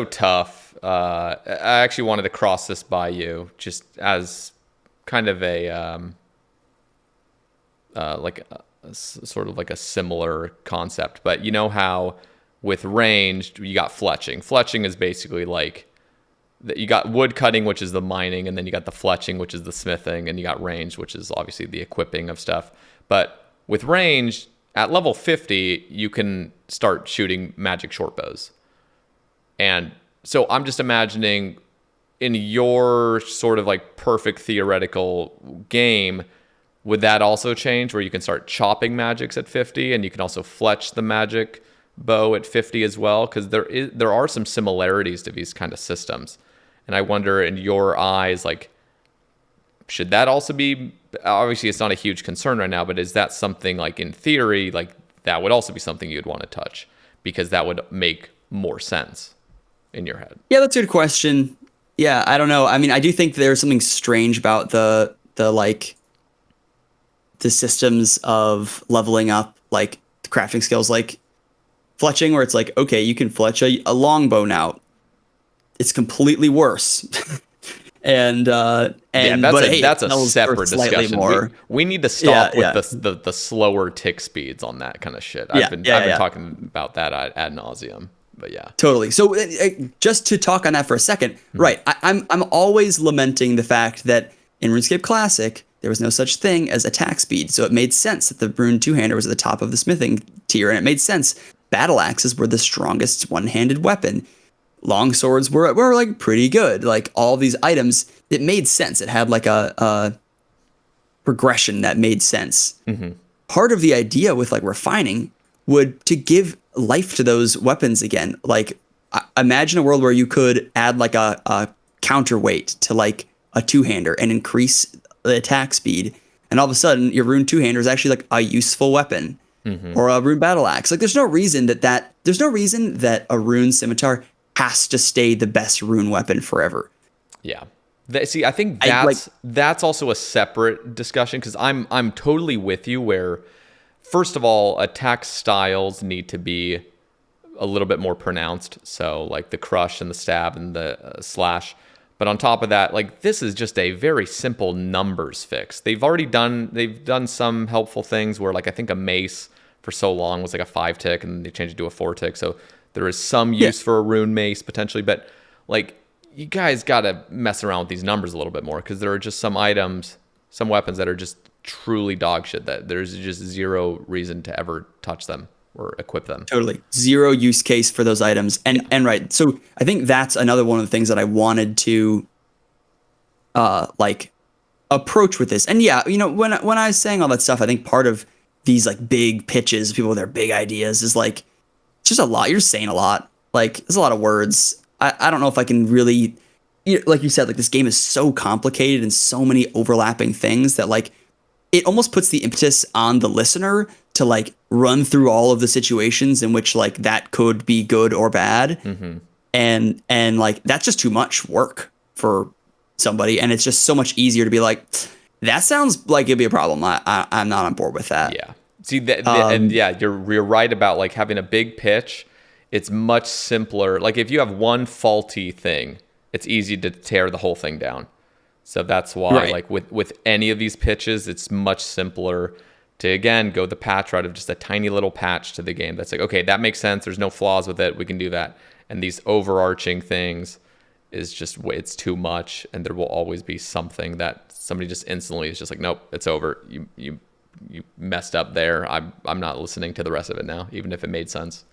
tough. I actually wanted to cross this by you just as kind of a like sort of like a similar concept. But you know how with ranged you got fletching. Fletching is basically like you got wood cutting, which is the mining, and then you got the fletching, which is the smithing, and you got ranged, which is obviously the equipping of stuff. But with ranged, at level 50, you can start shooting magic short bows. And so I'm just imagining in your sort of like perfect theoretical game, would that also change where you can start chopping magics at 50 and you can also fletch the magic bow at 50 as well? Because there are some similarities to these kind of systems, and I wonder in your eyes, like, should that also be, obviously it's not a huge concern right now, but is that something like in theory, like that would also be something you'd want to touch because that would make more sense in your head? Yeah, that's a good question. Yeah, I don't know. I mean, I do think there's something strange about the like the systems of leveling up, like crafting skills, like fletching, where it's like, okay, you can fletch a longbow now. It's completely worse. and Yeah, but hey, that's it a sells for separate slightly discussion. more. We need to stop Yeah, with the slower tick speeds on that kind of shit. yeah, I've yeah, been yeah. talking about that ad nauseum. But yeah. Totally. So just to talk on that for a second, right? I'm always lamenting the fact that in RuneScape Classic there was no such thing as attack speed, so it made sense that the Rune two-hander was at the top of the smithing tier, and it made sense. Battle axes were the strongest one-handed weapon. Long swords were like pretty good. Like all these items, it made sense. It had like a progression that made sense. Part of the idea with like refining would to give life to those weapons again. Like imagine a world where you could add like a counterweight to like a two-hander and increase the attack speed, and all of a sudden your rune two-hander is actually like a useful weapon. Or a rune battle axe. Like there's no reason that a rune scimitar has to stay the best rune weapon forever. Yeah. See, I think like that's also a separate discussion, because I'm totally with you where, first of all, attack styles need to be a little bit more pronounced. So like the crush and the stab and the slash. But on top of that, like this is just a very simple numbers fix. They've done some helpful things where, like, I think a mace for so long was like a 5 tick and they changed it to a 4 tick. So there is some use for a rune mace potentially, but like you guys got to mess around with these numbers a little bit more, because there are just some items, some weapons that are just truly dog shit that there's just zero reason to ever touch them or equip them. Totally. Zero use case for those items. And right. So I think that's another one of the things that I wanted to like approach with this. And yeah, you know, when I was saying all that stuff, I think part of these like big pitches, people with their big ideas, is like just a lot. You're saying a lot. Like there's a lot of words. I don't know if I can really, like you said, like this game is so complicated and so many overlapping things that like it almost puts the impetus on the listener to like run through all of the situations in which like that could be good or bad. And like that's just too much work for somebody, and it's just so much easier to be like, that sounds like it'd be a problem. I'm not on board with that. Yeah. See, and yeah, you're right about like having a big pitch. It's much simpler. Like if you have one faulty thing, it's easy to tear the whole thing down. So that's why, like with any of these pitches, it's much simpler to, again, go the patch route of just a tiny little patch to the game. That's like, okay, that makes sense. There's no flaws with it. We can do that. And these overarching things is just, it's too much. And there will always be something that somebody just instantly is just like, nope, it's over. You messed up there. I'm not listening to the rest of it now, even if it made sense.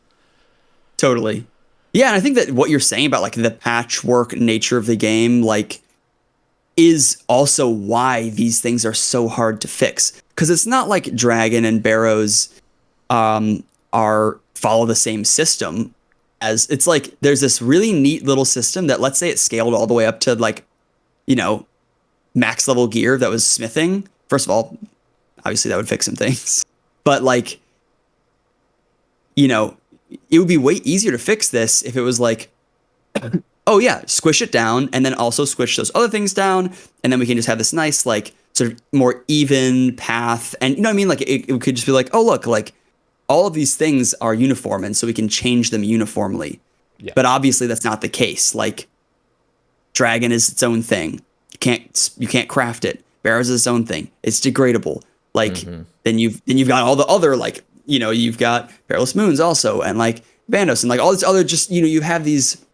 Totally. Yeah, and I think that what you're saying about like the patchwork nature of the game, like, is also why these things are so hard to fix. Because it's not like Dragon and Barrows are follow the same system. As it's like there's this really neat little system that, let's say it scaled all the way up to like, you know, max level gear that was smithing. First of all, obviously that would fix some things. But like, you know, it would be way easier to fix this if it was like, oh yeah, squish it down and then also squish those other things down. And then we can just have this nice, like, sort of more even path. And you know what I mean? Like it could just be like, oh, look, like all of these things are uniform. And so we can change them uniformly. Yeah. But obviously that's not the case. Like Dragon is its own thing. You can't craft it. Barrows is its own thing. It's degradable. Like then you've got all the other, like, you know, you've got Perilous Moons also, and like Bandos and like all this other, just, you know, you have these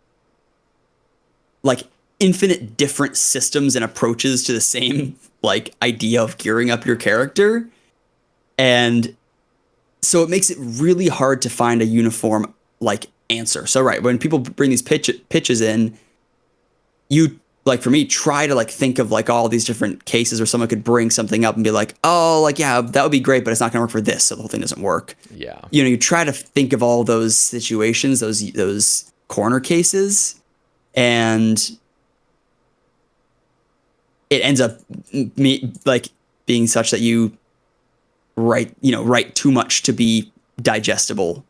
like infinite different systems and approaches to the same like idea of gearing up your character. And so it makes it really hard to find a uniform like answer. So right, when people bring these pitches in, you like for me, try to like think of like all these different cases where someone could bring something up and be like, oh, like, yeah, that would be great, but it's not going to work for this. So the whole thing doesn't work. Yeah. You know, you try to think of all those situations, those corner cases, and it ends up like being such that you write too much to be digestible.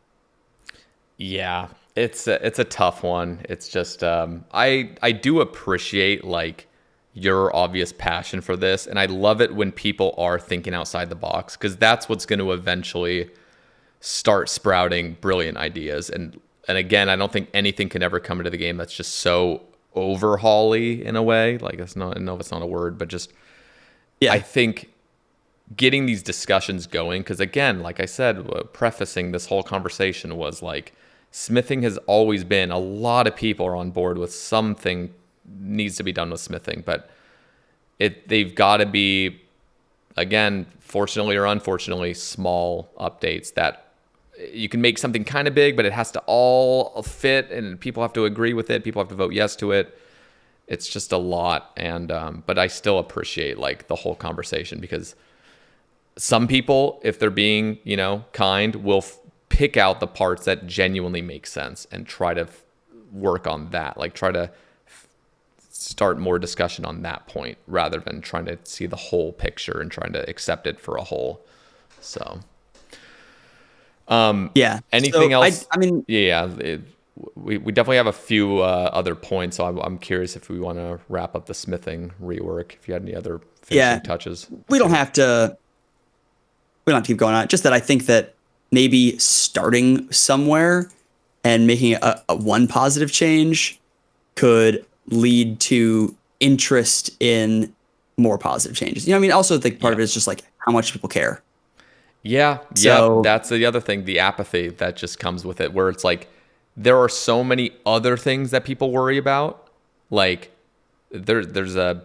Yeah, it's a tough one. It's just I do appreciate like your obvious passion for this, and I love it when people are thinking outside the box, because that's what's going to eventually start sprouting brilliant ideas. And again, I don't think anything can ever come into the game that's just so overhaul-y in a way. Like, that's not, I know it's not a word, but just Yeah. I think getting these discussions going, because again, like I said, prefacing this whole conversation was like, smithing has always been, a lot of people are on board with something needs to be done with smithing, but they've got to be, again, fortunately or unfortunately, small updates that you can make something kind of big, but it has to all fit and people have to agree with it. People have to vote yes to it. It's just a lot. And, but I still appreciate like the whole conversation, because some people, if they're being, kind, will pick out the parts that genuinely make sense and try to work on that. Like, try to start more discussion on that point rather than trying to see the whole picture and trying to accept it for a whole. So, Yeah. anything So else? I mean, We definitely have a few other points. So I'm curious if we want to wrap up the smithing rework. If you had any other finishing touches, we don't have to keep going on. Just that I think that maybe starting somewhere and making a one positive change could lead to interest in more positive changes. I mean, also think part of it is just like how much people care. Yeah. So, That's the other thing, the apathy that just comes with it, where it's like there are so many other things that people worry about. Like there's a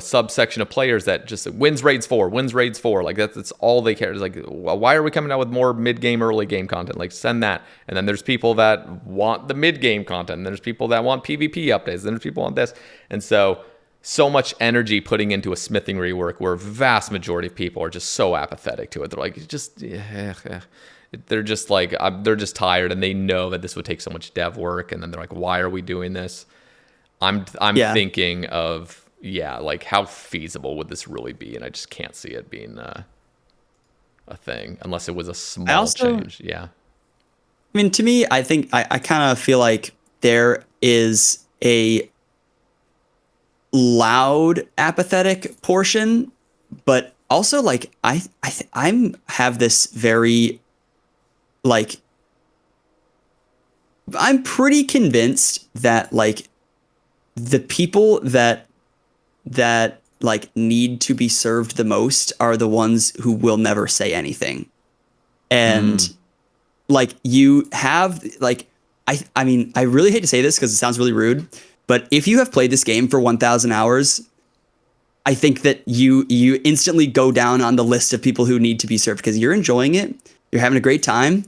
subsection of players that just wins raids 4. Like that's all they care. It's like, why are we coming out with more mid-game, early game content? Like, send that. And then there's people that want the mid-game content. And there's people that want PvP updates. And there's people want this. And so much energy putting into a smithing rework, where vast majority of people are just so apathetic to it. They're like, they're just like, they're just tired, and they know that this would take so much dev work. And then they're like, why are we doing this? I'm thinking of, like, how feasible would this really be? And I just can't see it being a thing unless it was a small change. Yeah. I mean, to me, I think I kind of feel like there is a loud, apathetic portion, but also like I'm have this very like I'm pretty convinced that like the people that like need to be served the most are the ones who will never say anything. And like you have like I mean, I really hate to say this because it sounds really rude, but if you have played this game for 1,000 hours, I think that you instantly go down on the list of people who need to be served because you're enjoying it. You're having a great time.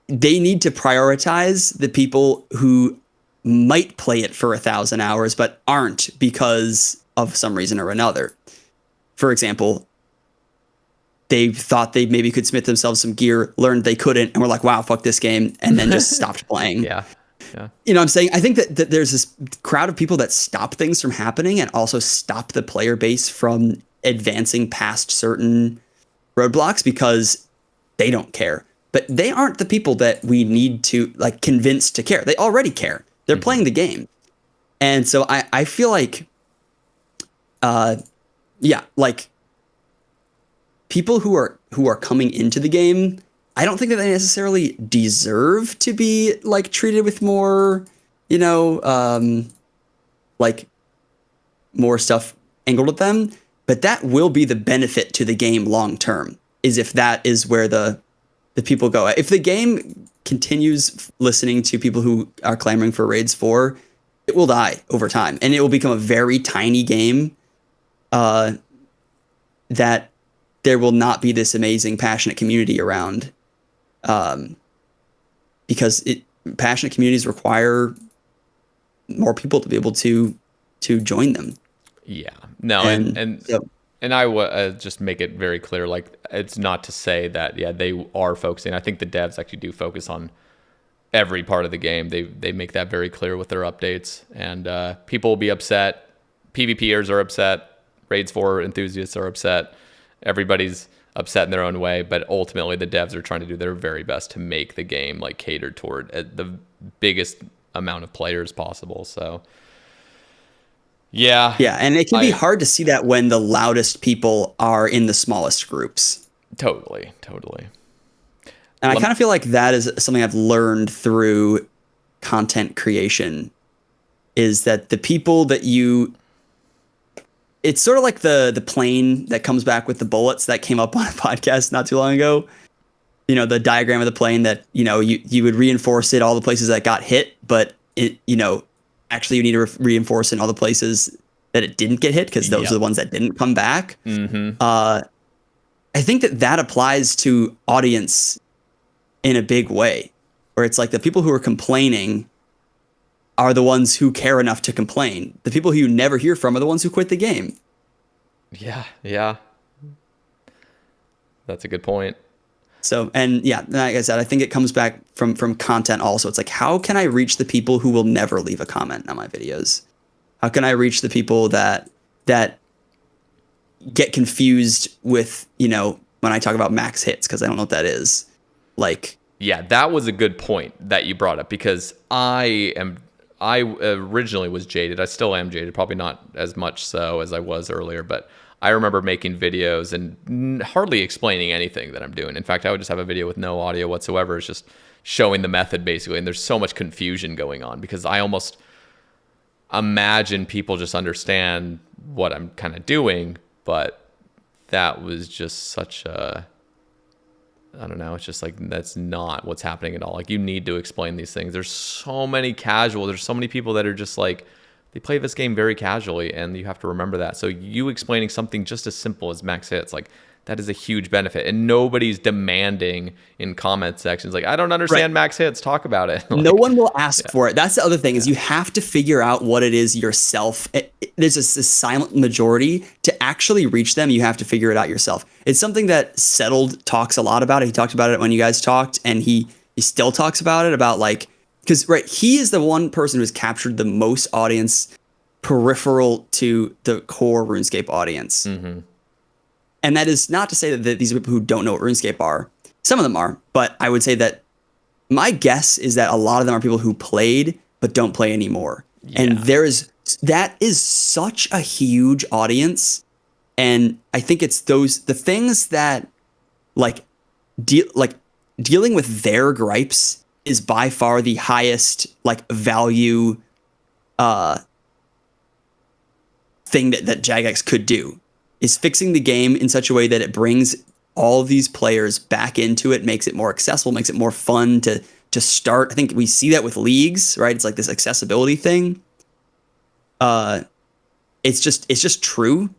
They need to prioritize the people who might play it for 1,000 hours, but aren't because of some reason or another. For example, they thought they maybe could smith themselves some gear, learned they couldn't, and were like, wow, fuck this game, and then just stopped playing. Yeah. You know what I'm saying? I think that there's this crowd of people that stop things from happening and also stop the player base from advancing past certain roadblocks because they don't care. But they aren't the people that we need to like convince to care. They already care. They're playing the game. And so I feel like, like people who are coming into the game, I don't think that they necessarily deserve to be like treated with more, like more stuff angled at them. But that will be the benefit to the game long term, is if that is where the people go. If the game continues listening to people who are clamoring for raids 4, it will die over time, and it will become a very tiny game that there will not be this amazing, passionate community around. Because passionate communities require more people to be able to join them. Yeah. No, And and so, and I would just make it very clear, like it's not to say that they are focusing. I think the devs actually do focus on every part of the game. They make that very clear with their updates, and people will be upset. PvPers are upset. Raids 4 enthusiasts are upset. Everybody's upset in their own way, but ultimately the devs are trying to do their very best to make the game like catered toward the biggest amount of players possible. So yeah, yeah, and it can be hard to see that when the loudest people are in the smallest groups. totally. And I kind of feel like that is something I've learned through content creation, is that the people that it's sort of like the plane that comes back with the bullets that came up on a podcast not too long ago. You know, the diagram of the plane that, you would reinforce it all the places that got hit, but actually you need to reinforce in all the places that it didn't get hit, because those are the ones that didn't come back. Mm-hmm. I think that applies to audience in a big way, where it's like the people who are complaining are the ones who care enough to complain. The people who you never hear from are the ones who quit the game. Yeah. That's a good point. So, and yeah, like I said, I think it comes back from content also. It's like, how can I reach the people who will never leave a comment on my videos? How can I reach the people that get confused with, when I talk about max hits, because I don't know what that is. Like, yeah, that was a good point that you brought up, because I originally was jaded. I still am jaded, probably not as much so as I was earlier, but I remember making videos and hardly explaining anything that I'm doing. In fact, I would just have a video with no audio whatsoever. It's just showing the method basically. And there's so much confusion going on, because I almost imagine people just understand what I'm kind of doing, but that was just such a, I don't know. It's just like, that's not what's happening at all. Like, you need to explain these things. There's so many casual. There's so many people that are just like, they play this game very casually, and you have to remember that. So you explaining something just as simple as max hits, like, that is a huge benefit. And nobody's demanding in comment sections, like, I don't understand max hits, talk about it. Like, no one will ask for it. That's the other thing, is you have to figure out what it is yourself. There's a silent majority. To actually reach them, you have to figure it out yourself. It's something that Settled talks a lot about. He talked about it when you guys talked, and he still talks about it, about like, because he is the one person who's captured the most audience peripheral to the core RuneScape audience. Mm-hmm. And that is not to say that these are people who don't know what RuneScape are. Some of them are, but I would say that my guess is that a lot of them are people who played but don't play anymore. Yeah. And that is such a huge audience. And I think it's the things that dealing with their gripes is by far the highest value thing that Jagex could do, is fixing the game in such a way that it brings all of these players back into it, makes it more accessible, makes it more fun to start. I think we see that with leagues, right? It's like this accessibility thing. It's just true.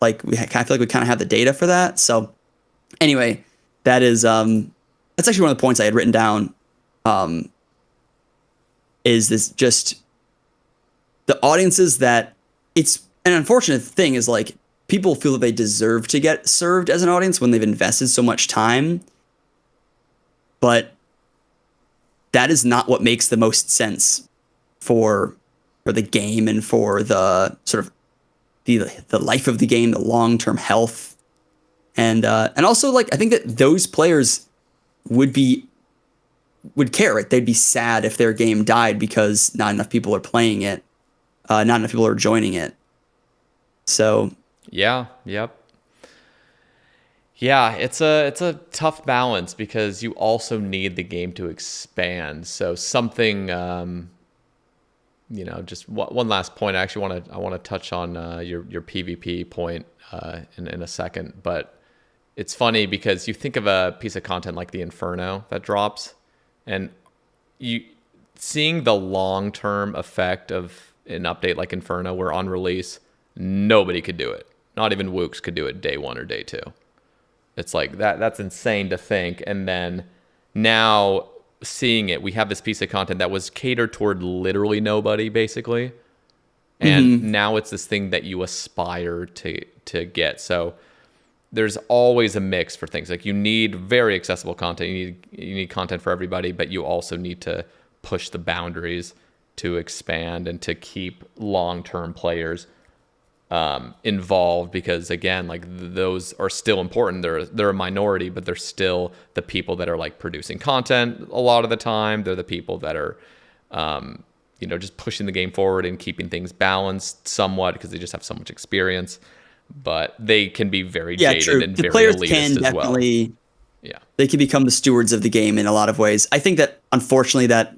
Like, I feel like we kind of have the data for that. So anyway, that is that's actually one of the points I had written down. Is this just the audiences that it's an unfortunate thing is like, people feel that they deserve to get served as an audience when they've invested so much time. But that is not what makes the most sense for the game and for the sort of the life of the game, the long-term health. And also, like, I think that those players would care, right? They'd be sad if their game died because not enough people are playing it, not enough people are joining it. So yeah, yep. Yeah, it's a tough balance, because you also need the game to expand. So something, just one last point. I actually want to touch on your PvP point in a second. But it's funny, because you think of a piece of content like the Inferno that drops, and you seeing the long-term effect of an update like Inferno, where on release nobody could do it. Not even Wooks could do it day 1 or day 2. It's like that's insane to think. And then now seeing it. We have this piece of content that was catered toward literally nobody, basically. And Mm-hmm. now it's this thing that you aspire to get. So there's always a mix for things. Like you need very accessible content. You need content for everybody, but you also need to push the boundaries to expand and to keep long-term players involved, because again, like those are still important. They're a minority, but they're still the people that are like producing content a lot of the time. They're the people that are just pushing the game forward and keeping things balanced somewhat, because they just have so much experience. But they can be very Yeah, jaded true. and The very players can elitist as well. definitely, Yeah. they can become the stewards of the game in a lot of ways. I think that unfortunately that,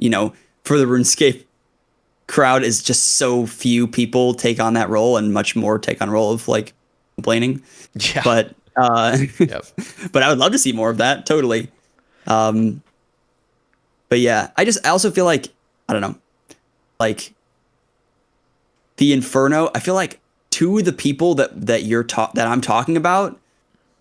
for the RuneScape crowd is just so few people take on that role, and much more take on role of like complaining. Yeah. But Yep. but I would love to see more of that, totally. But yeah, I also feel like, I don't know, like the Inferno, I feel like to the people that I'm talking about,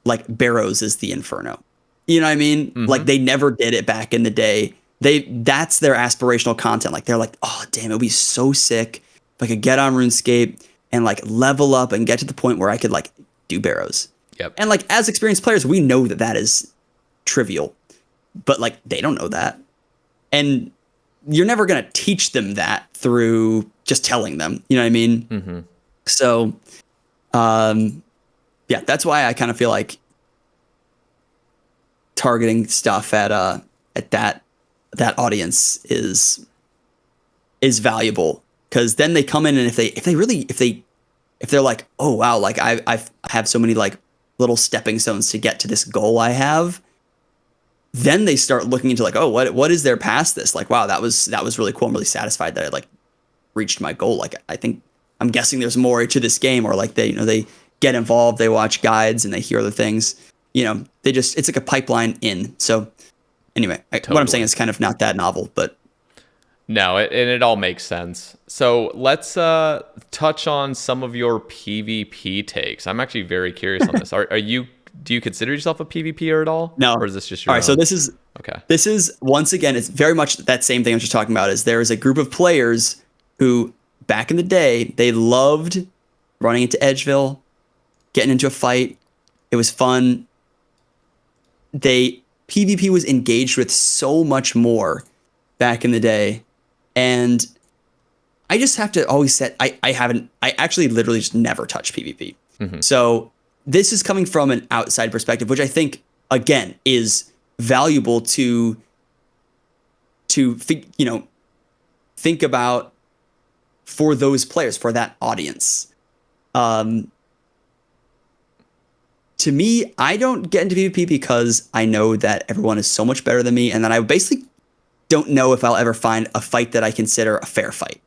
like Barrows is the Inferno. You know what I mean? Like they never did it back in the day. That's their aspirational content. Like they're like, oh damn, it would be so sick if I could get on RuneScape and like level up and get to the point where I could like do Barrows. Yep. And like as experienced players, we know that is trivial, but like they don't know that. And you're never going to teach them that through just telling them, you know what I mean? Mm-hmm. So, yeah, that's why I kind of feel like targeting stuff at that audience is valuable, because then they come in, and if they're like, oh wow, like I have so many like little stepping stones to get to this goal I have, then they start looking into like, oh, what is there past this? Like, wow, that was really cool. I'm really satisfied that I like reached my goal. Like, I'm guessing there's more to this game, or like they get involved, they watch guides and they hear other things. It's like a pipeline in. So anyway, what I'm saying is kind of not that novel, but no, it all makes sense. So let's touch on some of your PvP takes. I'm actually very curious on this. Do you consider yourself a PvPer at all? No. Or is this just your all right? own? So this is once again, it's very much that same thing I was just talking about. Is there is a group of players who back in the day they loved running into Edgeville, getting into a fight. It was fun. PvP was engaged with so much more back in the day. And I just have to always set, I actually literally just never touched PvP. Mm-hmm. So this is coming from an outside perspective, which I think, again, is valuable to think about for those players, for that audience. To me, I don't get into PvP because I know that everyone is so much better than me, and that I basically don't know if I'll ever find a fight that I consider a fair fight.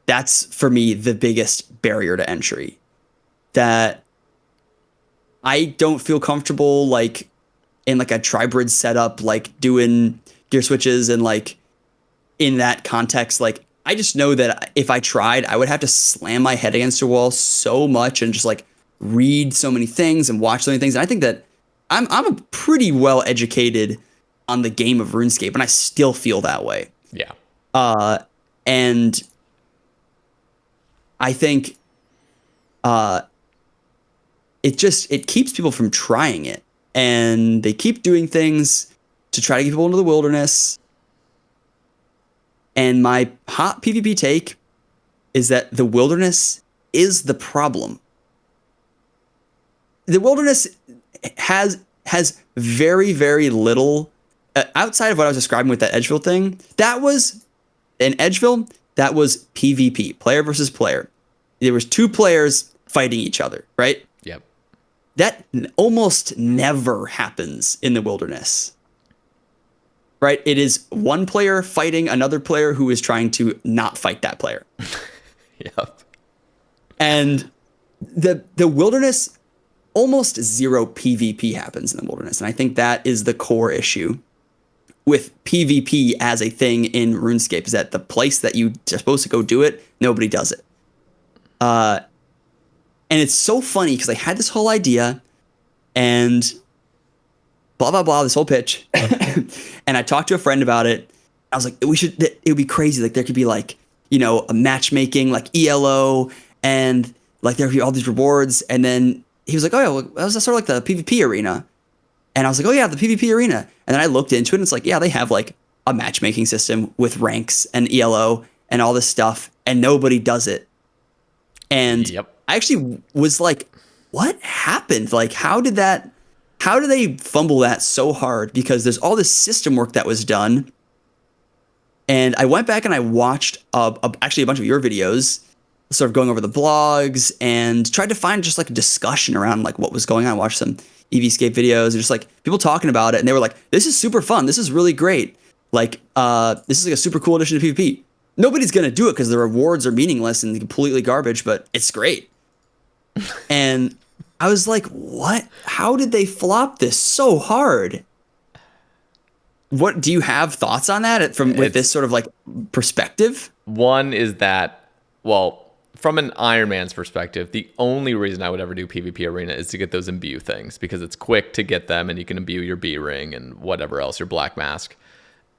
That's, for me, the biggest barrier to entry. That I don't feel comfortable, like, in, like, a tribrid setup, like, doing gear switches and, like, in that context. Like, I just know that if I tried, I would have to slam my head against a wall so much and just, like, read so many things and watch so many things. And I think that I'm a pretty well educated on the game of RuneScape, and I still feel that way. Yeah. And I think it keeps people from trying it, and they keep doing things to try to get people into the wilderness. And my hot PvP take is that the wilderness is the problem. The wilderness has very, very little outside of what I was describing with that Edgeville thing. That was in Edgeville. That was PvP, player versus player. There was two players fighting each other, right? Yep. That almost never happens in the wilderness, right? It is one player fighting another player who is trying to not fight that player. Yep. And the wilderness, almost zero PvP happens in the wilderness. And I think that is the core issue with PvP as a thing in RuneScape, is that the place that you're supposed to go do it, nobody does it. And it's so funny because I had this whole idea, and blah, blah, blah, this whole pitch. And I talked to a friend about it. I was like, it would be crazy. Like there could be like, a matchmaking, like ELO, and like there would be all these rewards. And then he was like, oh yeah, well, that was sort of like the PvP arena. And I was like, oh yeah, the PvP arena. And then I looked into it and it's like, yeah, they have like a matchmaking system with ranks and ELO and all this stuff, and nobody does it. And Yep. I actually was like, what happened? Like, how did they fumble that so hard? Because there's all this system work that was done. And I went back and I watched actually a bunch of your videos, sort of going over the blogs and tried to find just like a discussion around like what was going on. I watched some EVscape videos and just like people talking about it. And they were like, this is super fun. This is really great. Like, this is like a super cool addition to PvP. Nobody's going to do it because the rewards are meaningless and completely garbage, but it's great. And I was like, what? How did they flop this so hard? What do you have thoughts on that with this sort of like perspective? One is that, well, from an Iron Man's perspective, the only reason I would ever do PvP Arena is to get those imbue things, because it's quick to get them and you can imbue your B ring and whatever else, your black mask.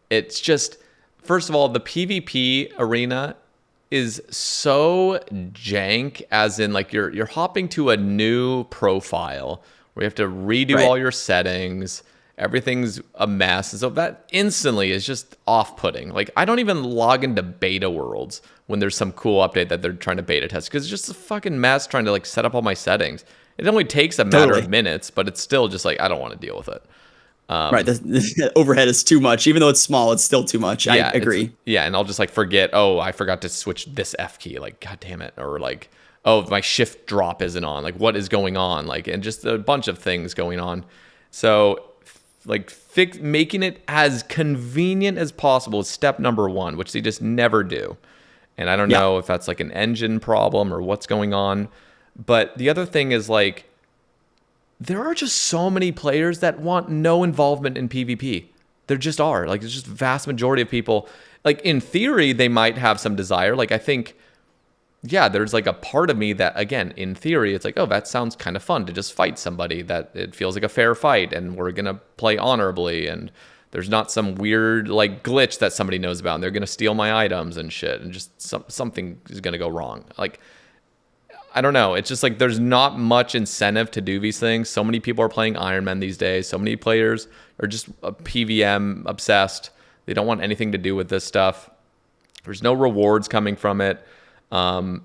It's just, first of all, the PvP Arena is so jank, as in like you're hopping to a new profile where you have to redo all your settings. Everything's a mess. So that instantly is just off-putting. Like, I don't even log into beta worlds when there's some cool update that they're trying to beta test, because it's just a fucking mess trying to like set up all my settings. It only takes a matter of minutes, but it's still just like, I don't want to deal with it. Right. The overhead is too much. Even though it's small, it's still too much. Yeah, I agree. Yeah, and I'll just like forget, oh, I forgot to switch this F key. Like, God damn it. Or like, oh, my shift drop isn't on. Like, what is going on? Like, and just a bunch of things going on. So like making it as convenient as possible is step number one, which they just never do. And I don't know if that's like an engine problem or what's going on. But the other thing is like, there are just so many players that want no involvement in PvP. There just are. Like, it's just vast majority of people. Like, in theory, they might have some desire. Like, I think, yeah, there's like a part of me that, again, in theory, it's like, oh, that sounds kind of fun to just fight somebody, that it feels like a fair fight and we're going to play honorably and there's not some weird like glitch that somebody knows about and they're going to steal my items and shit and just something is going to go wrong. Like, I don't know. It's just like there's not much incentive to do these things. So many people are playing Iron Man these days. So many players are just PVM obsessed. They don't want anything to do with this stuff. There's no rewards coming from it. From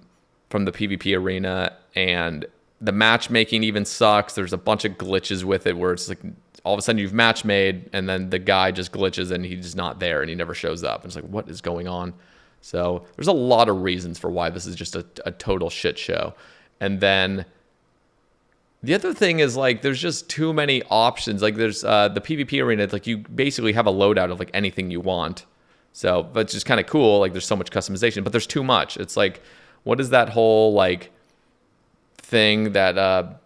the PvP arena, and the matchmaking even sucks. There's a bunch of glitches with it where it's like all of a sudden you've match made and then the guy just glitches and he's not there and he never shows up. And it's like, what is going on? So there's a lot of reasons for why this is just a total shit show. And then the other thing is like there's just too many options. Like there's the PvP arena, it's like you basically have a loadout of like anything you want. So, but it's just kind of cool. Like, there's so much customization, but there's too much. It's like, what is that whole like thing that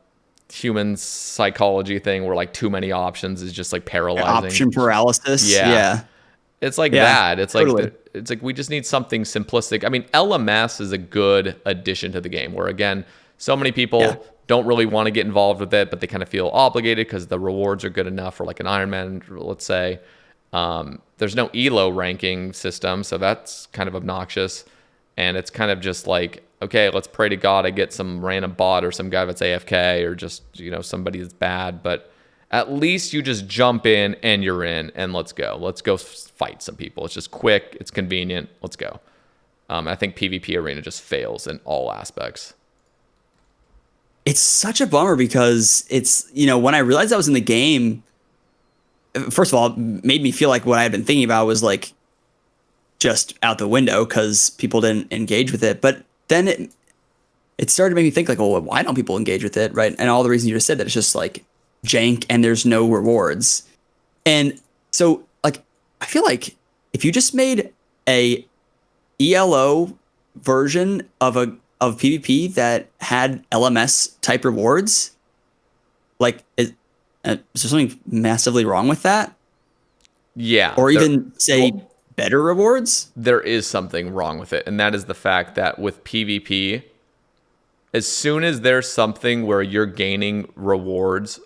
human psychology thing where like too many options is just like paralyzing? Option paralysis. Yeah. It's like that. It's totally. Like it's like we just need something simplistic. I mean, LMS is a good addition to the game. Where again, so many people don't really want to get involved with it, but they kind of feel obligated because the rewards are good enough for like an Iron Man, let's say. There's no ELO ranking system, so that's kind of obnoxious. And it's kind of just like, okay, let's pray to God I get some random bot or some guy that's AFK or just, somebody that's bad. But at least you just jump in and you're in and let's go. Let's go fight some people. It's just quick. It's convenient. Let's go. I think PvP Arena just fails in all aspects. It's such a bummer because it's, when I realized I was in the game, first of all, it made me feel like what I had been thinking about was like just out the window because people didn't engage with it. But then it started to make me think like, well, why don't people engage with it, right? And all the reasons you just said, that it's just like jank and there's no rewards. And so like, I feel like if you just made a ELO version of PvP that had LMS type rewards, like is there something massively wrong with that? Yeah. Or even better rewards? There is something wrong with it. And that is the fact that with PvP, as soon as there's something where you're gaining rewards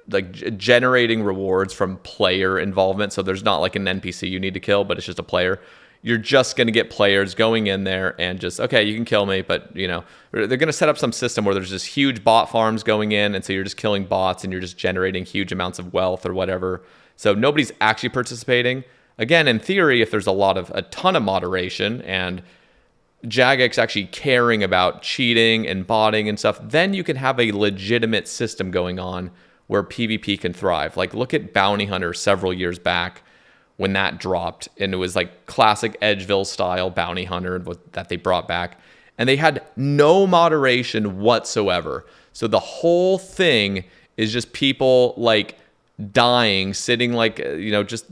like generating rewards from player involvement. So there's not like an NPC you need to kill, but it's just a player. You're just going to get players going in there and just, okay, you can kill me, but you know, they're going to set up some system where there's just huge bot farms going in, and so you're just killing bots and you're just generating huge amounts of wealth or whatever. So nobody's actually participating. Again, in theory, if there's a ton of moderation and Jagex actually caring about cheating and botting and stuff, then you can have a legitimate system going on where PvP can thrive. Like look at Bounty Hunter several years back when that dropped, and it was like classic Edgeville style Bounty Hunter that they brought back, and they had no moderation whatsoever. So the whole thing is just people like dying, sitting like, you know, just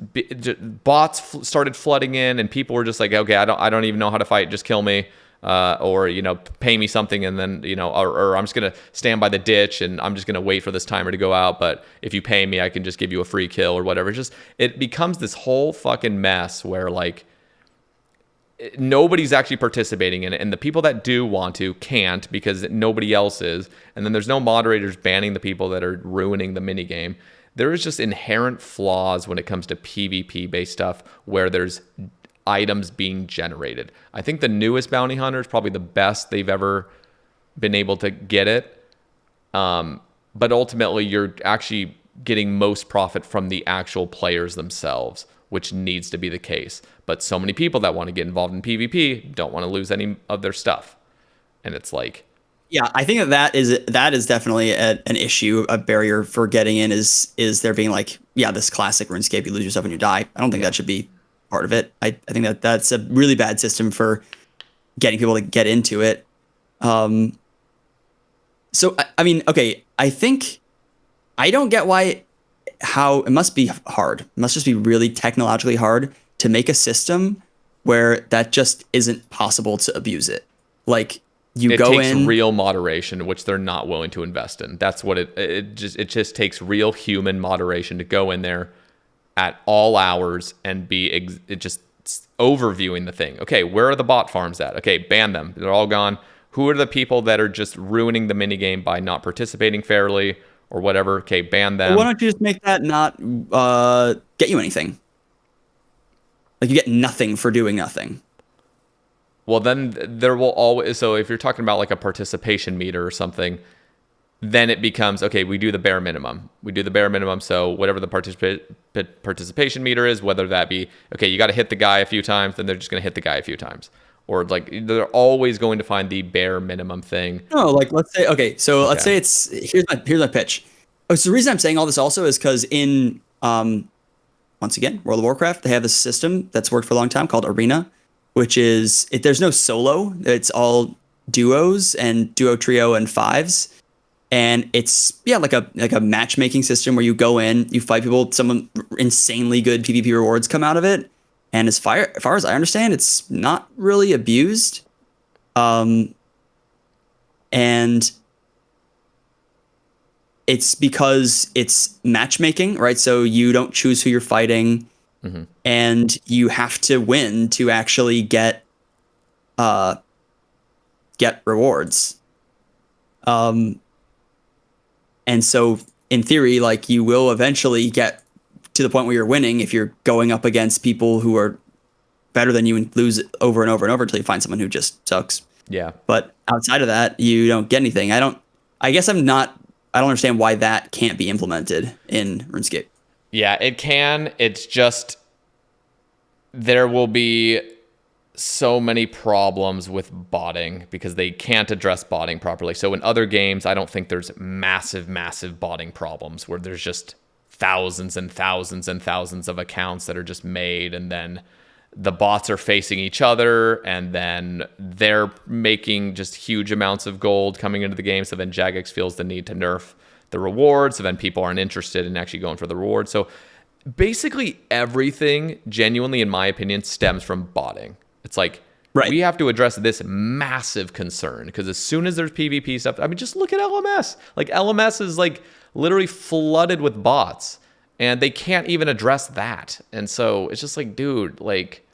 bots started flooding in, and people were just like, okay, I don't even know how to fight, just kill me, or you know, pay me something, and then you know, or I'm just gonna stand by the ditch and I'm just gonna wait for this timer to go out, but if you pay me I can just give you a free kill or whatever. It becomes this whole fucking mess where like nobody's actually participating in it, and the people that do want to can't because nobody else is, and then there's no moderators banning the people that are ruining the minigame. There is just inherent flaws when it comes to PvP based stuff where there's items being generated. I think the newest Bounty Hunter is probably the best they've ever been able to get it. But ultimately, you're actually getting most profit from the actual players themselves, which needs to be the case. But so many people that want to get involved in PvP don't want to lose any of their stuff. And it's like, yeah, I think that is definitely an issue, a barrier for getting in is there being like, yeah, this classic RuneScape, you lose yourself when you die. I don't think that should be part of it. I think that's a really bad system for getting people to get into it. So, I mean, okay, I think I don't get how it must be hard. It must just be really technologically hard to make a system where that just isn't possible to abuse it. Like, it takes real moderation, which they're not willing to invest in. That's what it just takes real human moderation to go in there at all hours and just overviewing the thing. Okay, where are the bot farms at? Okay, ban them. They're all gone. Who are the people that are just ruining the minigame by not participating fairly or whatever? Okay, ban them. Well, why don't you just make that not get you anything? Like you get nothing for doing nothing. Well, then there will always, so if you're talking about like a participation meter or something, then it becomes, okay, we do the bare minimum. So whatever the participation meter is, whether that be, okay, you got to hit the guy a few times, then they're just going to hit the guy a few times. Or like, they're always going to find the bare minimum thing. No, like let's say, let's say here's my pitch. Oh, so the reason I'm saying all this also is because in, once again, World of Warcraft, they have this system that's worked for a long time called Arena, which is there's no solo. It's all duos and duo, trio, and fives. And it's like a matchmaking system where you go in, you fight people, some insanely good PvP rewards come out of it. And as far as I understand, it's not really abused. And it's because it's matchmaking, right? So you don't choose who you're fighting. Mm-hmm. And you have to win to actually get rewards. And so in theory, like you will eventually get to the point where you're winning if you're going up against people who are better than you and lose over and over and over until you find someone who just sucks. Yeah. But outside of that, you don't get anything. I don't understand why that can't be implemented in RuneScape. Yeah, it can. It's just there will be so many problems with botting because they can't address botting properly. So in other games, I don't think there's massive botting problems where there's just thousands and thousands and thousands of accounts that are just made, and then the bots are facing each other, and then they're making just huge amounts of gold coming into the game. So then Jagex feels the need to nerf the rewards, so then people aren't interested in actually going for the rewards. So basically everything, genuinely in my opinion, stems from botting. It's like, we have to address this massive concern, because as soon as there's PvP stuff, I mean, just look at LMS. Like LMS is like literally flooded with bots, and they can't even address that. And so it's just like, dude, like,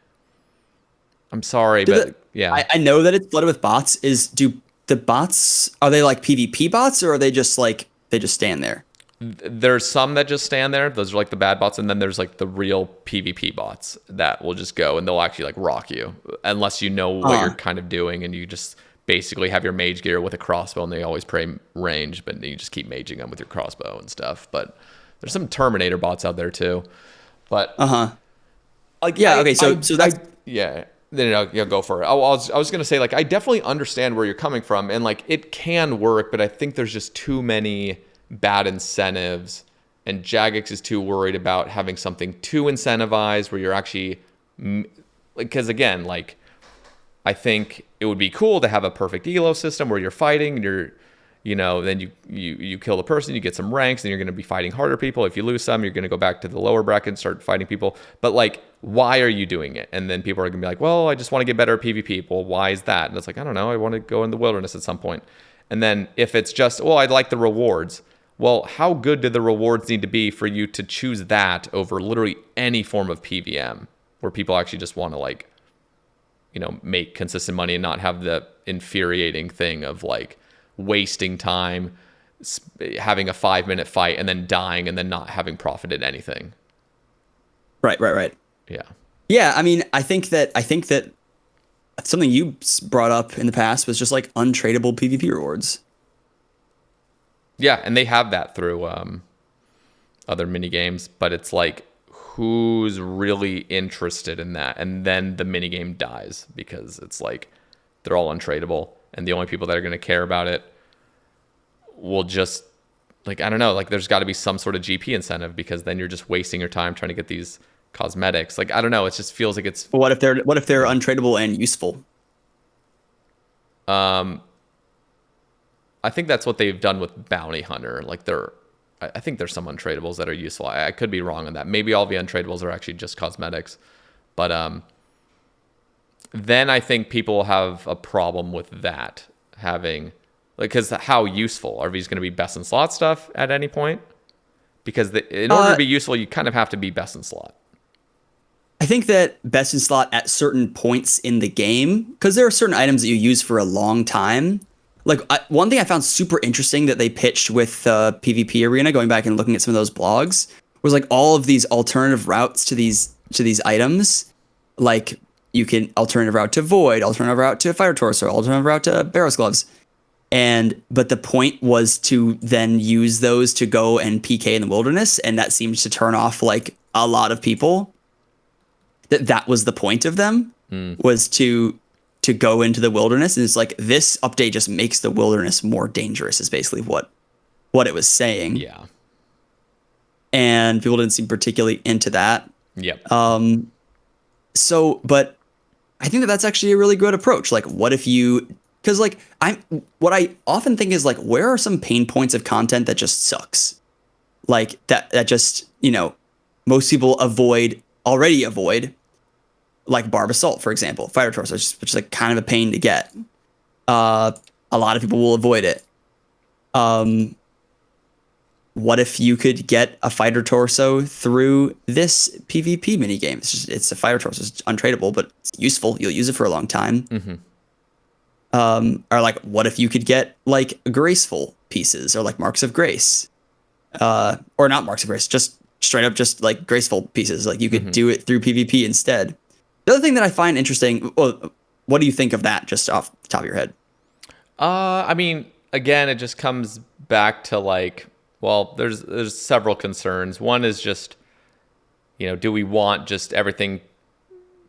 I'm sorry, yeah. I know that it's flooded with bots. Do the bots, are they like PvP bots, or are they just like, they just stand there? There's some that just stand there. Those are like the bad bots, and then there's like the real PvP bots that will just go and they'll actually like rock you unless you know what you're kind of doing and you just basically have your mage gear with a crossbow and they always pray range, but you just keep maging them with your crossbow and stuff. But there's some Terminator bots out there too. But like okay, so that's yeah. Then yeah, go for it. I was gonna say like I definitely understand where you're coming from and like it can work, but I think there's just too many bad incentives, and Jagex is too worried about having something too incentivized where you're actually because again like I think it would be cool to have a perfect elo system where you're fighting and you're then you kill the person, you get some ranks, and you're going to be fighting harder people. If you lose some, you're going to go back to the lower bracket and start fighting people. But like, why are you doing it? And then people are going to be like, well, I just want to get better at PvP. Well, why is that? And it's like, I don't know. I want to go in the wilderness at some point. And then if it's just, well, I'd like the rewards. Well, how good do the rewards need to be for you to choose that over literally any form of PVM where people actually just want to like, make consistent money and not have the infuriating thing of like, wasting time having a 5-minute fight and then dying and then not having profited anything. Right. Yeah, I mean, I think that something you brought up in the past was just like untradeable PvP rewards. Yeah, and they have that through other mini games, but it's like who's really interested in that? And then the mini game dies because it's like they're all untradeable. And the only people that are going to care about it will just, like, I don't know, like there's got to be some sort of GP incentive because then you're just wasting your time trying to get these cosmetics. Like, I don't know, it just feels like it's... What if they're untradeable and useful? I think that's what they've done with Bounty Hunter. Like I think there's some untradables that are useful. I could be wrong on that. Maybe all the untradables are actually just cosmetics. But then I think people have a problem with that having, like, because how useful are these going to be best in slot stuff at any point? Because in order to be useful, you kind of have to be best in slot. I think that best in slot at certain points in the game, because there are certain items that you use for a long time. Like one thing I found super interesting that they pitched with PvP Arena, going back and looking at some of those blogs, was like all of these alternative routes to these items, like. You can alternative route to Void, alternative route to Fire Torso, alternative route to Barrow's Gloves. But the point was to then use those to go and PK in the wilderness. And that seems to turn off like a lot of people. That was the point of them, was to go into the wilderness. And it's like, this update just makes the wilderness more dangerous is basically what it was saying. Yeah. And people didn't seem particularly into that. Yep. But I think that's actually a really good approach. Like, what if you, because like what I often think is like, where are some pain points of content that just sucks? Like that just, most people already avoid, like Barb Assault, for example, Fire Torso, which is like kind of a pain to get. A lot of people will avoid it. What if you could get a fighter torso through this PvP minigame? It's a fighter torso. It's untradeable, but it's useful. You'll use it for a long time. Or like, what if you could get like graceful pieces or like marks of grace? Or not marks of grace, just straight up just like graceful pieces. Like you could do it through PvP instead. The other thing that I find interesting, well, what do you think of that just off the top of your head? I mean, again, it just comes back to like, well, there's several concerns. One is just, do we want just everything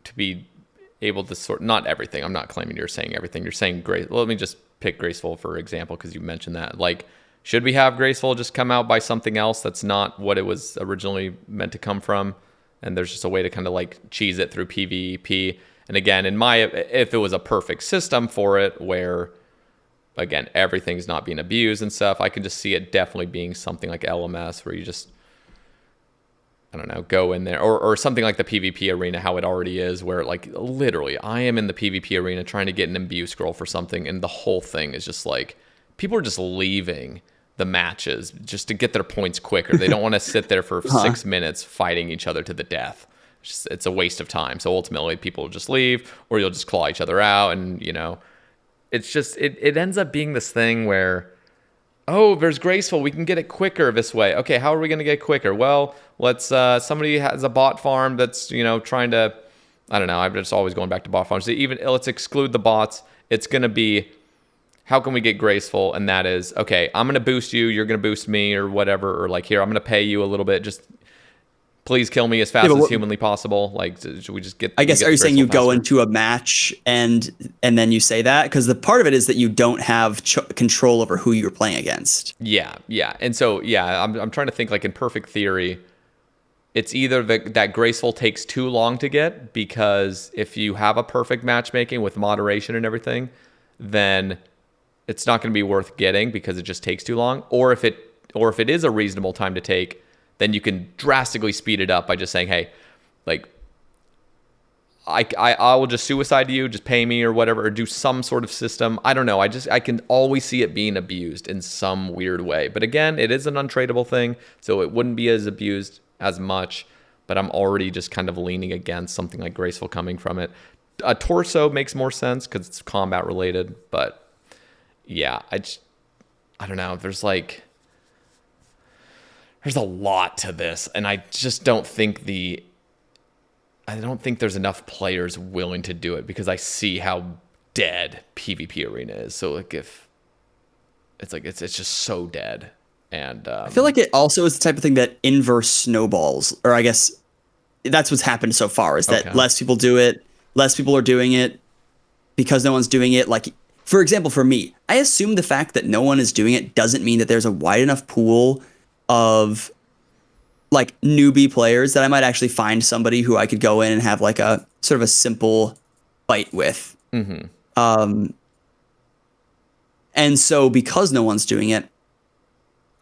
to be able to sort, not everything. I'm not claiming you're saying everything. You're saying grace. Let me just pick graceful for example, because you mentioned that. Like, should we have graceful just come out by something else that's not what it was originally meant to come from? And there's just a way to kind of like cheese it through PvP. And again, if it was a perfect system for it where, again, everything's not being abused and stuff, I can just see it definitely being something like LMS where you just, I don't know, go in there, or something like the PvP arena, how it already is, where like literally I am in the PvP arena trying to get an imbue scroll for something, and the whole thing is just like, people are just leaving the matches just to get their points quicker. They don't want to sit there for 6 minutes fighting each other to the death. It's a waste of time. So ultimately people will just leave, or you'll just claw each other out, and it's just it ends up being this thing where Oh, there's graceful. We can get it quicker this way. Okay, how are we going to get quicker? Well, let's somebody has a bot farm that's, trying to, I don't know, I'm just always going back to bot farms. Even let's exclude the bots. It's going to be, how can we get graceful? And that is, okay, I'm going to boost you, you're going to boost me or whatever, or like, here, I'm going to pay you a little bit, just please kill me as fast as humanly possible. Like, should we just get? I guess, get are you saying you faster? go into a match and then you say that? Because the part of it is that you don't have control over who you're playing against. Yeah, yeah. And so, yeah, I'm trying to think, like, in perfect theory, it's either that graceful takes too long to get, because if you have a perfect matchmaking with moderation and everything, then it's not going to be worth getting because it just takes too long. Or if it is a reasonable time to take, then you can drastically speed it up by just saying, hey, like, I will just suicide you, just pay me or whatever, or do some sort of system. I don't know. I can always see it being abused in some weird way. But again, it is an untradeable thing, so it wouldn't be as abused as much. But I'm already just kind of leaning against something like graceful coming from it. A torso makes more sense because it's combat related. But yeah, I don't know. There's a lot to this, and I just don't think there's enough players willing to do it, because I see how dead PvP arena is. So like, if it's just so dead. And I feel like it also is the type of thing that inverse snowballs, or I guess that's what's happened so far, is that less people do it, less people are doing it because no one's doing it. Like, for example, for me, I assume the fact that no one is doing it doesn't mean that there's a wide enough pool of like newbie players that I might actually find somebody who I could go in and have like a sort of a simple fight with. Mm-hmm. And so because no one's doing it,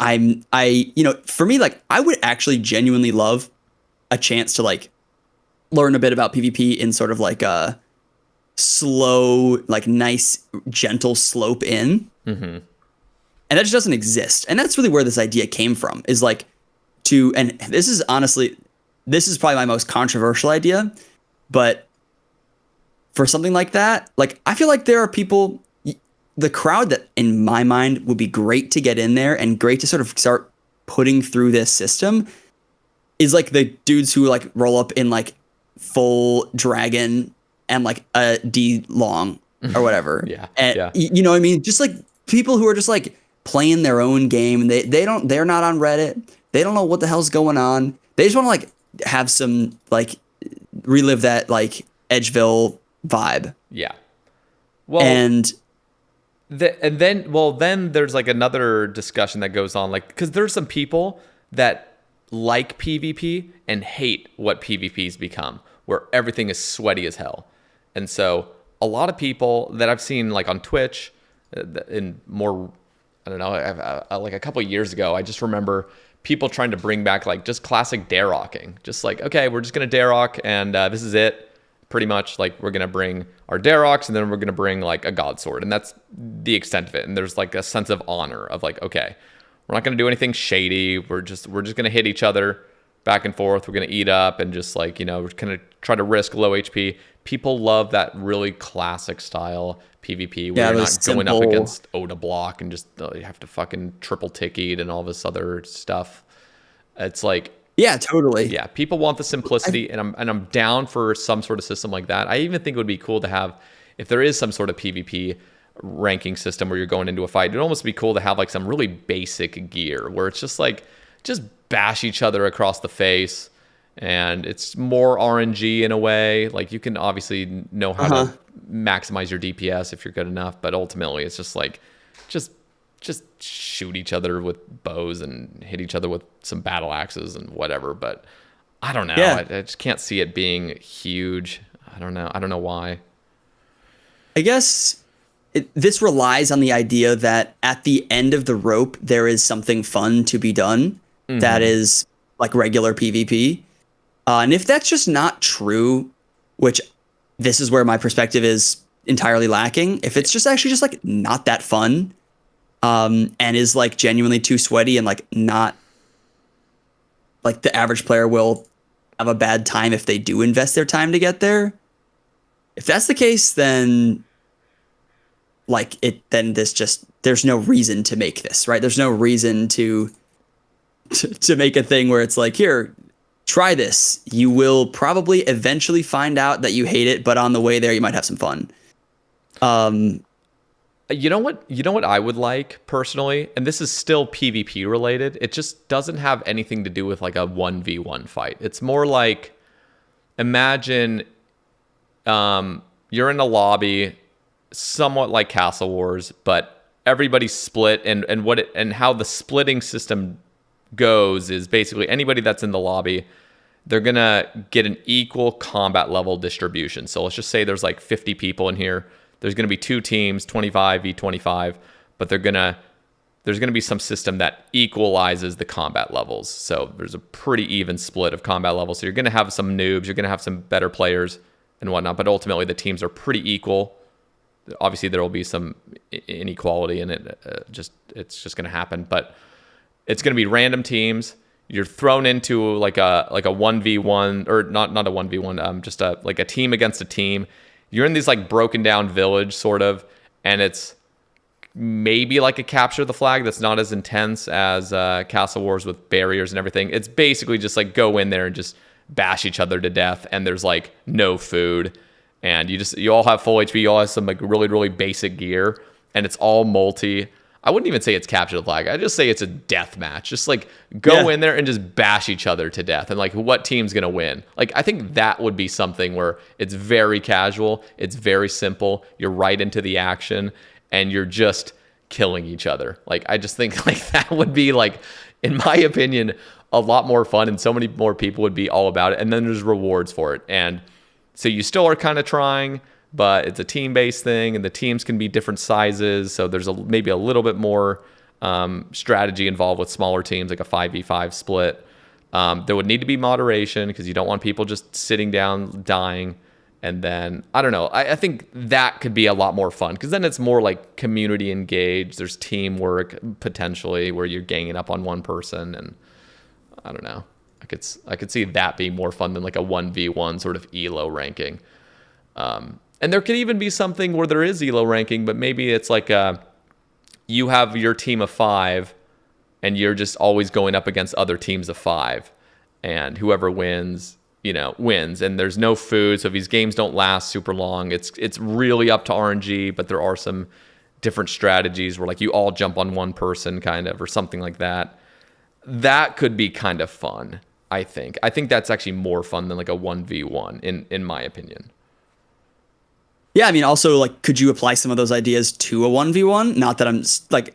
for me, like, I would actually genuinely love a chance to like learn a bit about PvP in sort of like a slow, like nice, gentle slope in. Mm-hmm. And that just doesn't exist. And that's really where this idea came from, is like, and this is probably my most controversial idea, but for something like that, like, I feel like there are people, the crowd that in my mind would be great to get in there and great to sort of start putting through this system is like the dudes who like roll up in like full dragon and like a D long or whatever. Yeah. And yeah. You know what I mean? Just like people who are just like playing their own game, and they're not on Reddit. They don't know what the hell's going on. They just want to like have some like relive that like Edgeville vibe. Yeah. Well, and then there's like another discussion that goes on, like, because there's some people that like PvP and hate what PvP's become, where everything is sweaty as hell. And so a lot of people that I've seen like on Twitch in more, I don't know, like a couple of years ago, I just remember people trying to bring back like just classic Darrocking. Just like, okay, we're just going to Darrock and this is it. Pretty much, like, we're going to bring our Darrocks and then we're going to bring like a God Sword. And that's the extent of it. And there's like a sense of honor of like, okay, we're not going to do anything shady. We're just going to hit each other back and forth. We're going to eat up and just like, we're going to try to risk low HP. People love that really classic style PvP where you're not going up against Oda block and just you have to fucking triple ticket and all this other stuff. It's like, yeah, totally. Yeah, people want the simplicity, and I'm down for some sort of system like that. I even think it would be cool to have, if there is some sort of PvP ranking system where you're going into a fight, it'd almost be cool to have like some really basic gear where it's just like, just bash each other across the face, and it's more RNG in a way. Like, you can obviously know how to maximize your DPS if you're good enough, but ultimately it's just like, just shoot each other with bows and hit each other with some battle axes and whatever. But I don't know. Yeah. I just can't see it being huge. I don't know why. I guess this relies on the idea that at the end of the rope, there is something fun to be done that is like regular PvP. And if that's just not true, which this is where my perspective is entirely lacking, if it's just actually just like not that fun, and is like genuinely too sweaty and like not like the average player will have a bad time if they do invest their time to get there. If that's the case, then like it, then there's no reason to make this, right? There's no reason to make a thing where it's like, here, try this. You will probably eventually find out that you hate it, but on the way there, you might have some fun. You know what I would like personally, and this is still PvP related. It just doesn't have anything to do with like a 1v1 fight. It's more like, imagine you're in a lobby, somewhat like Castle Wars, but everybody's split, and how the splitting system goes is basically anybody that's in the lobby, they're gonna get an equal combat level distribution. So let's just say there's like 50 people in here. There's gonna be two teams, 25 v 25, but there's gonna be some system that equalizes the combat levels. So there's a pretty even split of combat levels. So you're gonna have some noobs, you're gonna have some better players and whatnot, but ultimately the teams are pretty equal. Obviously there will be some inequality in it. It's just gonna happen, but it's going to be random teams. You're thrown into like a 1v1, or not a 1v1, just like a team against a team. You're in these like broken down village sort of, and it's maybe like a capture the flag that's not as intense as Castle Wars with barriers and everything. It's basically just like go in there and just bash each other to death, and there's like no food, and you all have full HP. You all have some like really, really basic gear, and it's all multi. I wouldn't even say it's capture the flag. I'd just say it's a death match. Just like go in there and just bash each other to death. And like what team's going to win? Like I think that would be something where it's very casual. It's very simple. You're right into the action and you're just killing each other. Like I just think like that would be like, in my opinion, a lot more fun, and so many more people would be all about it. And then there's rewards for it. And so you still are kind of trying, but it's a team-based thing, and the teams can be different sizes. So there's maybe a little bit more strategy involved with smaller teams, like a 5v5 split. There would need to be moderation because you don't want people just sitting down dying. And then, I don't know, I think that could be a lot more fun because then it's more like community engaged. There's teamwork potentially where you're ganging up on one person, and I don't know. I could see that being more fun than like a 1v1 sort of ELO ranking. And there could even be something where there is ELO ranking, but maybe it's like you have your team of 5 and you're just always going up against other teams of 5, and whoever wins, wins. And there's no food, so if these games don't last super long, it's really up to RNG, but there are some different strategies where like you all jump on one person kind of, or something like that. That could be kind of fun, I think. I think that's actually more fun than like a 1v1 in my opinion. Yeah, I mean, also, like, could you apply some of those ideas to a 1v1? Not that I'm, like,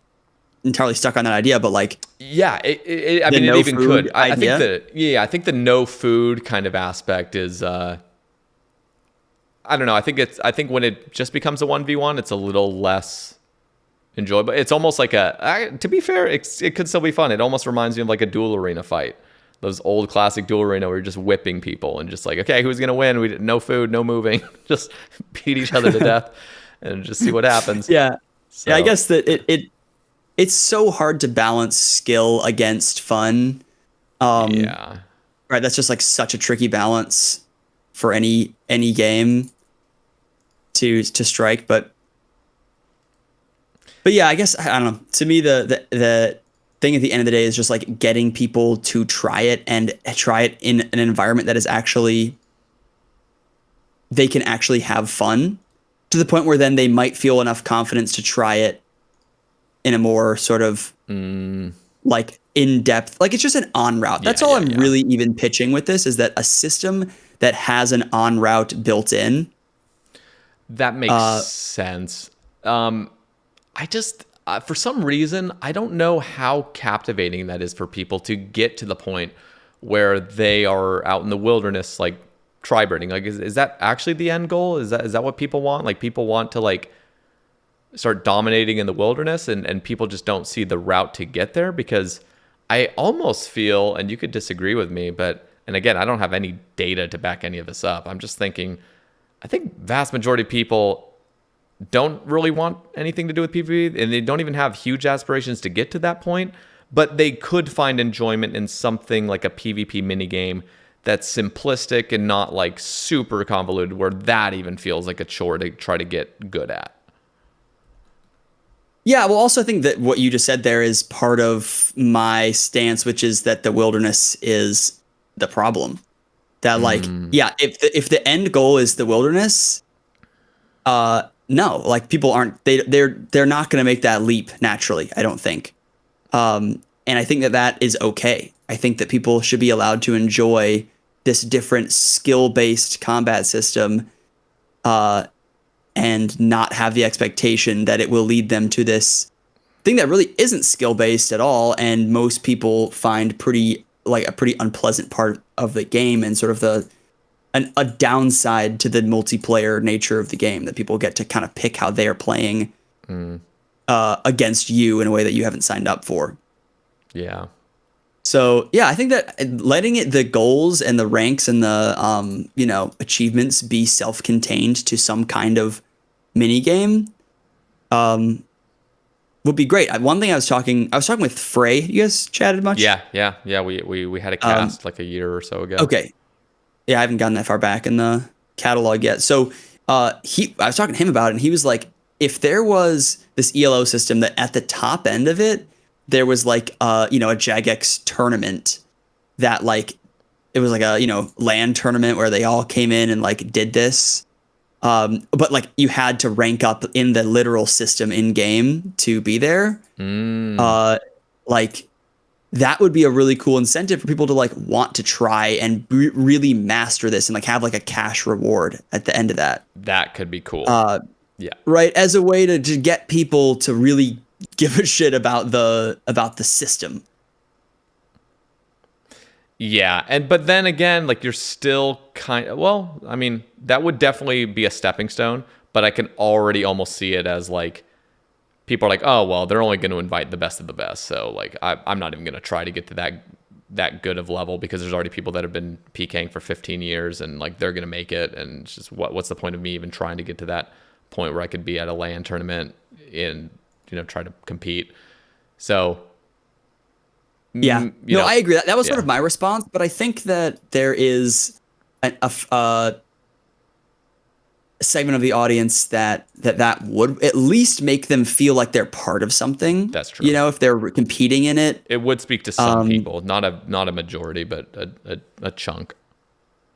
entirely stuck on that idea, but, like... Yeah, I mean, it even could. I think the no food kind of aspect is... I don't know. I think when it just becomes a 1v1, it's a little less enjoyable. It's almost like to be fair, it could still be fun. It almost reminds me of, like, a duel arena fight. Those old classic duel arena where you're just whipping people and just like, okay, who's going to win? No food, no moving. Just beat each other to death and just see what happens. Yeah. So. Yeah, I guess that it's so hard to balance skill against fun. Yeah. Right. That's just like such a tricky balance for any game to strike. But yeah, I guess, I don't know. To me, the thing at the end of the day is just like getting people to try it, and try it in an environment that is actually, they can actually have fun, to the point where then they might feel enough confidence to try it in a more sort of like in-depth, like it's just an on route. That's all I'm really even pitching with this, is that a system that has an on route built in. That makes sense. I just, for some reason, I don't know how captivating that is for people to get to the point where they are out in the wilderness, like tri-breeding. Like, is that actually the end goal? Is that what people want? Like, people want to like start dominating in the wilderness, and people just don't see the route to get there? Because I almost feel, and you could disagree with me, but, and again, I don't have any data to back any of this up. I'm just thinking, I think vast majority of people don't really want anything to do with PvP, and they don't even have huge aspirations to get to that point, but they could find enjoyment in something like a PvP minigame that's simplistic and not like super convoluted, where that even feels like a chore to try to get good at. Yeah, well, also I think that what you just said there is part of my stance, which is that the wilderness is the problem. That like, Mm, yeah, if the end goal is the wilderness, no, like people aren't they're not going to make that leap naturally. I don't think, and I think that that is okay. I think that people should be allowed to enjoy this different skill based combat system, uh, and not have the expectation that it will lead them to this thing that really isn't skill based at all, and most people find pretty like a pretty unpleasant part of the game, and sort of a downside to the multiplayer nature of the game, that people get to kind of pick how they are playing mm, against you in a way that you haven't signed up for. yeah. So yeah, I think that letting it the goals and the ranks and the achievements be self-contained to some kind of mini game um, would be great. One thing I was talking with Frey. You guys chatted much? Yeah. We had a Um, cast like a year or so ago. okay, yeah, I haven't gotten that far back in the catalog yet. So I was talking to him about it, and he was like, if there was this ELO system that at the top end of it, there was like a Jagex tournament that like it was like a land tournament where they all came in and like did this. But like you had to rank up in the literal system in game to be there. Mm, Uh, like that would be a really cool incentive for people to like want to try and really master this and like have like a cash reward at the end of that. that could be cool. Uh, Yeah. right, as a way to get people to really give a shit about the system. Yeah, but then again, like you're still kind of, well, I mean, that would definitely be a stepping stone, but I can already almost see it as like people are like, oh, well, they're only going to invite the best of the best. So like I'm not even going to try to get to that good of level, because there's already people that have been PKing for 15 years and like they're going to make it. And it's just what's the point of me even trying to get to that point where I could be at a LAN tournament and, try to compete. So, Yeah, you no, know, I agree. That was sort yeah. of my response, but I think that there is a segment of the audience that would at least make them feel like they're part of something. That's true. If they're competing in it. It would speak to some people, not a majority, but a chunk.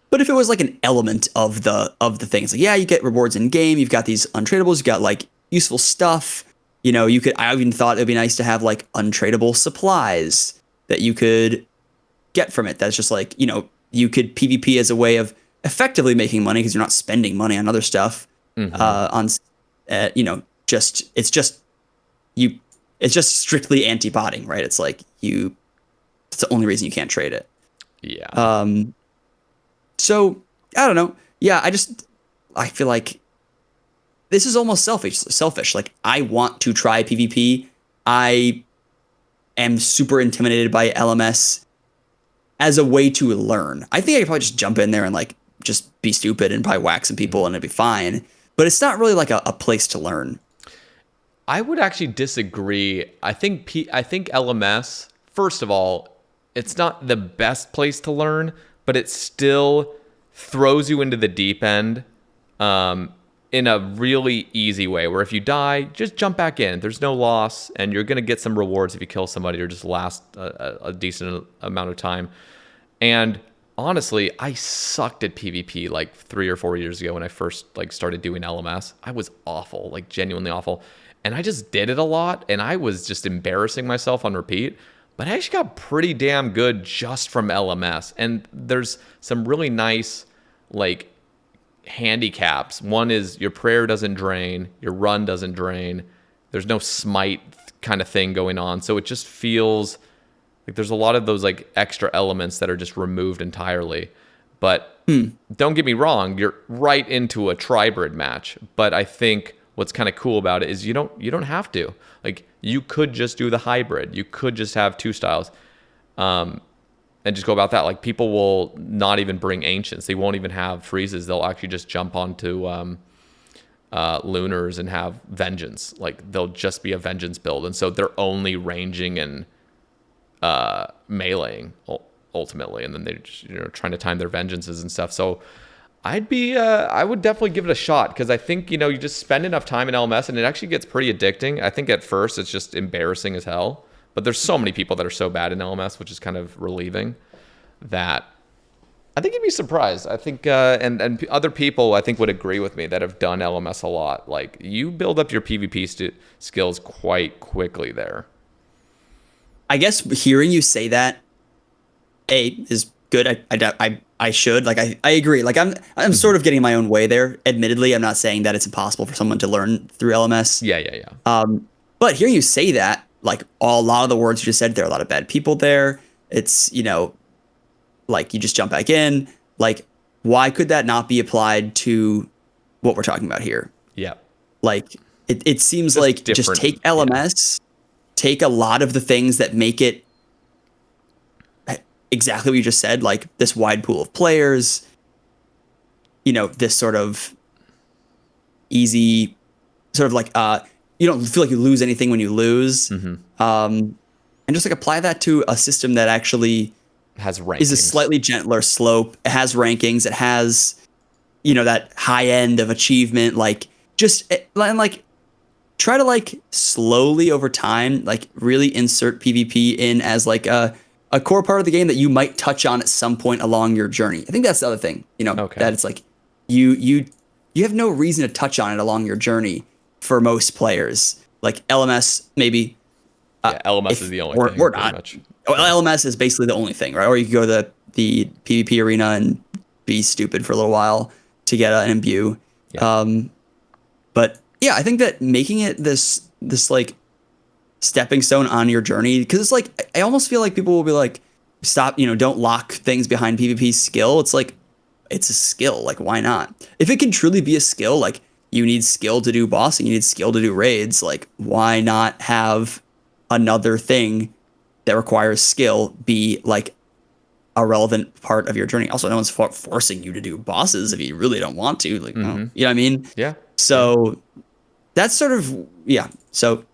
But if it was like an element of the things, like yeah, you get rewards in game, you've got these untradables, you got like useful stuff. You could. I even thought it'd be nice to have like untradable supplies that you could get from it. That's just like you could PvP as a way of effectively making money because you're not spending money on other stuff. On just you. It's just strictly anti-botting, right? It's like you. It's the only reason you can't trade it. Yeah. So I don't know. Yeah, I feel like this is almost selfish. Like I want to try PvP. I am super intimidated by LMS as a way to learn. I think I could probably just jump in there and like just be stupid and probably whack some people and it'd be fine. But it's not really like a place to learn. I would actually disagree. I think LMS, first of all, it's not the best place to learn, but it still throws you into the deep end in a really easy way, where if you die, just jump back in. There's no loss, and you're going to get some rewards if you kill somebody or just last a decent amount of time. And honestly, I sucked at PvP like 3 or 4 years ago when I first like started doing LMS. I was awful, like genuinely awful. And I just did it a lot, and I was just embarrassing myself on repeat. But I actually got pretty damn good just from LMS. And there's some really nice like handicaps. One is your prayer doesn't drain, your run doesn't drain. There's no smite kind of thing going on. So it just feels like there's a lot of those like extra elements that are just removed entirely. But don't get me wrong, you're right into a tribrid match. But I think what's kind of cool about it is you don't have to. Like you could just do the hybrid. You could just have two styles. And just go about that. Like people will not even bring ancients. They won't even have freezes. They'll actually just jump onto lunars and have vengeance. Like they'll just be a vengeance build, and so they're only ranging and meleeing ultimately, and then they're just, trying to time their vengeances and stuff. So I would definitely give it a shot because I think, you just spend enough time in LMS and it actually gets pretty addicting. I think at first it's just embarrassing as hell, but there's so many people that are so bad in LMS, which is kind of relieving that I think you'd be surprised. I think, and other people I think would agree with me that have done LMS a lot. Like you build up your PvP skills quite quickly there. I guess hearing you say that, is good. I should like I agree. Like I'm sort of getting in my own way there. Admittedly, I'm not saying that it's impossible for someone to learn through LMS. Yeah. But hearing you say that, like a lot of the words you just said, there are a lot of bad people there. It's like you just jump back in. Like, why could that not be applied to what we're talking about here? Yeah. Like it seems Just like just different, take LMS, take a lot of the things that make it exactly what you just said, like this wide pool of players, this sort of easy, sort of like you don't feel like you lose anything when you lose, and just like apply that to a system that actually Has rankings. is a slightly gentler slope. It has rankings. It has, that high end of achievement. Like just and like try to like slowly over time, like really insert PvP in as like a core part of the game that you might touch on at some point along your journey. I think that's the other thing, Okay. that it's like you have no reason to touch on it along your journey for most players. Like LMS maybe. Yeah, LMS is the only thing. Or pretty not. much. Well, LMS is basically the only thing, right? Or you could go to the PvP arena and be stupid for a little while to get an imbue. Yeah. But yeah, I think that making it this like stepping stone on your journey, because it's like I almost feel like people will be like, stop, don't lock things behind PvP skill. It's like it's a skill. Like why not? If it can truly be a skill, like you need skill to do bossing, you need skill to do raids. Like why not have another thing that requires skill be like a relevant part of your journey? Also, no one's forcing you to do bosses if you really don't want to. Like, no, you know what I mean? Yeah. So that's sort of, yeah. So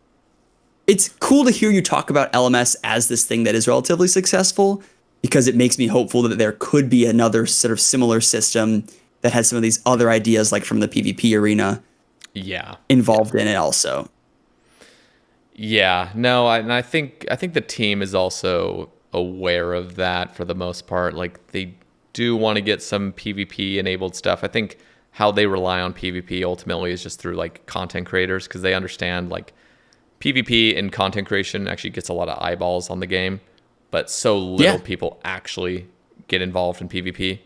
it's cool to hear you talk about LMS as this thing that is relatively successful, because it makes me hopeful that there could be another sort of similar system that has some of these other ideas, like from the PvP arena, involved in it also. Yeah, no, I think the team is also aware of that for the most part. Like they do want to get some PvP enabled stuff. I think how they rely on PvP ultimately is just through like content creators, because they understand like PvP and content creation actually gets a lot of eyeballs on the game, but so little people actually get involved in PvP.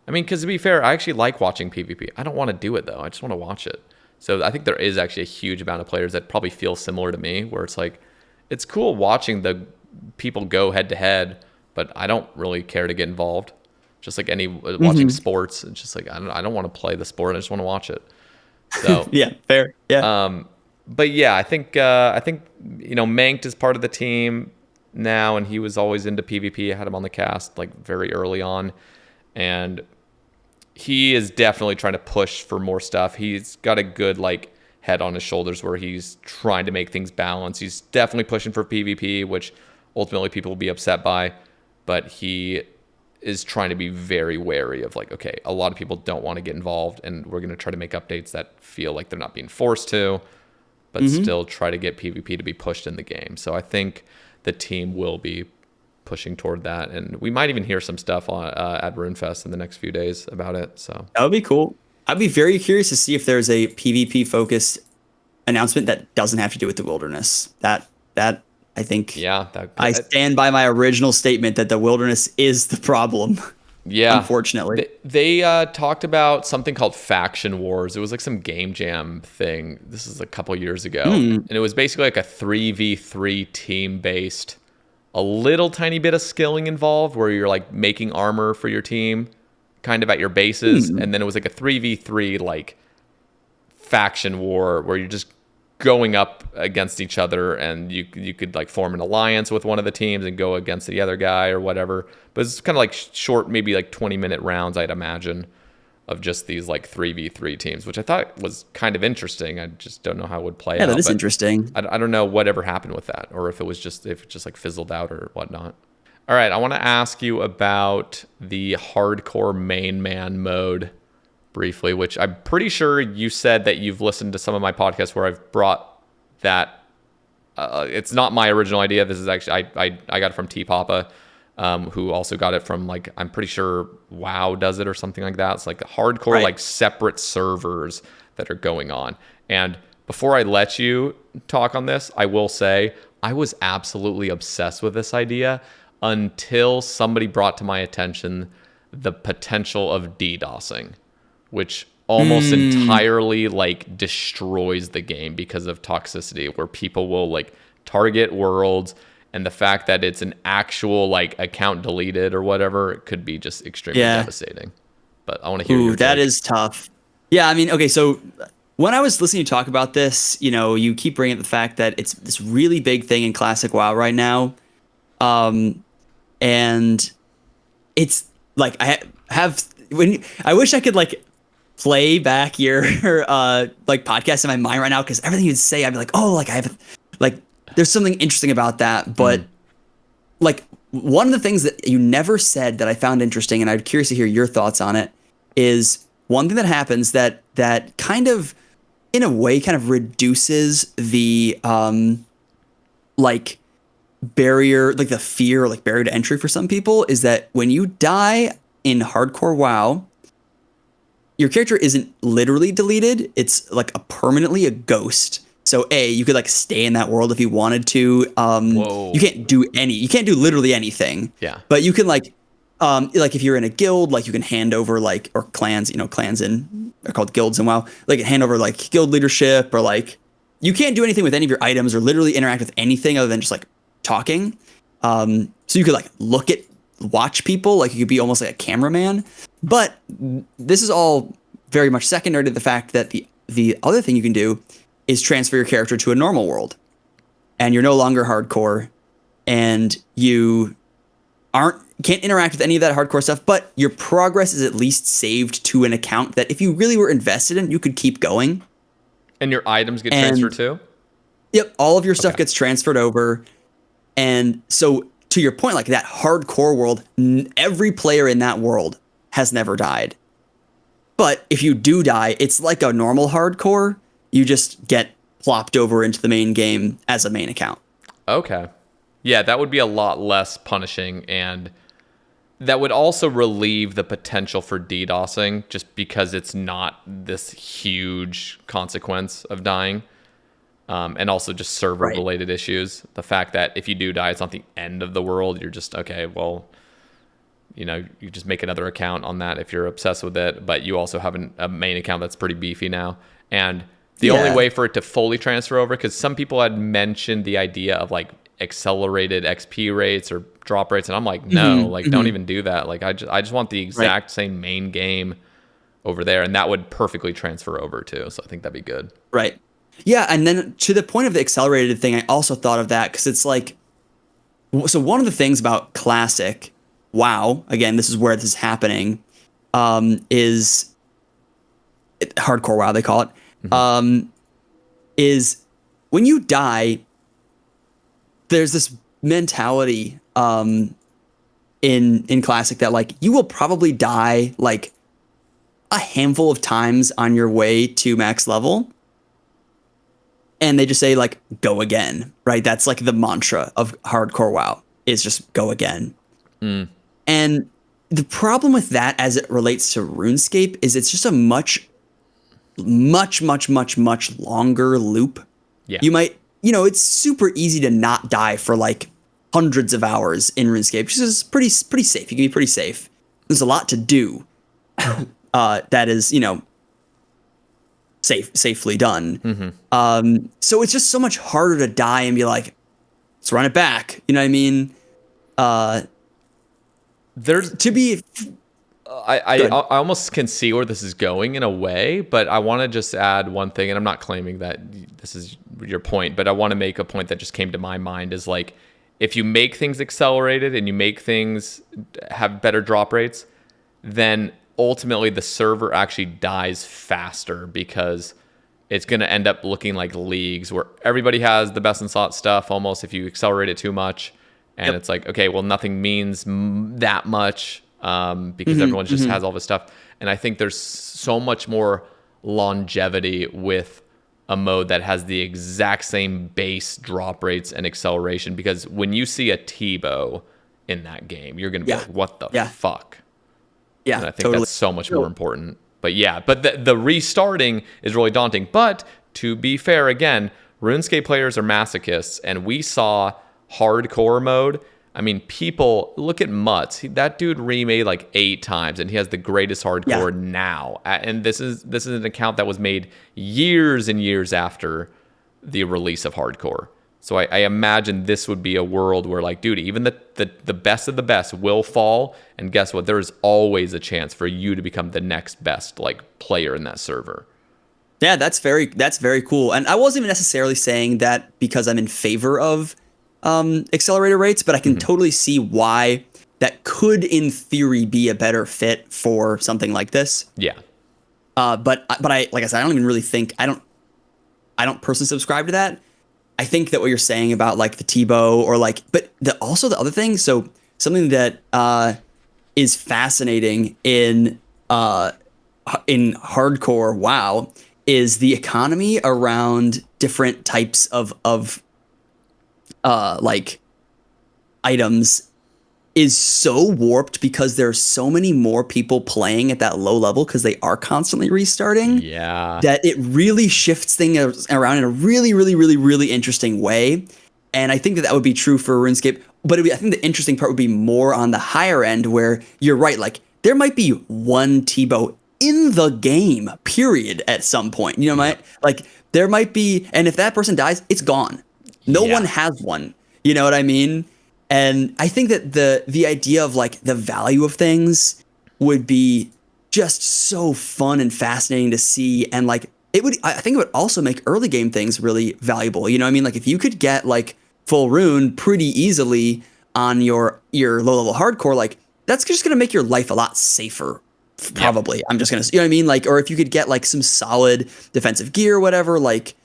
I mean, because to be fair, I actually like watching PvP. I don't want to do it though. I just want to watch it. So I think there is actually a huge amount of players that probably feel similar to me, where it's like, it's cool watching the people go head to head, but I don't really care to get involved. Just like any watching sports, it's just like I don't want to play the sport. I just want to watch it. So yeah, fair. Yeah. But yeah, I think Manked is part of the team now, and he was always into PvP. I had him on the cast like very early on, and he is definitely trying to push for more stuff. He's got a good like head on his shoulders where he's trying to make things balance. He's definitely pushing for PvP, which ultimately people will be upset by, but he is trying to be very wary of like, okay, a lot of people don't want to get involved, and we're going to try to make updates that feel like they're not being forced to, but still try to get PvP to be pushed in the game. So I think the team will be pushing toward that, and we might even hear some stuff on at RuneFest in the next few days about it. So that would be cool. I'd be very curious to see if there's a PvP focused announcement that doesn't have to do with the wilderness. That I think, I stand by my original statement that the wilderness is the problem. Yeah, unfortunately, they talked about something called Faction Wars. It was like some game jam thing. This is a couple years ago, and it was basically like a 3v3 team based. A little tiny bit of skilling involved where you're like making armor for your team kind of at your bases. And then it was like a 3v3 like faction war where you're just going up against each other, and you could like form an alliance with one of the teams and go against the other guy or whatever. But it's kind of like short, maybe like 20-minute rounds, I'd imagine, of just these like 3v3 teams, which I thought was kind of interesting. I just don't know how it would play out. Yeah, that is interesting. I don't know whatever happened with that, or if it just like fizzled out or whatnot. All right, I want to ask you about the hardcore main man mode briefly, which I'm pretty sure you said that you've listened to some of my podcasts where I've brought that. It's not my original idea. This is actually I got it from T Papa, who also got it from, like, I'm pretty sure WoW does it or something like that. It's like hardcore, Right. like separate servers that are going on. And before I let you talk on this, I will say I was absolutely obsessed with this idea until somebody brought to my attention the potential of DDoSing, which almost entirely like destroys the game because of toxicity, where people will like target worlds, and the fact that it's an actual like account deleted or whatever, it could be just extremely devastating. But I want to hear your That take. is tough. Yeah, I mean, okay, so when I was listening to you talk about this, you keep bringing up the fact that it's this really big thing in Classic WoW right now. And it's like I wish I could like play back your like podcast in my mind right now, because everything you'd say, I'd be like, oh, like I have like there's something interesting about that. But like one of the things that you never said that I found interesting, and I'm curious to hear your thoughts on it, is one thing that happens that kind of in a way kind of reduces the like barrier, like the fear, like barrier to entry for some people, is that when you die in hardcore WoW, your character isn't literally deleted. It's like permanently a ghost. So you could like stay in that world if you wanted to. Whoa. You can't do literally anything. Yeah. But you can like if you're in a guild, like you can hand over like, or clans, clans are called guilds in WoW. Like hand over like guild leadership, or like you can't do anything with any of your items or literally interact with anything other than just like talking. So you could like watch people, like you could be almost like a cameraman. But this is all very much secondary to the fact that the other thing you can do is transfer your character to a normal world, and you're no longer hardcore, and you can't interact with any of that hardcore stuff, but your progress is at least saved to an account that if you really were invested in, you could keep going. And your items get transferred too? Yep, all of your stuff gets transferred over. And so to your point, like that hardcore world, every player in that world has never died. But if you do die, it's like a normal hardcore. You just get plopped over into the main game as a main account. Okay. Yeah, that would be a lot less punishing, and that would also relieve the potential for DDoSing, just because it's not this huge consequence of dying. And also just server-related issues. The fact that if you do die, it's not the end of the world. You're just, okay, well, you just make another account on that if you're obsessed with it. But you also have a main account that's pretty beefy now. And the only way for it to fully transfer over, because some people had mentioned the idea of like accelerated XP rates or drop rates, and I'm like, no, don't even do that. Like I just want the exact same main game over there, and that would perfectly transfer over too. So I think that'd be good. Right. Yeah, and then to the point of the accelerated thing, I also thought of that because it's like, so one of the things about Classic WoW, again, this is where this is happening, is hardcore WoW, they call it, is when you die, there's this mentality in Classic that like you will probably die like a handful of times on your way to max level. And they just say, like, go again, right? That's like the mantra of hardcore WoW, is just go again. And the problem with that as it relates to RuneScape is it's just a much longer loop. Yeah. You might, it's super easy to not die for like hundreds of hours in RuneScape, which is pretty safe. You can be pretty safe. There's a lot to do that is, safely done. So it's just so much harder to die and be like, let's run it back. You know what I mean? There's to be. I almost can see where this is going in a way, but I want to just add one thing, and I'm not claiming that this is your point, but I want to make a point that just came to my mind is like, if you make things accelerated and you make things have better drop rates, then ultimately the server actually dies faster, because it's going to end up looking like leagues where everybody has the best in slot stuff almost if you accelerate it too much. And it's like, okay, well, nothing means that much because everyone just has all this stuff. And I think there's so much more longevity with a mode that has the exact same base drop rates and acceleration, because when you see a T-bow in that game, you're going to be like, what the fuck? Yeah, and I think that's so much more important. But yeah, but the restarting is really daunting. But to be fair, again, RuneScape players are masochists, and we saw hardcore mode. I mean, people look at Mutz. That dude remade like 8 times, and he has the greatest hardcore now. And this is an account that was made years and years after the release of hardcore. So I imagine this would be a world where, like, dude, even the best of the best will fall, and guess what? There is always a chance for you to become the next best like player in that server. Yeah, that's very cool. And I wasn't even necessarily saying that because I'm in favor of accelerator rates, but I can totally see why that could, in theory, be a better fit for something like this. Yeah. But I, like I said, I don't even really think I don't personally subscribe to that. I think that what you're saying about like the T-bow or like, but also the other thing. So something that is fascinating in hardcore WoW is the economy around different types of like items is so warped because there's so many more people playing at that low level because they are constantly restarting. Yeah. That it really shifts things around in a really, really, really, really interesting way. And I think that would be true for RuneScape. But I think the interesting part would be more on the higher end where you're right. Like there might be one T-bow in the game, period, at some point. You know, like there might be, and if that person dies, it's gone. No one has one. You know what I mean? And I think that the idea of like the value of things would be just so fun and fascinating to see. And like I think it would also make early game things really valuable. You know what I mean? Like if you could get like full rune pretty easily on your low level hardcore, like that's just going to make your life a lot safer. Probably. Yeah. I'm just going to, you know what I mean? Like, or if you could get like some solid defensive gear or whatever, like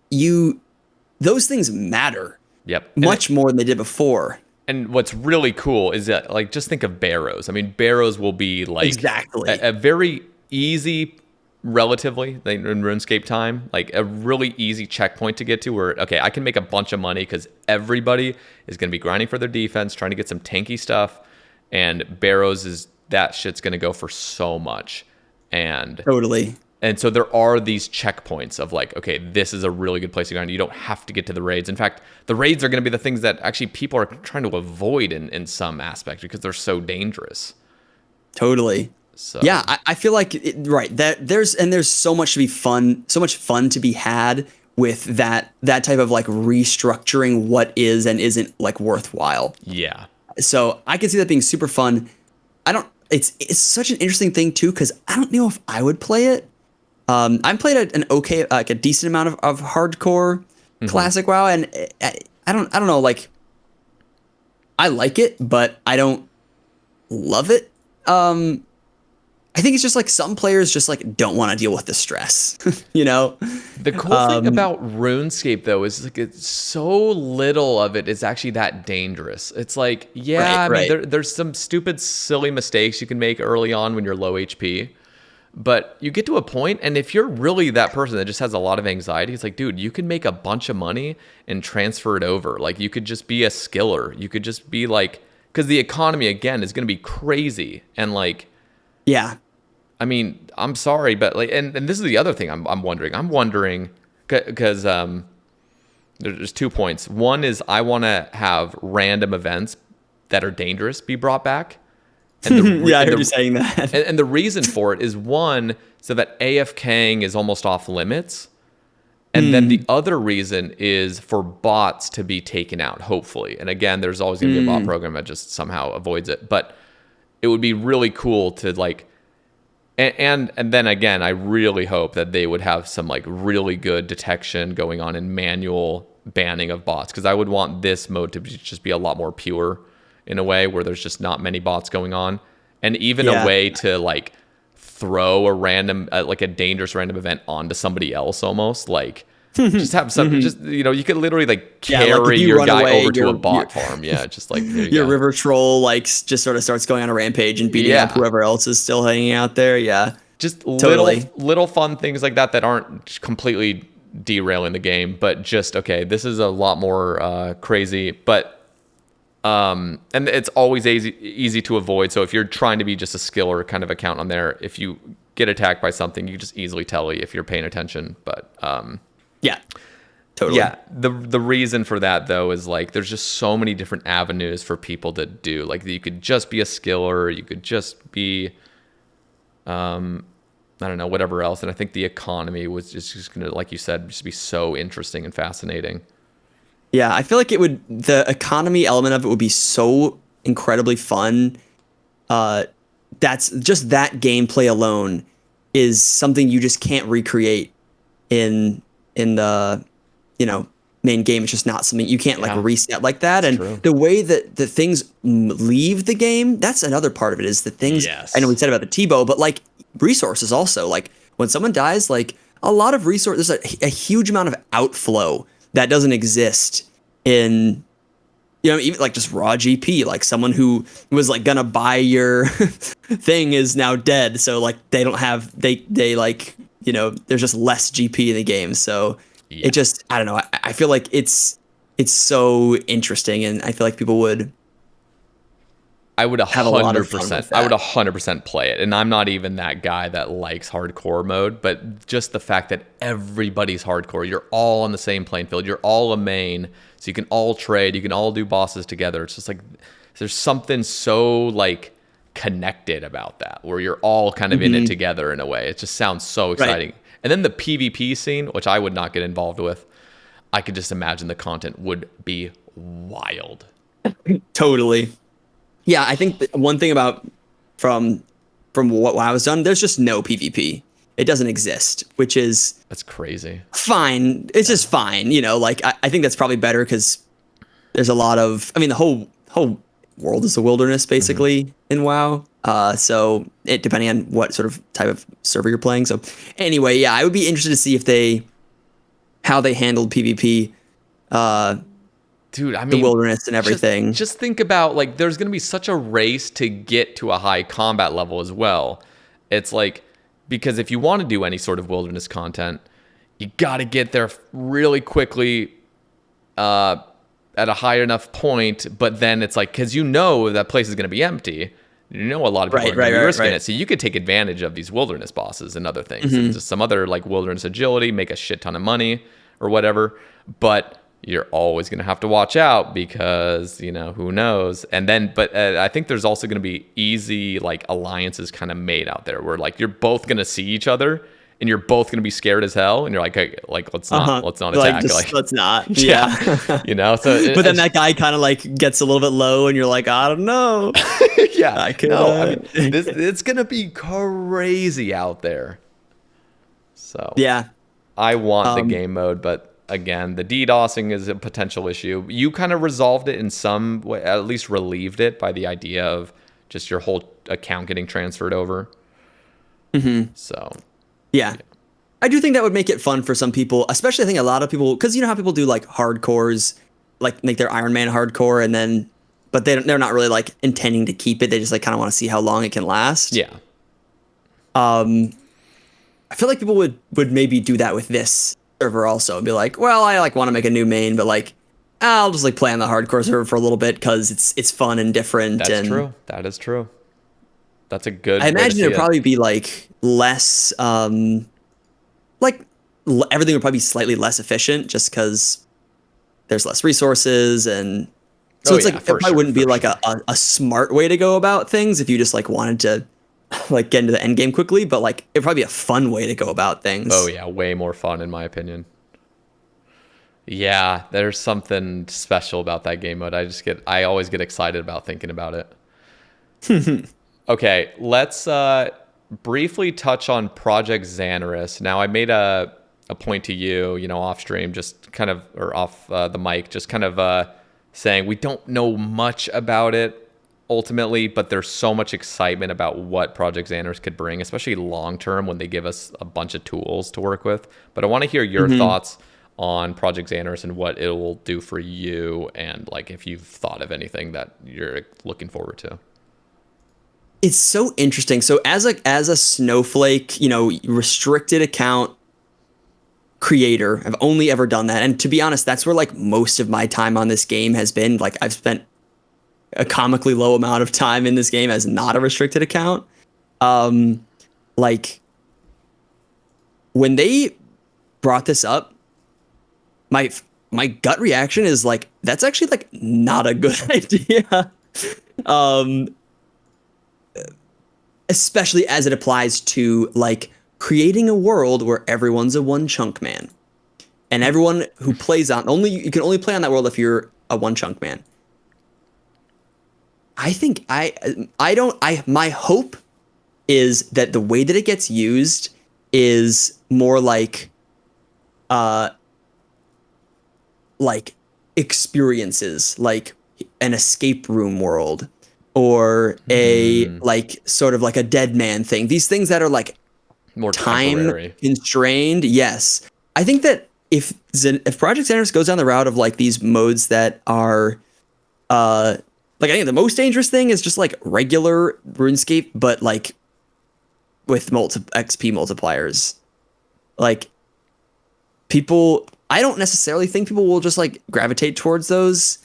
those things matter. Yep. Much more than they did before. And what's really cool is that, like, just think of barrows. I mean, barrows will be like exactly a very easy, relatively, in RuneScape time, like a really easy checkpoint to get to where, okay, I can make a bunch of money because everybody is going to be grinding for their defense, trying to get some tanky stuff. And barrows that shit's going to go for so much. And totally. And so there are these checkpoints of like, okay, this is a really good place to grind. You don't have to get to the raids. In fact, the raids are going to be the things that actually people are trying to avoid in some aspect because they're so dangerous. Totally. So yeah, I feel like that there's so much to be fun, so much fun to be had with that type of like restructuring what is and isn't like worthwhile. Yeah. So I can see that being super fun. It's such an interesting thing too because I don't know if I would play it. I've played a decent amount of hardcore classic WoW, and I don't know, like I like it, but I don't love it. I think it's just like some players just like don't want to deal with the stress, you know? The cool thing about RuneScape though is like it's so little of it is actually that dangerous. It's like, I mean, there's some stupid, silly mistakes you can make early on when you're low HP. But you get to a point, and if you're really that person that just has a lot of anxiety, it's like, dude, you can make a bunch of money and transfer it over. Like, you could just be a skiller. You could just be like, because the economy, again, is going to be crazy. And like, yeah, I mean, I'm sorry, but like, and this is the other thing I'm wondering, because there's 2 points. One is I want to have random events that are dangerous be brought back. And I heard you saying that. And the reason for it is one, so that AFKing is almost off limits. And then the other reason is for bots to be taken out, hopefully. And again, there's always going to be a bot program that just somehow avoids it. But it would be really cool to like, and then again, I really hope that they would have some like really good detection going on in manual banning of bots. Because I would want this mode to just be a lot more pure in a way where there's just not many bots going on, and even a way to like throw a random like a dangerous random event onto somebody else, almost like Just have some, just, you know, you could literally like Yeah, like, if carry you your run guy away, over to a you're- bot farm. Yeah, just like, there you your go. river troll like just sort of starts going on a rampage and beating up Yeah. whoever else is still hanging out there. Yeah, Just totally. little fun things like that that aren't completely derailing the game, but just, okay, this is a lot more crazy, but and it's always easy to avoid. So if you're trying to be just a skiller kind of account on there, if you get attacked by something, you just easily tell if you're paying attention. But Yeah, totally. yeah, the reason for that though is like there's just so many different avenues for people to do. Like you could just be a skiller, you could just be I don't know, whatever else. And I think the economy was just gonna, like you said, just be so interesting and fascinating. Yeah, I feel like the economy element of it would be so incredibly fun. That's just that gameplay alone is something you just can't recreate in the, you know, main game. It's just not something you can't like Yeah. reset like that. And True. the way that the things leave the game, that's another part of it, is the things. Yes. I know we said about the T-bow, but like resources also, like when someone dies, like a lot of resources, there's a huge amount of outflow that doesn't exist in, you know, even like just raw GP. Like someone who was like gonna buy your thing is now dead, so like they don't have, they like, you know, there's just less GP in the game. So Yeah. it just, I don't know, I feel like it's so interesting, and I feel like people would I would have a lot of fun 100%. with I would that. 100% play it, and I'm not even that guy that likes hardcore mode. But just the fact that everybody's hardcore, you're all on the same playing field, you're all a main, so you can all trade, you can all do bosses together. It's just like there's something so like connected about that, where you're all kind of in it together in a way. It just sounds so exciting. And then the PvP scene, which I would not get involved with, I could just imagine the content would be wild. Totally. Yeah, I think one thing about from what I was done, there's just no PvP. It doesn't exist, which is That's crazy. fine. It's just fine, you know. Like I think that's probably better because there's a lot of. I mean, the whole world is a wilderness basically in WoW. So it depending on what sort of type of server you're playing. So anyway, yeah, I would be interested to see if how they handled PvP. Dude, I The mean, wilderness and everything. Just think about, like, there's going to be such a race to get to a high combat level as well. It's like, because if you want to do any sort of wilderness content, you got to get there really quickly at a high enough point. But then it's like, because you know that place is going to be empty. You know a lot of people are going to be risking it. So you could take advantage of these wilderness bosses and other things. And just some other, like, wilderness agility, make a shit ton of money or whatever. But you're always going to have to watch out because, you know, who knows. And then, but I think there's also going to be easy, like, alliances kind of made out there where, like, you're both going to see each other and you're both going to be scared as hell. And you're like, hey, like, let's not attack. Like, just, let's not. Yeah. You know, so, But then that guy kind of like gets a little bit low and you're like, I don't know. yeah, I could, no, I mean, it's going to be crazy out there. So Yeah. I want the game mode, but again, the DDoSing is a potential issue. You kind of resolved it in some way, at least relieved it by the idea of just your whole account getting transferred over. So, Yeah. I do think that would make it fun for some people, especially I think a lot of people, because you know how people do like hardcores, like make their Iron Man hardcore, and then, but they're not really like intending to keep it. They just like kind of want to see how long it can last. yeah. I feel like people would maybe do that with this server also and be like, well, I like want to make a new main, but like I'll just like play on the hardcore server for a little bit because it's fun and different. That's true. That is true. That's a good. I imagine it'd probably be like less, like everything would probably be slightly less efficient just because there's less resources, and so it's like it probably wouldn't be like a smart way to go about things if you just like wanted to like get into the end game quickly, but like it'd probably be a fun way to go about things. Oh yeah, way more fun in my opinion. Yeah, there's something special about that game mode. I always get excited about thinking about it. Okay, let's briefly touch on Project Xanis. Now, I made a point to you, you know, off stream, just kind of, or off the mic, just kind of saying we don't know much about it ultimately, but there's so much excitement about what Project Xanis could bring, especially long term when they give us a bunch of tools to work with. But I want to hear your thoughts on Project Xanis and what it will do for you, and like if you've thought of anything that you're looking forward to. It's so interesting. So as a Snowflake, restricted account creator, I've only ever done that. And to be honest, that's where like most of my time on this game has been. Like I've spent a comically low amount of time in this game as not a restricted account. Like when they brought this up, my gut reaction is like, that's actually like not a good idea. Especially as it applies to like creating a world where everyone's a one chunk man, and everyone who plays on you can only play on that world if you're a one chunk man. I think my hope is that the way that it gets used is more like experiences, like an escape room world, or a like sort of like a dead man thing. These things that are like More time temporary. constrained. Yes. I think that if Project Xanis goes down the route of like these modes that are like, I think the most dangerous thing is just like regular RuneScape, but like with XP multipliers. Like I don't necessarily think people will just like gravitate towards those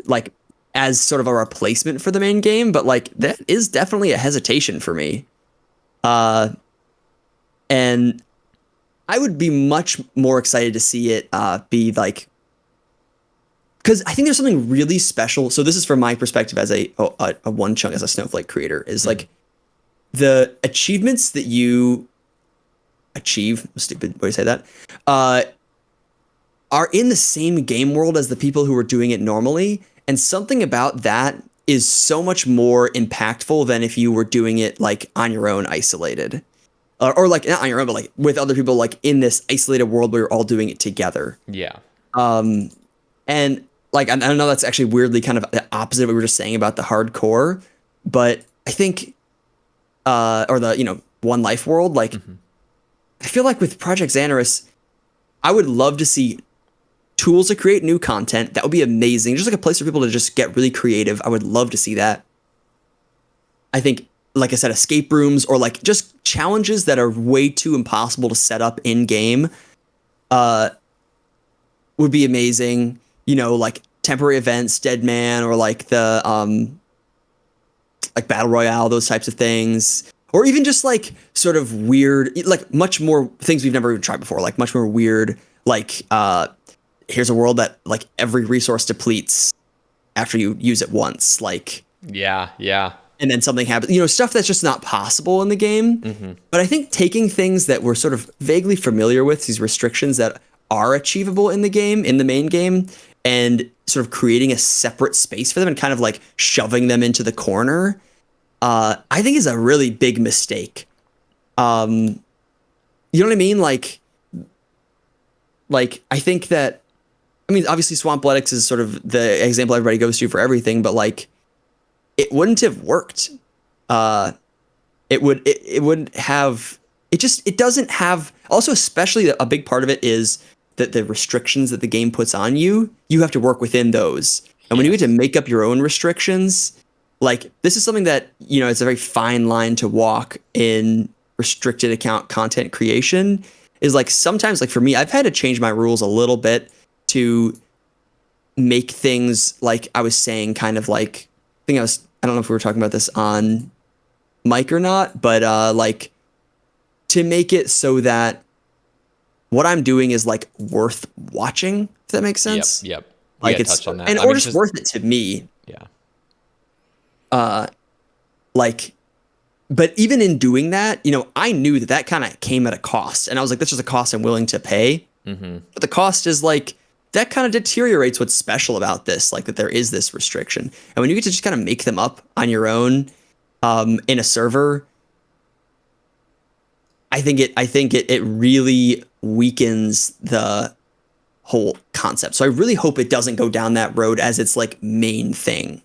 like as sort of a replacement for the main game, but like that is definitely a hesitation for me. And I would be much more excited to see it be like, because I think there's something really special. So this is from my perspective as a one chunk, as a Snowflake creator, is like the achievements that you achieve, stupid way to say that, are in the same game world as the people who are doing it normally. And something about that is so much more impactful than if you were doing it like on your own, isolated. Or like not on your own, but like with other people, like in this isolated world where you're all doing it together. Yeah. And like, I know that's actually weirdly kind of the opposite of what we were just saying about the hardcore, but I think, or the, one life world, like, I feel like with Project Xanis, I would love to see tools to create new content. That would be amazing. Just like a place for people to just get really creative. I would love to see that. I think, like I said, escape rooms or like just challenges that are way too impossible to set up in game would be amazing. Like temporary events, Dead Man, or like the like Battle Royale, those types of things. Or even just like sort of weird, like much more things we've never even tried before, like much more weird, like here's a world that like every resource depletes after you use it once, like Yeah. and then something happens, stuff that's just not possible in the game. But I think taking things that we're sort of vaguely familiar with, these restrictions that are achievable in the game, in the main game, and sort of creating a separate space for them and kind of like shoving them into the corner, I think is a really big mistake. You know what I mean? Like I think that, obviously Swampletics is sort of the example everybody goes to for everything, but like it wouldn't have worked. It wouldn't have, it doesn't have, also especially a big part of it is that the restrictions that the game puts on you have to work within those. And when you get to make up your own restrictions, like this is something that, it's a very fine line to walk in restricted account content creation, is like sometimes, like for me, I've had to change my rules a little bit to make things, like I was saying, kind of like, I don't know if we were talking about this on mic or not, but like to make it so that what I'm doing is like worth watching, if that makes sense. Yep. Like it's touched on that. and or just worth it to me. Yeah. Like, but even in doing that, I knew that kind of came at a cost, and I was like, that's just a cost I'm willing to pay. But the cost is like, that kind of deteriorates what's special about this, like that there is this restriction. And when you get to just kind of make them up on your own in a server, I think it really weakens the whole concept. So I really hope it doesn't go down that road as its like main thing.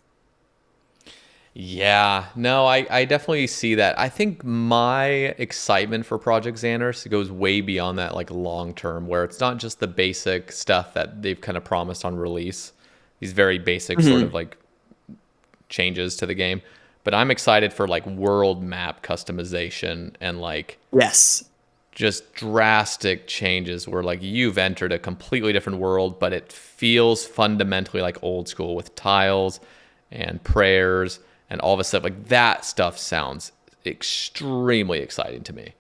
Yeah, no, I definitely see that. I think my excitement for Project Xanis goes way beyond that, like long term, where it's not just the basic stuff that they've kind of promised on release, these very basic sort of Hmm. like changes to the game. But I'm excited for like world map customization and like Yes, just drastic changes where like you've entered a completely different world, but it feels fundamentally like old school with tiles and prayers and all of a sudden like that stuff sounds extremely exciting to me.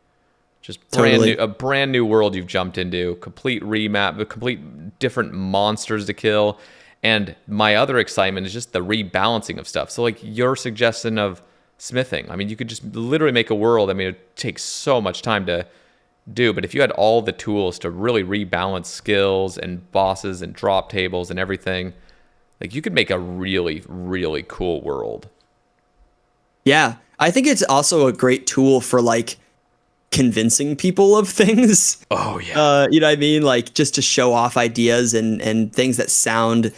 Just totally. a brand new world you've jumped into, complete remap, the complete different monsters to kill. And my other excitement is just the rebalancing of stuff. So like your suggestion of smithing. I mean, you could just literally make a world. I mean, it takes so much time to do, but if you had all the tools to really rebalance skills and bosses and drop tables and everything, like you could make a really, really cool world. Yeah, I think it's also a great tool for like convincing people of things. Oh yeah. You know what I mean? Like just to show off ideas and things that sound.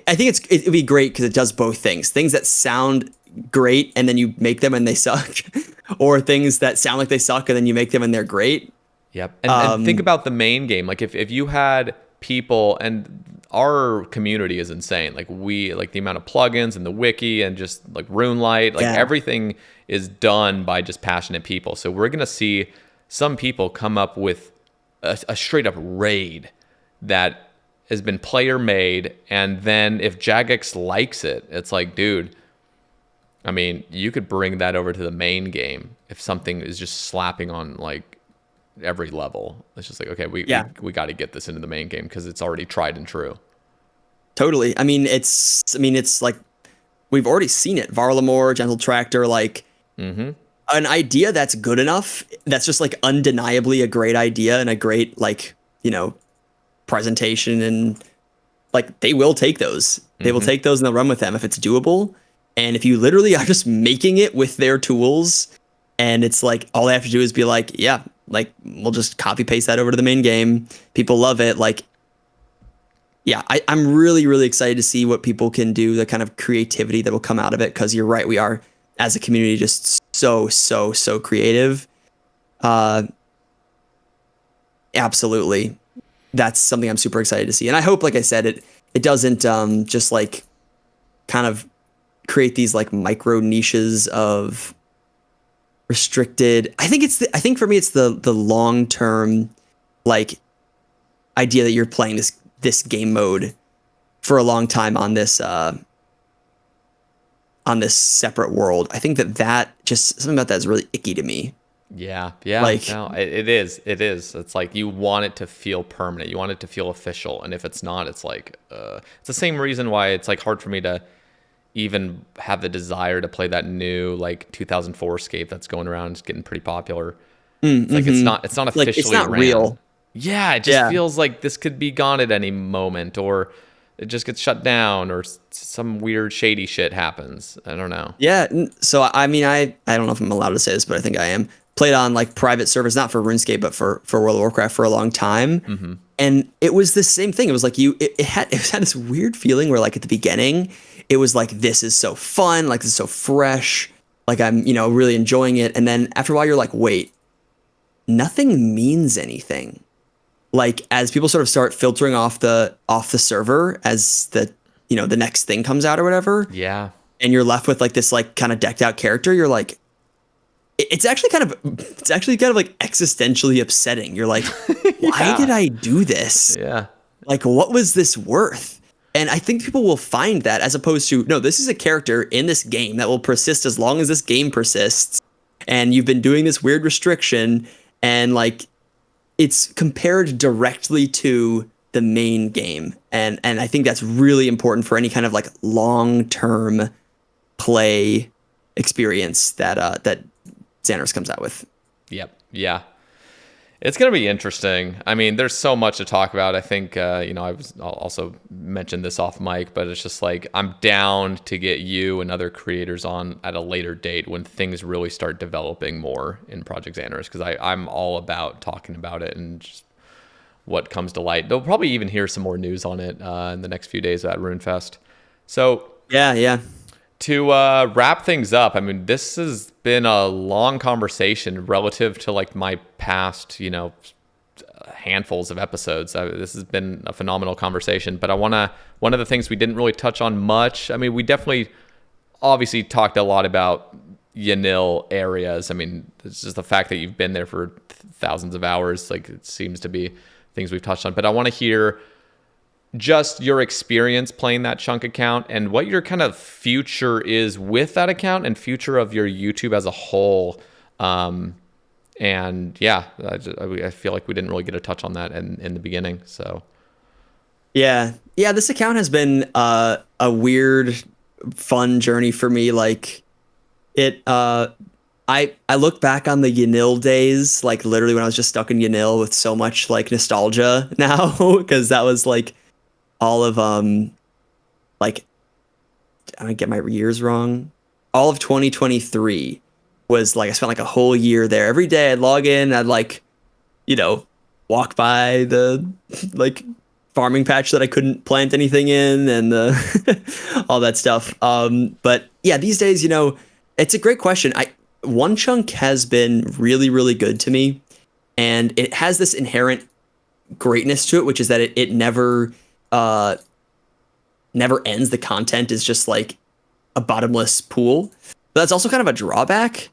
I think it'd be great because it does both things. Things that sound great and then you make them and they suck, or things that sound like they suck and then you make them and they're great. Yep. And think Um, about the main game. Like if you had people and our community is insane. Like we like the amount of plugins and the wiki and just like RuneLight, like yeah, everything is done by just passionate people. So we're gonna see some people come up with a straight up raid that has been player made, and then if Jagex likes it, it's like, dude, I mean, you could bring that over to the main game if something is just slapping on like every level. It's just like, okay, yeah, we got to get this into the main game because it's already tried and true. totally. I mean, it's like we've already seen it. Varlamore, Gentle Tractor, like Mm-hmm. an idea that's good enough. That's just like undeniably a great idea and a great like presentation and like they will take those. They will Mm-hmm. take those and they'll run with them if it's doable. And if you literally are just making it with their tools and it's like all they have to do is be like, yeah, like we'll just copy paste that over to the main game. People love it. Like, yeah, I'm really, really excited to see what people can do, the kind of creativity that will come out of it. Cause you're right, we are as a community just so, so, so creative. Uh Absolutely. That's something I'm super excited to see. And I hope, like I said, it doesn't just like kind of create these like micro niches of restricted. I think for me it's the long term like idea that you're playing this game mode for a long time on this separate world. I think that just something about that is really icky to me. Yeah, yeah. Like, No, it is. It is. It's like you want it to feel permanent. You want it to feel official. And if it's not, it's like it's the same reason why it's like hard for me to even have the desire to play that new like 2004 Scape that's going around. It's getting pretty popular. It's like mm-hmm. it's not Like it's officially not ran. real. Yeah, it just Yeah. feels like this could be gone at any moment, or it just gets shut down, or some weird shady shit happens. I don't know. Yeah, so I mean, I don't know if I'm allowed to say this, but I think I am. Played on like private servers, not for RuneScape, but for World of Warcraft for a long time, Mm-hmm. and it was the same thing. It was like it had this weird feeling where like at the beginning, it was like this is so fun, like this is so fresh, like I'm really enjoying it, and then after a while you're like, wait, nothing means anything. Like as people sort of start filtering off the server as the next thing comes out or whatever, Yeah. and you're left with like this like kind of decked out character, you're like it's actually kind of like existentially upsetting. You're like, why Yeah. did I do this? Yeah. Like what was this worth? And I think people will find that as opposed to no, this is a character in this game that will persist as long as this game persists. And you've been doing this weird restriction and like it's compared directly to the main game. And I think that's really important for any kind of like long-term play experience that Xanis comes out with. Yep. Yeah. It's going to be interesting. I mean, there's so much to talk about. I think, I'll also mention this off mic, but it's just like I'm down to get you and other creators on at a later date when things really start developing more in Project Xanis, because I'm all about talking about it and just what comes to light. They'll probably even hear some more news on it in the next few days at RuneFest. So Yeah, yeah. To wrap things up, I mean, this has been a long conversation relative to like my past, handfuls of episodes. This has been a phenomenal conversation, but one of the things we didn't really touch on much, I mean, we definitely obviously talked a lot about Yanille areas. I mean, it's just the fact that you've been there for thousands of hours, like it seems to be things we've touched on, but I want to hear just your experience playing that Chunk account and what your kind of future is with that account and future of your YouTube as a whole. And yeah, I feel like we didn't really get a touch on that in the beginning. So Yeah. Yeah, this account has been a weird, fun journey for me. Like it I look back on the Yanille days, like literally when I was just stuck in Yanille with so much like nostalgia now, because that was like all of like I don't get my years wrong. All of 2023 was like I spent like a whole year there. Every day I'd log in, I'd like, walk by the like farming patch that I couldn't plant anything in and all that stuff. But yeah, these days, it's a great question. Onechunk has been really, really good to me, and it has this inherent greatness to it, which is that it never ends. The content is just like a bottomless pool. But that's also kind of a drawback,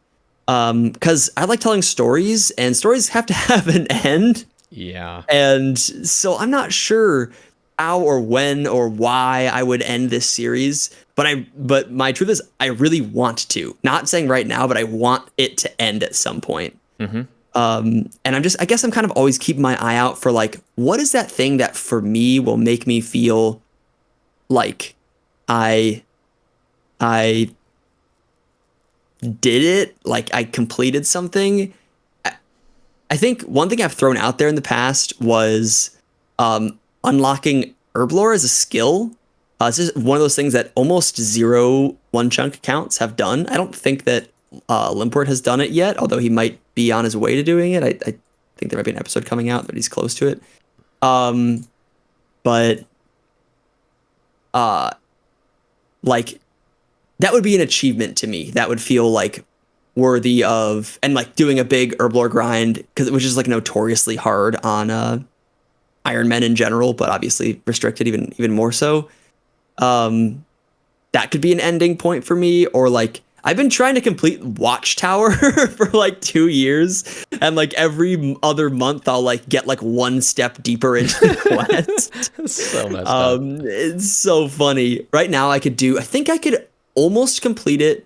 because I like telling stories, and stories have to have an end. yeah. And so I'm not sure how or when or why I would end this series, but my truth is I really want to. Not saying right now, but I want it to end at some point. Mm-hmm. And I guess I'm kind of always keeping my eye out for like, what is that thing that for me will make me feel like I did it, like I completed something. I think one thing I've thrown out there in the past was unlocking Herblore as a skill. This is one of those things that almost zero Onechunk accounts have done. I don't think that Limport has done it yet, although he might be on his way to doing it. I think there might be an episode coming out that he's close to it. But like that would be an achievement to me. That would feel like worthy of, and like doing a big Herblore grind, which is like notoriously hard on Iron Men in general, but obviously restricted even more so. That could be an ending point for me. Or like I've been trying to complete Watchtower for like 2 years, and like every other month I'll like get like one step deeper into the quest. So messed up. It's so funny. Right now I think I could almost complete it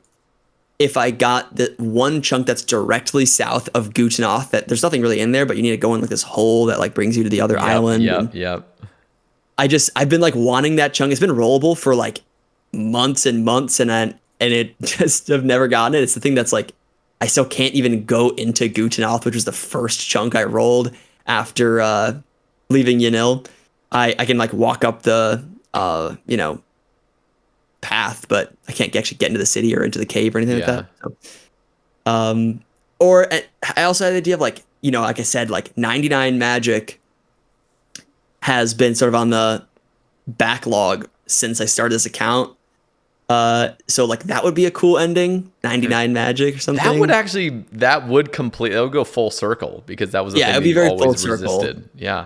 if I got the one chunk that's directly south of Gutenoth. That there's nothing really in there, but you need to go in like this hole that like brings you to the other island. Yep. I've been like wanting that chunk. It's been rollable for like months and months, and it just have never gotten it. It's the thing that's like I still can't even go into Gutenoth, which was the first chunk I rolled after leaving Yanille. I can like walk up the path, but I can't actually get into the city or into the cave or anything like that. So, or I also had the idea of like, like I said, like 99 magic has been sort of on the backlog since I started this account. So like that would be a cool ending, 99 magic or something. That would go full circle, because that was a thing it'd be very always full circle. resisted. Yeah.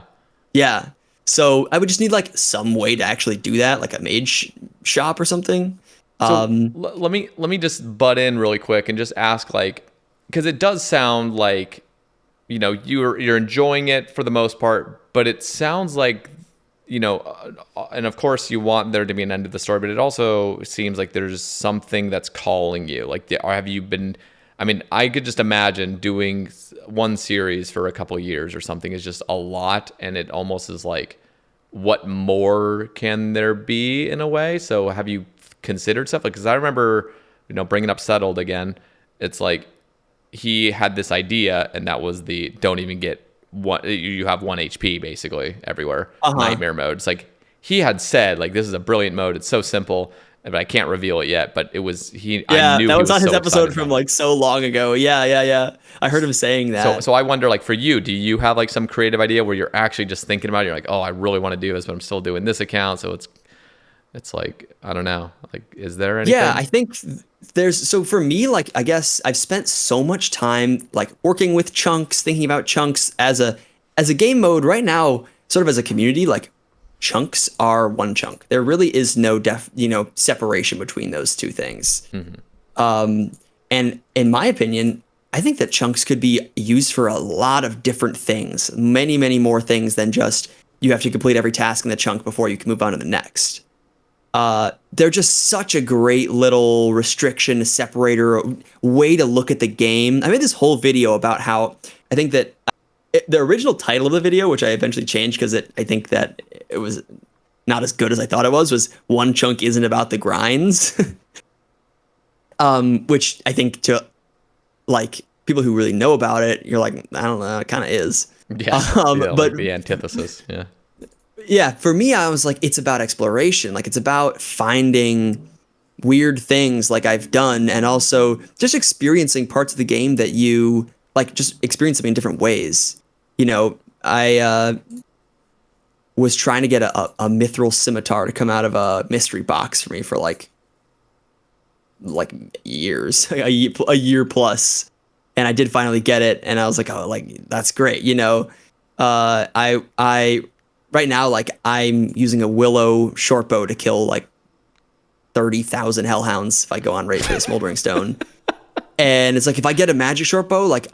So I would just need like some way to actually do that, like a mage shop or something. So let me just butt in really quick and just ask, like, because it does sound like, you're enjoying it for the most part, but it sounds like, and of course you want there to be an end to the story, but it also seems like there's something that's calling you. Like, have you been? I mean, I could just imagine doing one series for a couple of years or something is just a lot, and it almost is like, what more can there be in a way? So have you considered stuff? Because I remember, bringing up Settled again, it's like he had this idea, and that was the don't even get one. You have 1 HP basically everywhere. Nightmare mode. It's like he had said, like, this is a brilliant mode. It's so simple, but I can't reveal it yet. But it was I knew that was on his so episode from like so long ago. Yeah. I heard him saying that. So I wonder, like, for you, do you have like some creative idea where you're actually just thinking about it? You're like, oh, I really want to do this, but I'm still doing this account, so it's It's like, I don't know. Like, is there Yeah, anything? I think there's so for me, like I guess I've spent so much time like working with chunks, thinking about chunks as a game mode right now, sort of as a community, like chunks are one chunk. There really is no separation between those two things. Mhm. Um, and in my opinion, I think that chunks could be used for a lot of different things, many, many more things than just you have to complete every task in the chunk before you can move on to the next. They're just such a great little restriction, separator, way to look at the game. I made this whole video about how I think that the original title of the video, which I eventually changed because I think that it was not as good as I thought it was One Chunk Isn't About the Grinds. Which I think to like people who really know about it, you're like, I don't know, it kind of is. Yeah. Yeah. But Like the antithesis. Yeah. yeah, for me, I was like, it's about exploration. Like it's about finding weird things like I've done and also just experiencing parts of the game that you like just experience them in different ways. I was trying to get a mithril scimitar to come out of a mystery box for me for like years, a year plus. And I did finally get it and I was like, oh, like that's great. I right now like I'm using a willow shortbow to kill like 30,000 hellhounds if I go on raid for the smoldering stone. And it's like if I get a magic shortbow, like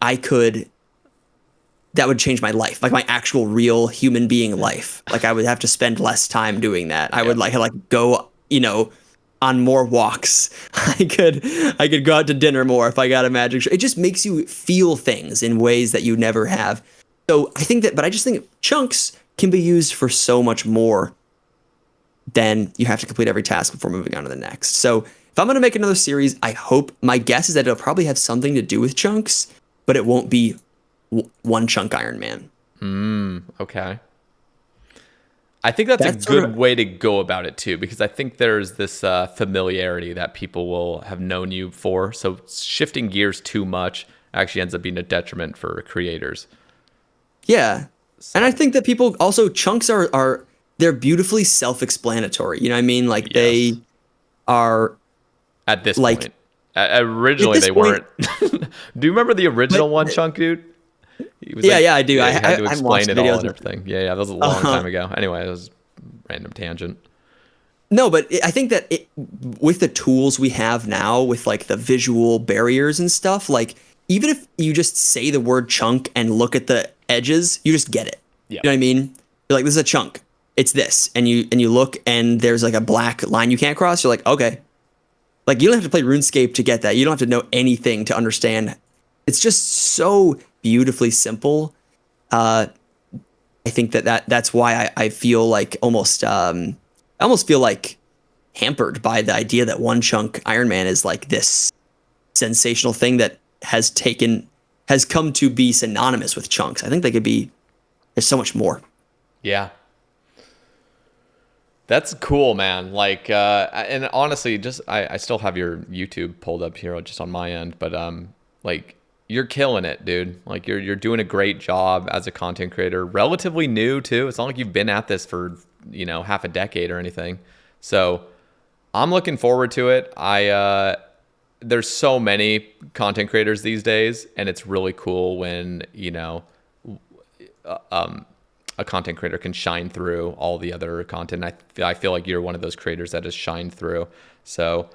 that would change my life, like my actual real human being life. Like I would have to spend less time doing that. I Yeah. would like go, on more walks. I could go out to dinner more if I got a magic. It just makes you feel things in ways that you never have. So but I just think chunks can be used for so much more than you have to complete every task before moving on to the next. So if I'm going to make another series, my guess is that it'll probably have something to do with chunks, but it won't be one chunk Iron Man. Okay. I think that's a That's sort good of way to go about it too, because I think there's this familiarity that people will have known you for. So shifting gears too much actually ends up being a detriment for creators. yeah. And I So, think that people also chunks are they're beautifully self-explanatory. You know what I mean? Like they yes, are at this like point. at Originally, this they point, weren't. Do you remember the but original One Chunk, dude? He was yeah, like, yeah, I do. yeah, he had to I've explain watched it all videos. and everything. Yeah, yeah, that was a long Uh, time ago. Anyway, it was random tangent. no, but I think that with the tools we have now, with like the visual barriers and stuff, like even if you just say the word chunk and look at the edges, you just get it. Yeah. You know what I mean? You're like, this is a chunk. It's this, and you look and there's like a black line you can't cross. You're like, okay. Like you don't have to play RuneScape to get that. You don't have to know anything to understand. It's just so beautifully simple. I think that's why I feel like I almost feel like hampered by the idea that one chunk Iron Man is like this sensational thing that has come to be synonymous with chunks. I think there's so much more. Yeah. That's cool, man. Like, and honestly, just I still have your YouTube pulled up here just on my end, but like you're killing it, dude. Like you're doing a great job as a content creator. Relatively new too. It's not like you've been at this for half a decade or anything. So I'm looking forward to it. There's so many content creators these days, and it's really cool when a content creator can shine through all the other content. I feel like you're one of those creators that has shined through. So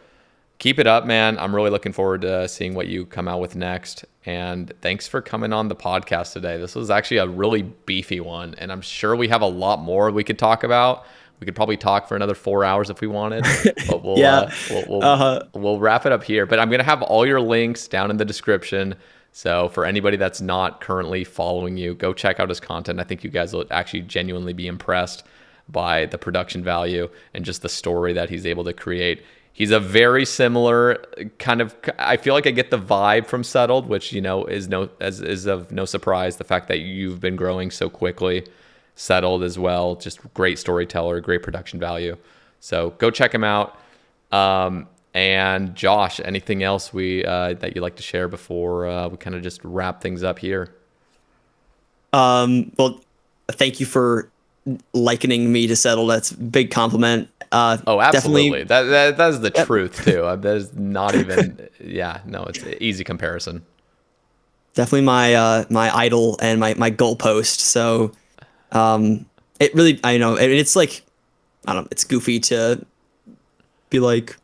keep it up, man. I'm really looking forward to seeing what you come out with next. And thanks for coming on the podcast today. This was actually a really beefy one, and I'm sure we have a lot more we could talk about. We could probably talk for another 4 hours if we wanted, but Yeah. Uh-huh. we'll wrap it up here. But I'm gonna have all your links down in the description. So for anybody that's not currently following you, go check out his content. I think you guys will actually genuinely be impressed by the production value and just the story that he's able to create. He's a very similar kind of. I feel like I get the vibe from Settled, which is of no surprise. The fact that you've been growing so quickly, Settled as well, just great storyteller, great production value. So go check him out. And Josh, anything else that you'd like to share before we kind of just wrap things up here? Well, thank you for likening me to Settle. That's a big compliment. Oh, absolutely. Definitely. That is the Yep. truth too. That is not even. Yeah, no, it's an easy comparison. Definitely my my idol and my goalpost. So it really, I know it's like, I don't know, it's goofy to be like,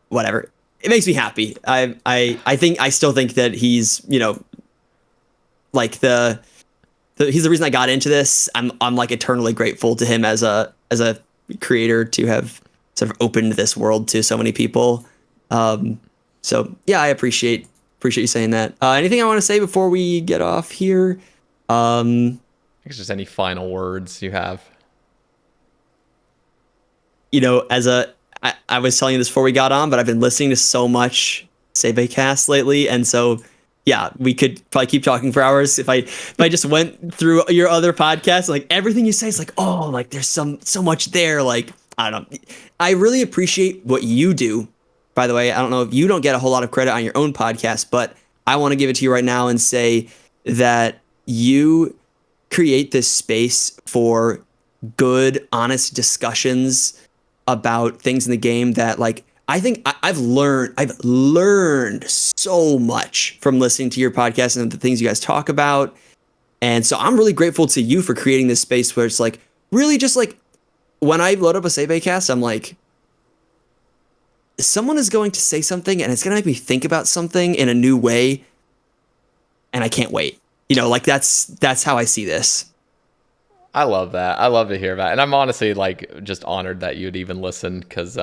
whatever. It makes me happy. I still think that he's, like he's the reason I got into this. I'm like eternally grateful to him as a creator to have sort of opened this world to so many people. So yeah, I appreciate you saying that. Anything I want to say before we get off here? I think it's just any final words you have. I was telling you this before we got on, but I've been listening to so much Sae Bae cast lately, and so yeah, we could probably keep talking for hours if I just went through your other podcasts. Like everything you say is like, oh, like there's so much there. Like I don't know. I really appreciate what you do. By the way, I don't know if you don't get a whole lot of credit on your own podcast, but I want to give it to you right now and say that you create this space for good, honest discussions about things in the game that, like, I think I've learned so much from listening to your podcast and the things you guys talk about. And so I'm really grateful to you for creating this space where it's like really just like when I load up a Sae Bae cast, I'm like, someone is going to say something and it's going to make me think about something in a new way. And I can't wait. Like that's how I see this. I love that. I love to hear that. And I'm honestly like just honored that you'd even listen because,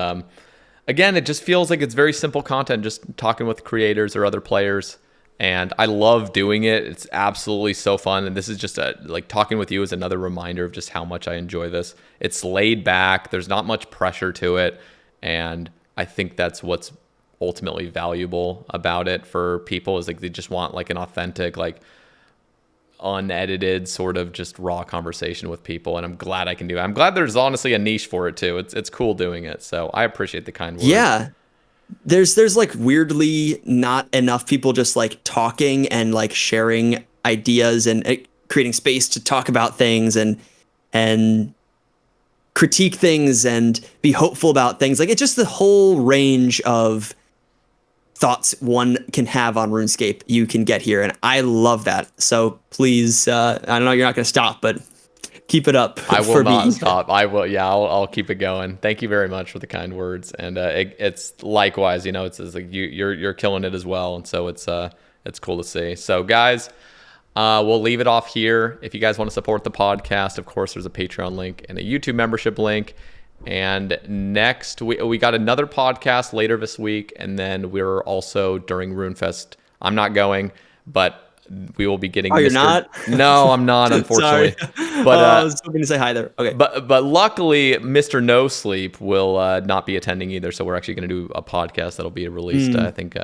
again, it just feels like it's very simple content, just talking with creators or other players. And I love doing it. It's absolutely so fun. And this is just like talking with you is another reminder of just how much I enjoy this. It's laid back. There's not much pressure to it. And I think that's what's ultimately valuable about it for people is like they just want like an authentic, like unedited sort of just raw conversation with people, and I'm glad I can do it. I'm glad there's honestly a niche for it too. It's cool doing it, so I appreciate the kind words. Yeah, there's like weirdly not enough people just like talking and like sharing ideas and creating space to talk about things and critique things and be hopeful about things. Like it's just the whole range of thoughts one can have on RuneScape you can get here, and I love that. So please, I know you're not going to stop, but keep it up. I will not stop. I will. Yeah, I'll keep it going. Thank you very much for the kind words, and it's likewise. It's like you're killing it as well, and so it's cool to see. So guys, we'll leave it off here. If you guys want to support the podcast, of course, there's a Patreon link and a YouTube membership link. And next, we got another podcast later this week, and then we're also during RuneFest. I'm not going, but we will be getting. Oh, you're not? No, I'm not, unfortunately. But I was hoping to say hi there. Okay. But luckily, Mr. No Sleep will not be attending either. So we're actually going to do a podcast that'll be released, I think,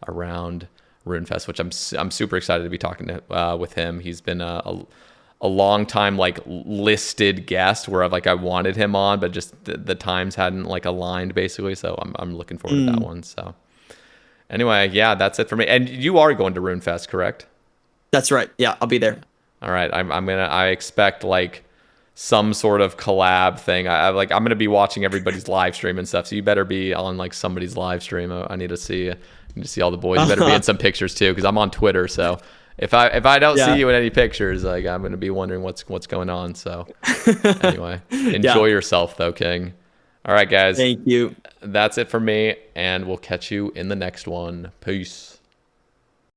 around RuneFest, which I'm super excited to be talking with him. He's been a long time like listed guest where I wanted him on, but just the times hadn't like aligned basically. So I'm looking forward to that one. So anyway, yeah, that's it for me. And you are going to RuneFest, correct? That's right. Yeah, I'll be there. All right. I expect like some sort of collab thing. I'm gonna be watching everybody's live stream and stuff. So you better be on like somebody's live stream. I need to see all the boys. You better be in some pictures too, because I'm on Twitter. So if I don't see you in any pictures, like I'm gonna be wondering what's going on. So anyway, enjoy yourself though, King. All right, guys. Thank you. That's it for me, and we'll catch you in the next one. Peace.